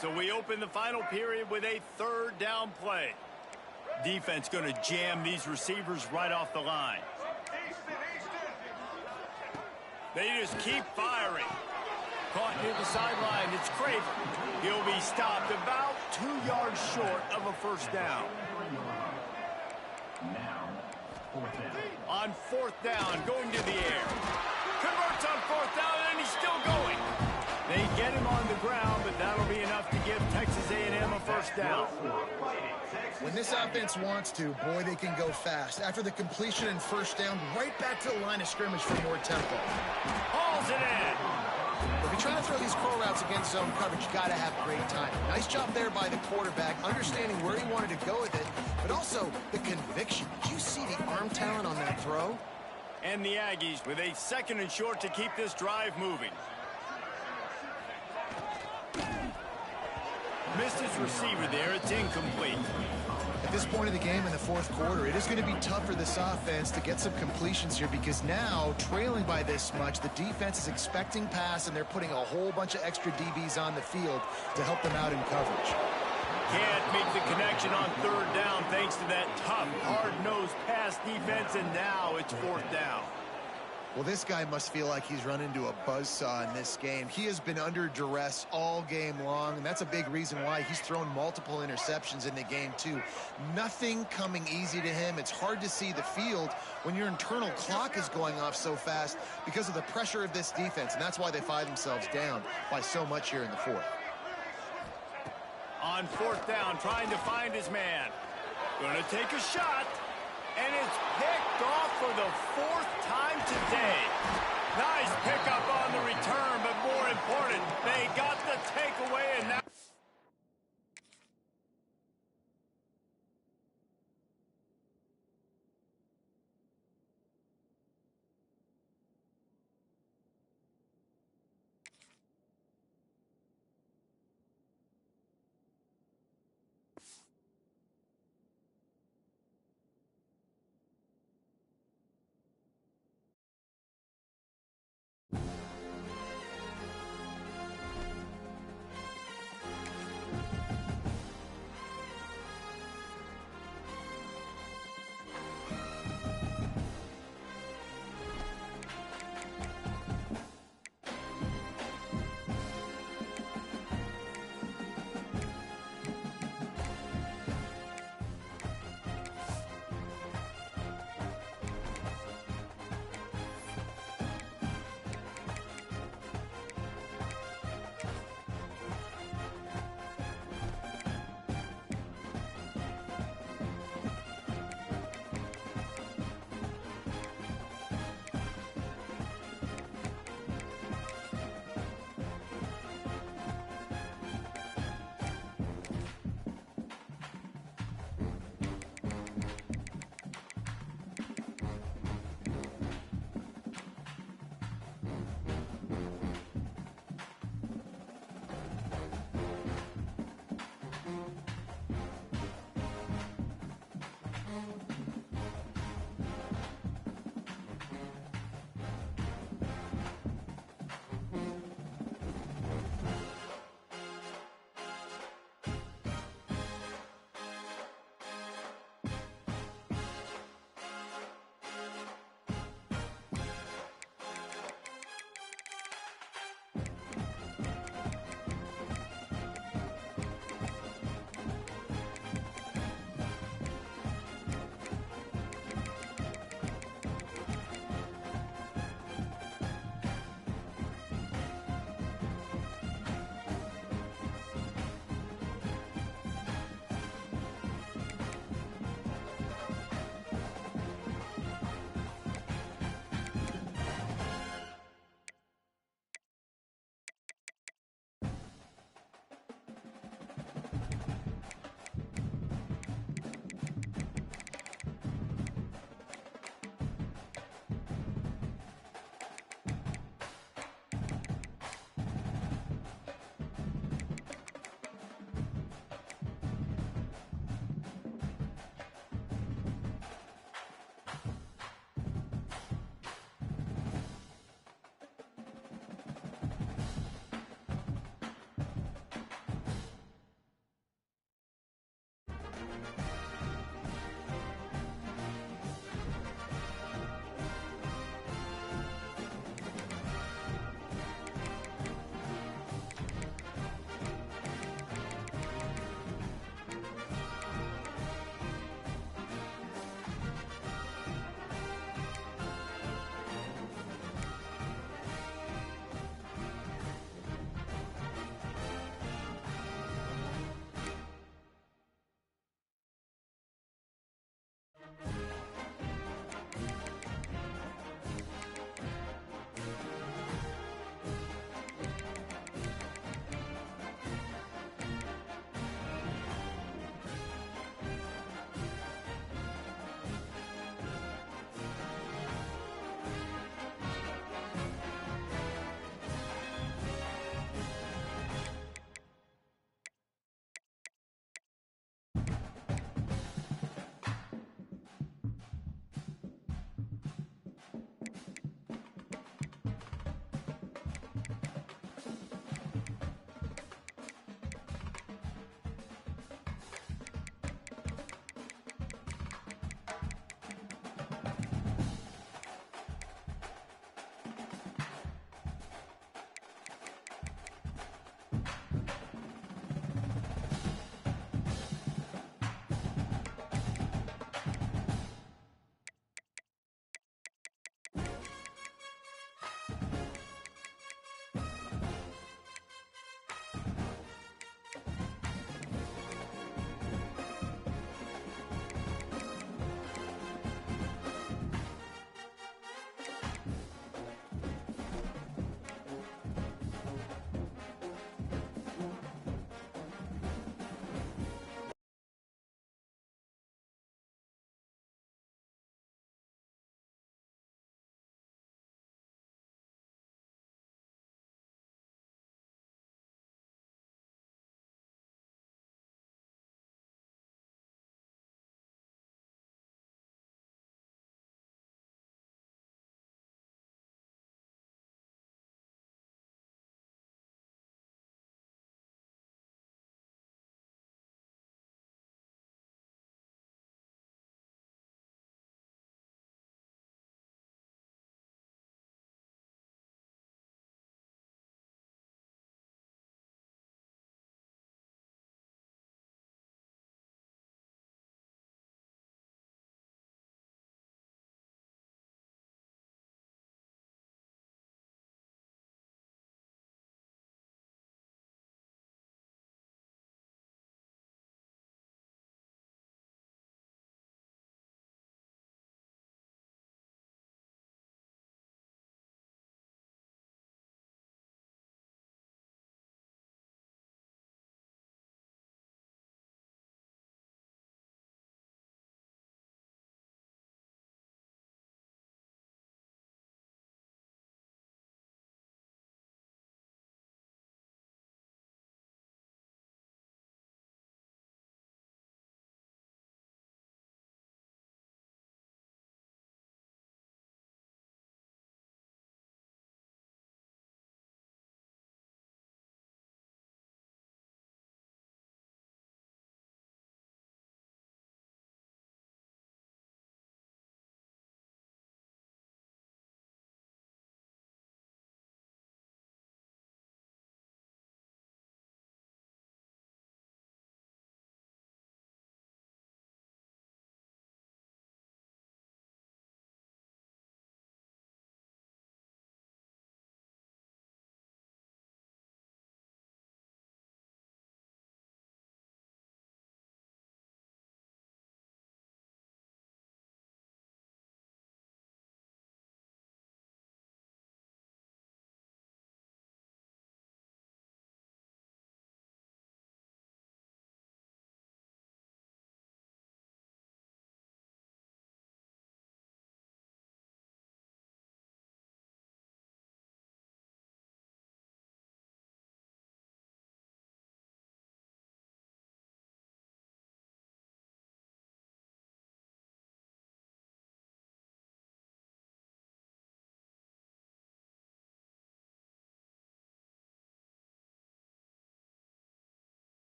So we open the final period with a third down play. Defense going to jam these receivers right off the line. They just keep firing. Caught near the sideline, it's Craver. He'll be stopped about 2 yards short of a first down. Now, fourth down. On fourth down, going to the air. Converts on fourth down, and he's still going. They get him on the ground, but that'll be enough to give Texas A&M a first down. When this offense wants to, boy, they can go fast. After the completion and first down, right back to the line of scrimmage for more tempo. Hauls it in. If you're trying to throw these curl routes against zone coverage, you got to have great timing. Nice job there by the quarterback, understanding where he wanted to go with it, but also the conviction. Did you see the arm talent on that throw? And the Aggies with a second and short to keep this drive moving. Missed his receiver there. It's incomplete. At this point of the game in the fourth quarter, it is going to be tough for this offense to get some completions here, because now, trailing by this much, the defense is expecting pass, and they're putting a whole bunch of extra DBs on the field to help them out in coverage. Can't make the connection on third down thanks to that tough, hard-nosed pass defense, and now it's fourth down. Well, this guy must feel like he's run into a buzzsaw in this game. He has been under duress all game long, and that's a big reason why he's thrown multiple interceptions in the game, too. Nothing coming easy to him. It's hard to see the field when your internal clock is going off so fast because of the pressure of this defense, and that's why they find themselves down by so much here in the fourth. On fourth down, trying to find his man. Going to take a shot. And it's picked off for the fourth time today. Nice pickup on the return, but more important, they got the takeaway, and now...